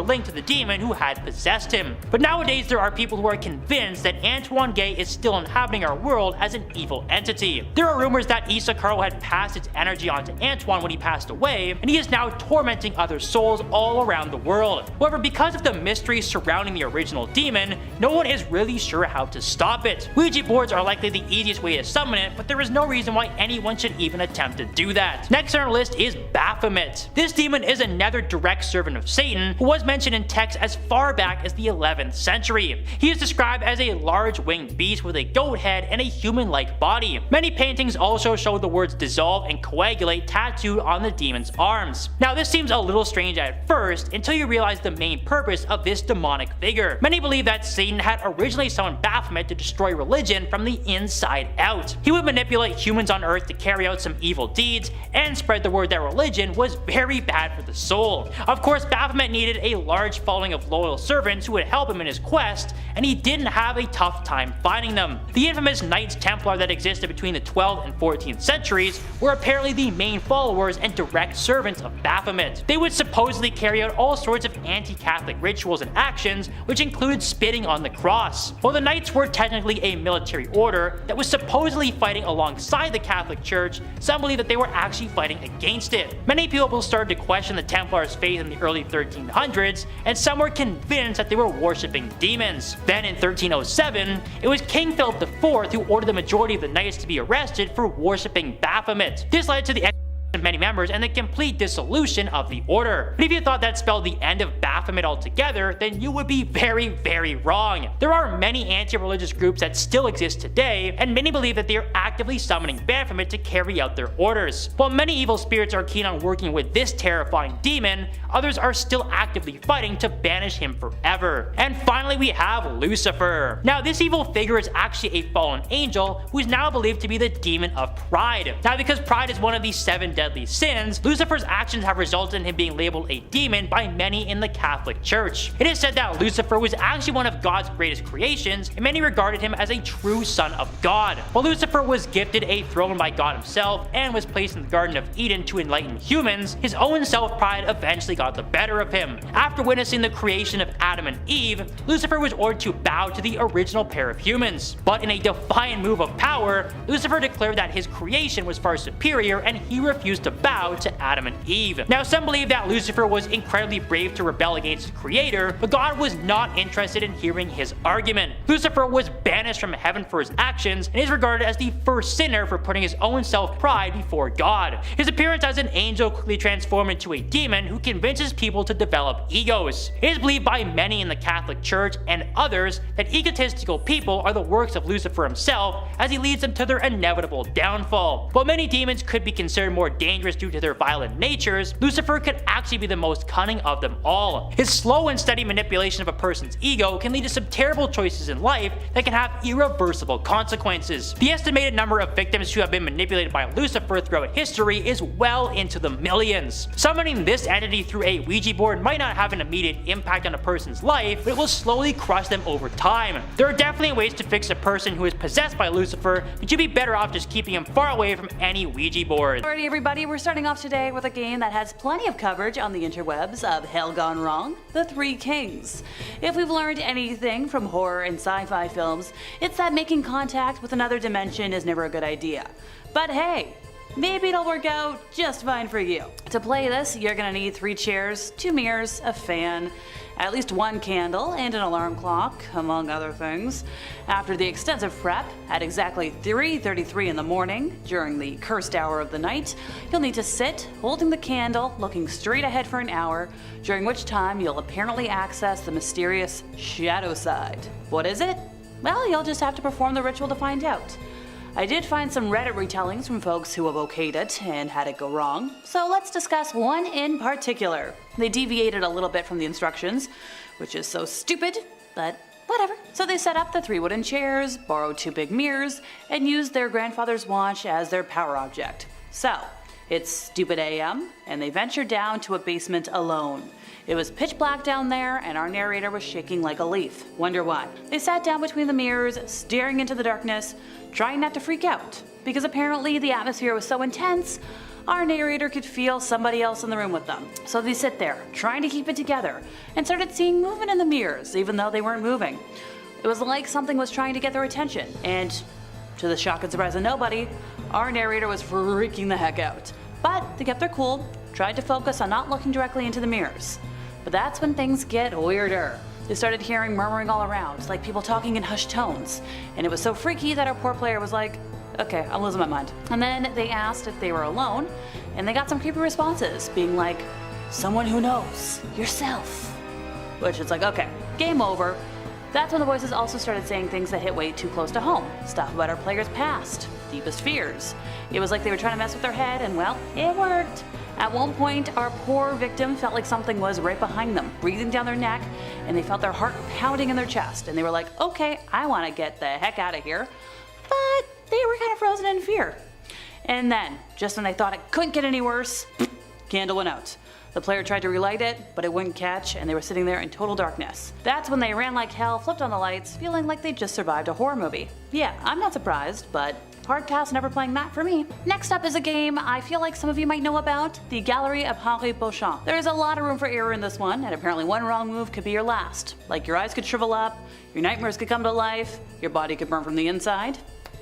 linked to the demon who had possessed him. But nowadays there are people who are convinced that Antoine Gay is still inhabiting our world as an evil entity. There are rumors that Isacaro had passed its energy onto Antoine when he passed away, and he is now tormenting other souls all around the world. However, because of the mystery surrounding the original demon, no one is really sure how to stop it. Ouija boards are likely the easiest way to summon it, but there is no reason why anyone should even attempt to do that. Next on our list is Baphomet. This demon is another direct servant of Satan who was mentioned in texts as far back as the 11th century. He is described as a large winged beast with a goat head and a human-like body. Many paintings also show the words dissolve and coagulate tattooed on the demon's arms. Now, this seems a little strange at first until you realize the main purpose of this demonic figure. Many believe that Satan had originally summoned Baphomet to destroy religion from the inside out. He would manipulate humans on Earth to carry out some evil deeds and spread the word that religion was very bad for the soul. Of course, Baphomet needed a large following of loyal servants who would help him in his quest, and he didn't have a tough time finding them. The infamous Knights Templar that existed between the 12th and 14th centuries were apparently the main followers and direct servants of Baphomet. They would supposedly carry out all sorts of anti-Catholic rituals and actions, which included spitting on the cross. While the Knights were technically a military order that was supposedly fighting alongside the Catholic Church, some believe that they were actually fighting against it. Many people started to question the Templars' faith in the early 1300s, and some were convinced that they were worshipping demons. Then in 1307, it was King Philip IV who ordered the majority of the Knights to be arrested for worshipping Baphomet. This led to the of many members and the complete dissolution of the order. But if you thought that spelled the end of Baphomet altogether, then you would be very, very wrong. There are many anti-religious groups that still exist today, and many believe that they are actively summoning Baphomet to carry out their orders. While many evil spirits are keen on working with this terrifying demon, others are still actively fighting to banish him forever. And finally, we have Lucifer. Now, this evil figure is actually a fallen angel who is now believed to be the demon of pride. Now, because pride is one of the 7 deadly sins, Lucifer's actions have resulted in him being labeled a demon by many in the Catholic Church. It is said that Lucifer was actually one of God's greatest creations, and many regarded him as a true son of God. While Lucifer was gifted a throne by God himself and was placed in the Garden of Eden to enlighten humans, his own self-pride eventually got the better of him. After witnessing the creation of Adam and Eve, Lucifer was ordered to bow to the original pair of humans. But in a defiant move of power, Lucifer declared that his creation was far superior and he refused to bow to Adam and Eve. Now, some believe that Lucifer was incredibly brave to rebel against his creator, but God was not interested in hearing his argument. Lucifer was banished from heaven for his actions and is regarded as the first sinner for putting his own self-pride before God. His appearance as an angel quickly transformed into a demon who convinces people to develop egos. It is believed by many in the Catholic Church and others that egotistical people are the works of Lucifer himself as he leads them to their inevitable downfall. While many demons could be considered more dangerous dangerous due to their violent natures, Lucifer could actually be the most cunning of them all. His slow and steady manipulation of a person's ego can lead to some terrible choices in life that can have irreversible consequences. The estimated number of victims who have been manipulated by Lucifer throughout history is well into the millions. Summoning this entity through a Ouija board might not have an immediate impact on a person's life, but it will slowly crush them over time. There are definitely ways to fix a person who is possessed by Lucifer, but you'd be better off just keeping him far away from any Ouija board. Alrighty everybody, we're starting off today with a game that has plenty of coverage on the interwebs of Hell Gone Wrong, The Three Kings. If we've learned anything from horror and sci-fi films, it's that making contact with another dimension is never a good idea. But hey, maybe it'll work out just fine for you. To play this, you're gonna need 3 chairs, 2 mirrors, a fan, at least 1 candle, and an alarm clock, among other things. After the extensive prep, at exactly 3:33 in the morning, during the cursed hour of the night, you'll need to sit, holding the candle, looking straight ahead for an hour, during which time you'll apparently access the mysterious shadow side. What is it? Well, you'll just have to perform the ritual to find out. I did find some Reddit retellings from folks who have okayed it and had it go wrong, so let's discuss one in particular. They deviated a little bit from the instructions, which is so stupid, but whatever. So they set up the 3 wooden chairs, borrowed 2 big mirrors, and used their grandfather's watch as their power object. So, it's stupid AM, and they ventured down to a basement alone. It was pitch black down there, and our narrator was shaking like a leaf. Wonder why? They sat down between the mirrors, staring into the darkness, trying not to freak out, because apparently the atmosphere was so intense, our narrator could feel somebody else in the room with them. So they sit there, trying to keep it together, and started seeing movement in the mirrors, even though they weren't moving. It was like something was trying to get their attention, and to the shock and surprise of nobody, our narrator was freaking the heck out. But they kept their cool, tried to focus on not looking directly into the mirrors. But that's when things get weirder. They started hearing murmuring all around, like people talking in hushed tones, and it was so freaky that our poor player was like, okay, I'm losing my mind. And then they asked if they were alone, and they got some creepy responses, being like, someone who knows, yourself. Which is like, okay, game over. That's when the voices also started saying things that hit way too close to home, stuff about our players' past, deepest fears. It was like they were trying to mess with their head, and well, it worked. At one point, our poor victim felt like something was right behind them, breathing down their neck, and they felt their heart pounding in their chest, and they were like, okay, I want to get the heck out of here. But they were kind of frozen in fear. And then, just when they thought it couldn't get any worse, candle went out. The player tried to relight it, but it wouldn't catch, and they were sitting there in total darkness. That's when they ran like hell, flipped on the lights, feeling like they just survived a horror movie. Yeah, I'm not surprised, but hard pass never playing that for me. Next up is a game I feel like some of you might know about, the Gallery of Parch. There is a lot of room for error in this one, and apparently one wrong move could be your last. Like your eyes could shrivel up, your nightmares could come to life, your body could burn from the inside.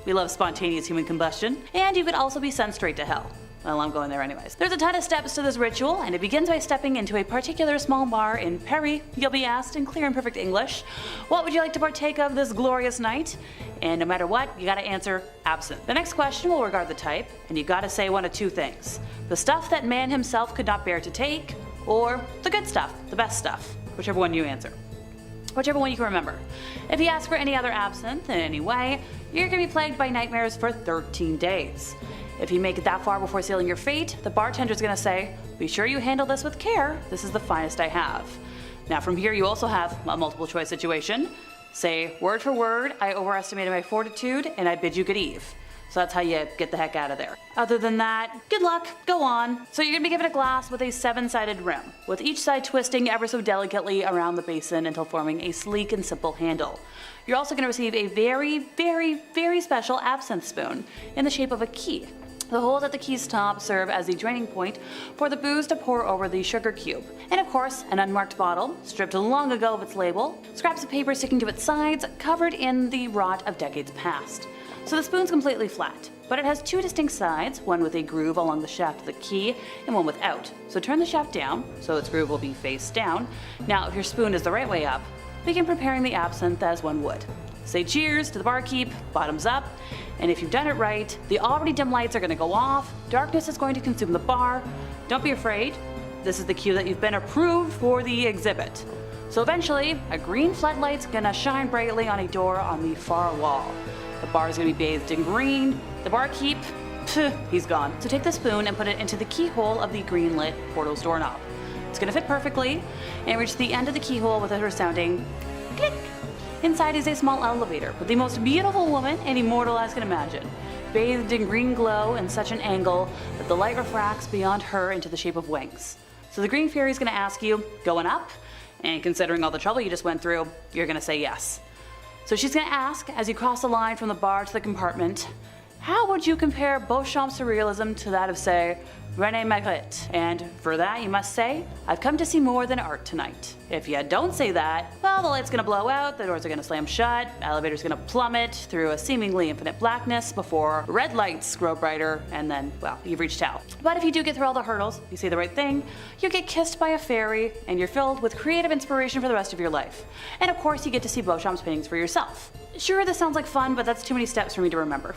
We love spontaneous human combustion, and you could also be sent straight to hell. Well, I'm going there anyways. There's a ton of steps to this ritual, and it begins by stepping into a particular small bar in Perry. You'll be asked in clear and perfect English, what would you like to partake of this glorious night? And no matter what, you gotta answer absinthe. The next question will regard the type, and you gotta say one of 2 things. The stuff that man himself could not bear to take, or the good stuff, the best stuff, whichever one you answer. Whichever one you can remember. If you ask for any other absinthe in any way, you're gonna be plagued by nightmares for 13 days. If you make it that far before sealing your fate, the bartender's gonna say, be sure you handle this with care, this is the finest I have. Now from here you also have a multiple choice situation. Say, word for word, I overestimated my fortitude and I bid you good eve. So that's how you get the heck out of there. Other than that, good luck, go on. So you're gonna be given a glass with a 7-sided rim, with each side twisting ever so delicately around the basin until forming a sleek and simple handle. You're also gonna receive a very, very, very special absinthe spoon in the shape of a key. The holes at the key's top serve as the draining point for the booze to pour over the sugar cube. And of course, an unmarked bottle, stripped long ago of its label, scraps of paper sticking to its sides, covered in the rot of decades past. So the spoon's completely flat, but it has 2 distinct sides, one with a groove along the shaft of the key and one without. So turn the shaft down, so its groove will be face down. Now, if your spoon is the right way up, begin preparing the absinthe as one would. Say cheers to the barkeep, bottoms up, and if you've done it right, the already dim lights are going to go off, darkness is going to consume the bar. Don't be afraid, this is the cue that you've been approved for the exhibit. So eventually, a green floodlight's gonna shine brightly on a door on the far wall. The bar is gonna be bathed in green, the barkeep, Phew, he's gone. So take the spoon and put it into the keyhole of the green lit portal's doorknob. It's gonna fit perfectly, and reach the end of the keyhole with a resounding click. Inside is a small elevator with the most beautiful woman any mortal eyes can imagine, bathed in green glow in such an angle that the light refracts beyond her into the shape of wings. So the green fairy is gonna ask you, going up? And considering all the trouble you just went through, you're gonna say yes. So she's gonna ask, as you cross the line from the bar to the compartment, how would you compare Beauchamp's surrealism to that of, say, René Magritte? And for that you must say, I've come to see more than art tonight. If you don't say that, well, the light's gonna blow out, the doors are gonna slam shut, elevator's gonna plummet through a seemingly infinite blackness before red lights grow brighter, and then, well, you've reached hell. But if you do get through all the hurdles, you say the right thing, you get kissed by a fairy, and you're filled with creative inspiration for the rest of your life. And of course, you get to see Beauchamp's paintings for yourself. Sure, this sounds like fun, but that's too many steps for me to remember.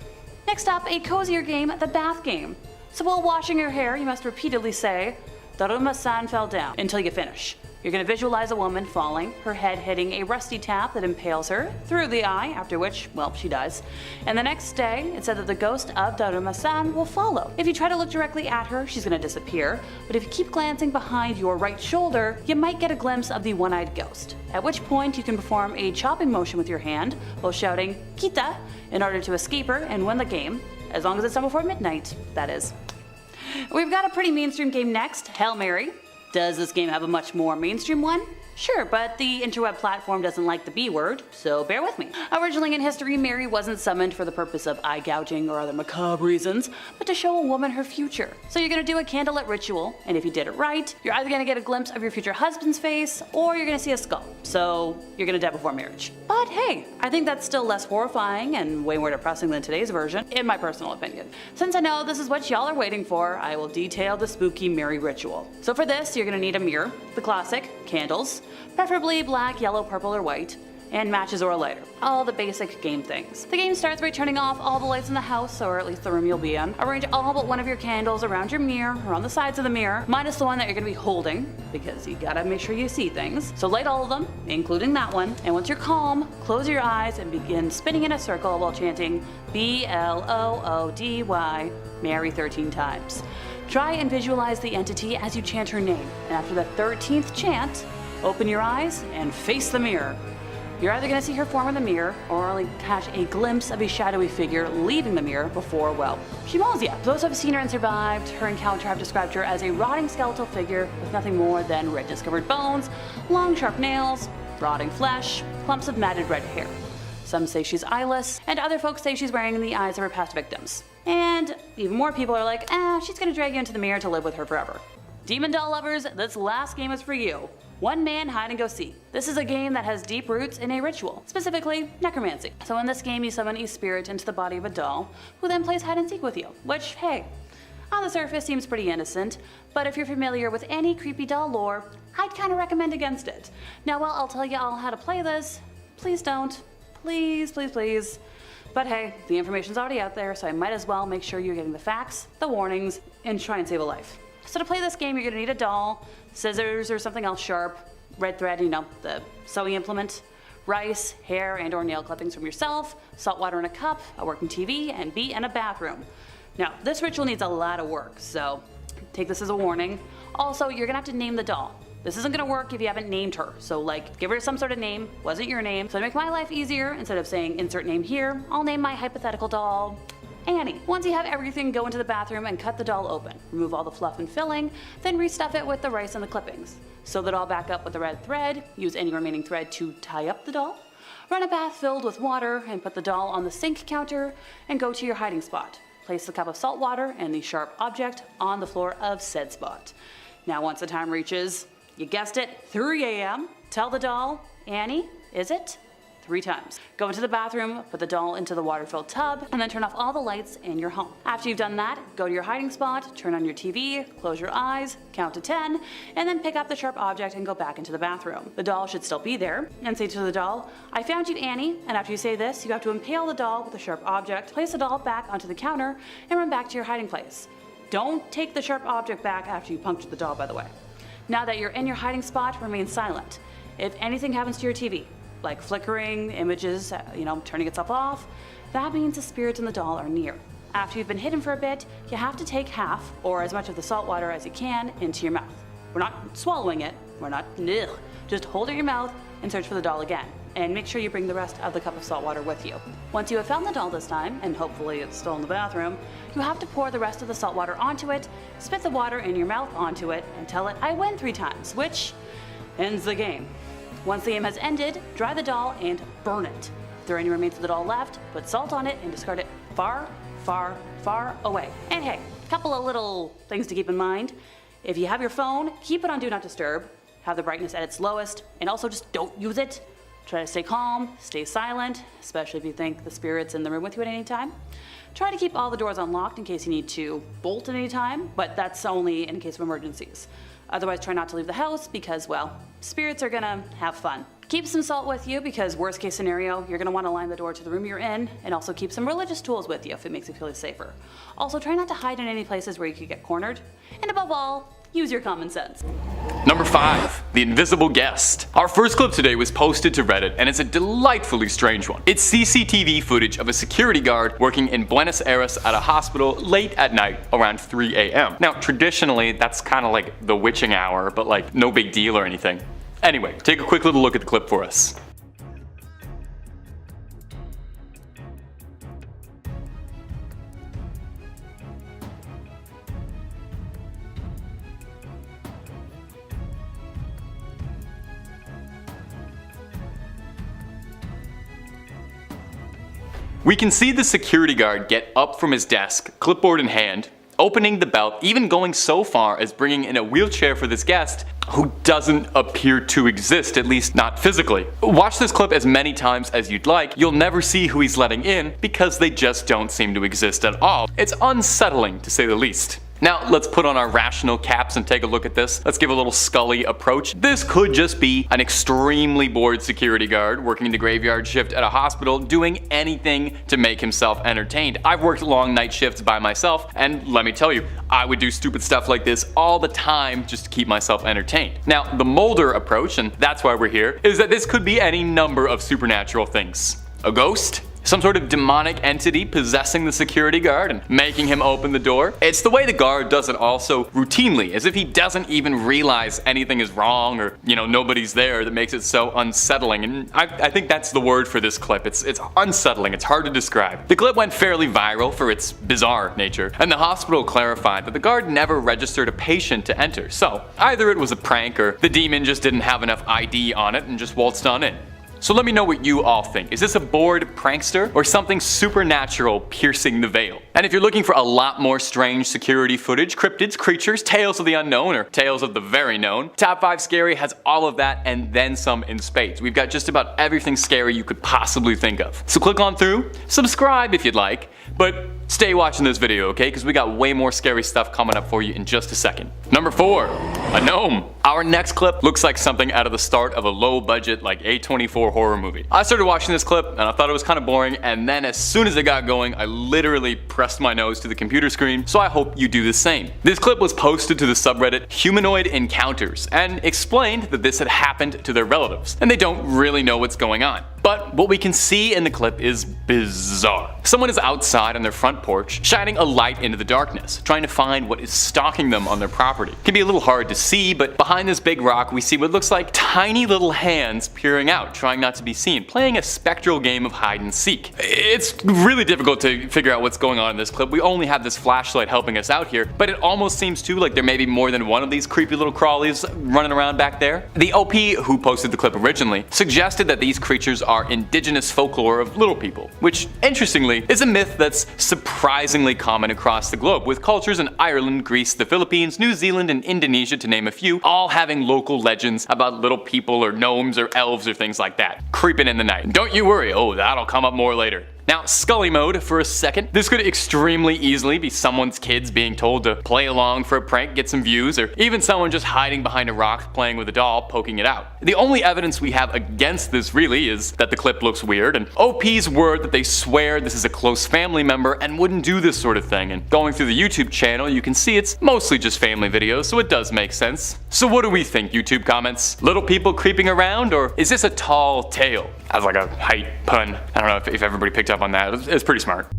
Next up, a cozier game, the bath game. So while washing your hair, you must repeatedly say, Daruma-san fell down, until you finish. You're going to visualize a woman falling, her head hitting a rusty tap that impales her through the eye, after which, well, she dies. And the next day, it's said that the ghost of Daruma-san will follow. If you try to look directly at her, she's going to disappear, but if you keep glancing behind your right shoulder, you might get a glimpse of the one-eyed ghost. At which point, you can perform a chopping motion with your hand while shouting, Kita, in order to escape her and win the game, as long as it's done before midnight, that is. We've got a pretty mainstream game next, Hail Mary. Does this game have a much more mainstream one? Sure, but the interweb platform doesn't like the B word, so bear with me. Originally in history, Mary wasn't summoned for the purpose of eye gouging or other macabre reasons, but to show a woman her future. So you're gonna do a candlelit ritual, and if you did it right, you're either gonna get a glimpse of your future husband's face, or you're gonna see a skull. So you're gonna die before marriage. But hey, I think that's still less horrifying and way more depressing than today's version, in my personal opinion. Since I know this is what y'all are waiting for, I will detail the spooky Mary ritual. So for this, you're gonna need a mirror, the classic, candles, preferably black, yellow, purple, or white, and matches or a lighter. All the basic game things. The game starts by turning off all the lights in the house, or at least the room you'll be in. Arrange all but one of your candles around your mirror, or on the sides of the mirror, minus the one that you're gonna be holding, because you gotta make sure you see things. So light all of them, including that one, and once you're calm, close your eyes and begin spinning in a circle while chanting B-L-O-O-D-Y, Mary 13 times. Try and visualize the entity as you chant her name, and after the 13th chant, open your eyes and face the mirror. You're either going to see her form in the mirror or only catch a glimpse of a shadowy figure leaving the mirror before, well, she mauls you. Those who have seen her and survived her encounter have described her as a rotting skeletal figure with nothing more than red discovered bones, long sharp nails, rotting flesh, clumps of matted red hair. Some say she's eyeless, and other folks say she's wearing the eyes of her past victims. And even more people are like, she's going to drag you into the mirror to live with her forever. Demon doll lovers, this last game is for you. One man hide and go seek. This is a game that has deep roots in a ritual, specifically necromancy. So in this game you summon a spirit into the body of a doll, who then plays hide and seek with you, which, hey, on the surface seems pretty innocent, but if you're familiar with any creepy doll lore, I'd kind of recommend against it. Now while I'll tell you all how to play this, please don't. Please, please, please. But hey, the information's already out there, so I might as well make sure you're getting the facts, the warnings, and try and save a life. So to play this game, you're gonna need a doll, scissors or something else sharp, red thread, the sewing implement, rice, hair and or nail clippings from yourself, salt water in a cup, a working TV, and be in a bathroom. Now, this ritual needs a lot of work, so take this as a warning. Also, you're gonna have to name the doll. This isn't gonna work if you haven't named her, so give her some sort of name, wasn't your name. So to make my life easier, instead of saying insert name here, I'll name my hypothetical doll Annie. Once you have everything, go into the bathroom and cut the doll open. Remove all the fluff and filling, then restuff it with the rice and the clippings. Sew the doll back up with the red thread, use any remaining thread to tie up the doll. Run a bath filled with water and put the doll on the sink counter and go to your hiding spot. Place the cup of salt water and the sharp object on the floor of said spot. Now once the time reaches, you guessed it, 3 a.m., tell the doll, Annie, is it? 3 times. Go into the bathroom, put the doll into the water-filled tub, and then turn off all the lights in your home. After you've done that, go to your hiding spot, turn on your TV, close your eyes, count to 10, and then pick up the sharp object and go back into the bathroom. The doll should still be there, and say to the doll, I found you, Annie, and after you say this, you have to impale the doll with the sharp object, place the doll back onto the counter, and run back to your hiding place. Don't take the sharp object back after you puncture the doll, by the way. Now that you're in your hiding spot, remain silent. If anything happens to your TV, like flickering, images, turning itself off, that means the spirit and the doll are near. After you've been hidden for a bit, you have to take half, or as much of the salt water as you can, into your mouth. We're not swallowing it, we're not, just hold it in your mouth and search for the doll again. And make sure you bring the rest of the cup of salt water with you. Once you have found the doll this time, and hopefully it's still in the bathroom, you have to pour the rest of the salt water onto it, spit the water in your mouth onto it, and tell it, "I win" 3 times, which ends the game. Once the game has ended, dry the doll and burn it. If there are any remains of the doll left, put salt on it and discard it far, far, far away. And hey, a couple of little things to keep in mind. If you have your phone, keep it on Do Not Disturb, have the brightness at its lowest, and also just don't use it. Try to stay calm, stay silent, especially if you think the spirit's in the room with you at any time. Try to keep all the doors unlocked in case you need to bolt at any time, but that's only in case of emergencies. Otherwise, try not to leave the house because, well, spirits are gonna have fun. Keep some salt with you because worst case scenario, you're gonna wanna line the door to the room you're in, and also keep some religious tools with you if it makes you feel safer. Also, try not to hide in any places where you could get cornered. And above all, use your common sense. Number 5, The Invisible Guest. Our first clip today was posted to Reddit and it's a delightfully strange one. It's CCTV footage of a security guard working in Buenos Aires at a hospital late at night around 3 a.m. Now traditionally that's kind of like the witching hour, but like no big deal or anything. Anyway, take a quick little look at the clip for us. We can see the security guard get up from his desk, clipboard in hand, opening the belt, even going so far as bringing in a wheelchair for this guest who doesn't appear to exist, at least not physically. Watch this clip as many times as you'd like, you'll never see who he's letting in because they just don't seem to exist at all. It's unsettling to say the least. Now let's put on our rational caps and take a look at this. Let's give a little Scully approach. This could just be an extremely bored security guard working the graveyard shift at a hospital doing anything to make himself entertained. I've worked long night shifts by myself and let me tell you, I would do stupid stuff like this all the time just to keep myself entertained. Now the Mulder approach, and that's why we're here, is that this could be any number of supernatural things. A ghost? Some sort of demonic entity possessing the security guard and making him open the door. It's the way the guard does it also routinely, as if he doesn't even realize anything is wrong or, nobody's there, that makes it so unsettling. And I think that's the word for this clip. It's unsettling, it's hard to describe. The clip went fairly viral for its bizarre nature, and the hospital clarified that the guard never registered a patient to enter. So either it was a prank or the demon just didn't have enough ID on it and just waltzed on in. So let me know what you all think. Is this a bored prankster or something supernatural piercing the veil? And if you're looking for a lot more strange security footage, cryptids, creatures, tales of the unknown, or tales of the very known, Top 5 Scary has all of that and then some in spades. We've got just about everything scary you could possibly think of. So click on through, subscribe if you'd like, but stay watching this video, okay? Because we got way more scary stuff coming up for you in just a second. Number 4, a gnome. Our next clip looks like something out of the start of a low budget like A24 horror movie. I started watching this clip and I thought it was kind of boring, and then as soon as it got going, I literally pressed my nose to the computer screen, so I hope you do the same. This clip was posted to the subreddit Humanoid Encounters and explained that this had happened to their relatives, and they don't really know what's going on. But what we can see in the clip is bizarre. Someone is outside on their front porch, shining a light into the darkness, trying to find what is stalking them on their property. It can be a little hard to see, but behind this big rock we see what looks like tiny little hands peering out, trying not to be seen, playing a spectral game of hide and seek. It's really difficult to figure out what's going on in this clip. We only have this flashlight helping us out here, but it almost seems too like there may be more than one of these creepy little crawlies running around back there. The OP who posted the clip originally suggested that these creatures are indigenous folklore of little people, which interestingly is a myth that's surprisingly common across the globe, with cultures in Ireland, Greece, the Philippines, New Zealand, and Indonesia, to name a few, all having local legends about little people or gnomes or elves or things like that, creeping in the night. Don't you worry, that'll come up more later. Now, Scully mode for a second. This could extremely easily be someone's kids being told to play along for a prank, get some views, or even someone just hiding behind a rock playing with a doll, poking it out. The only evidence we have against this really is that the clip looks weird, and OP's word that they swear this is a close family member and wouldn't do this sort of thing. And going through the YouTube channel, you can see it's mostly just family videos, so it does make sense. So what do we think, YouTube comments? Little people creeping around, or is this a tall tale? As like a height pun. I don't know if everybody picked up on that. It's pretty smart.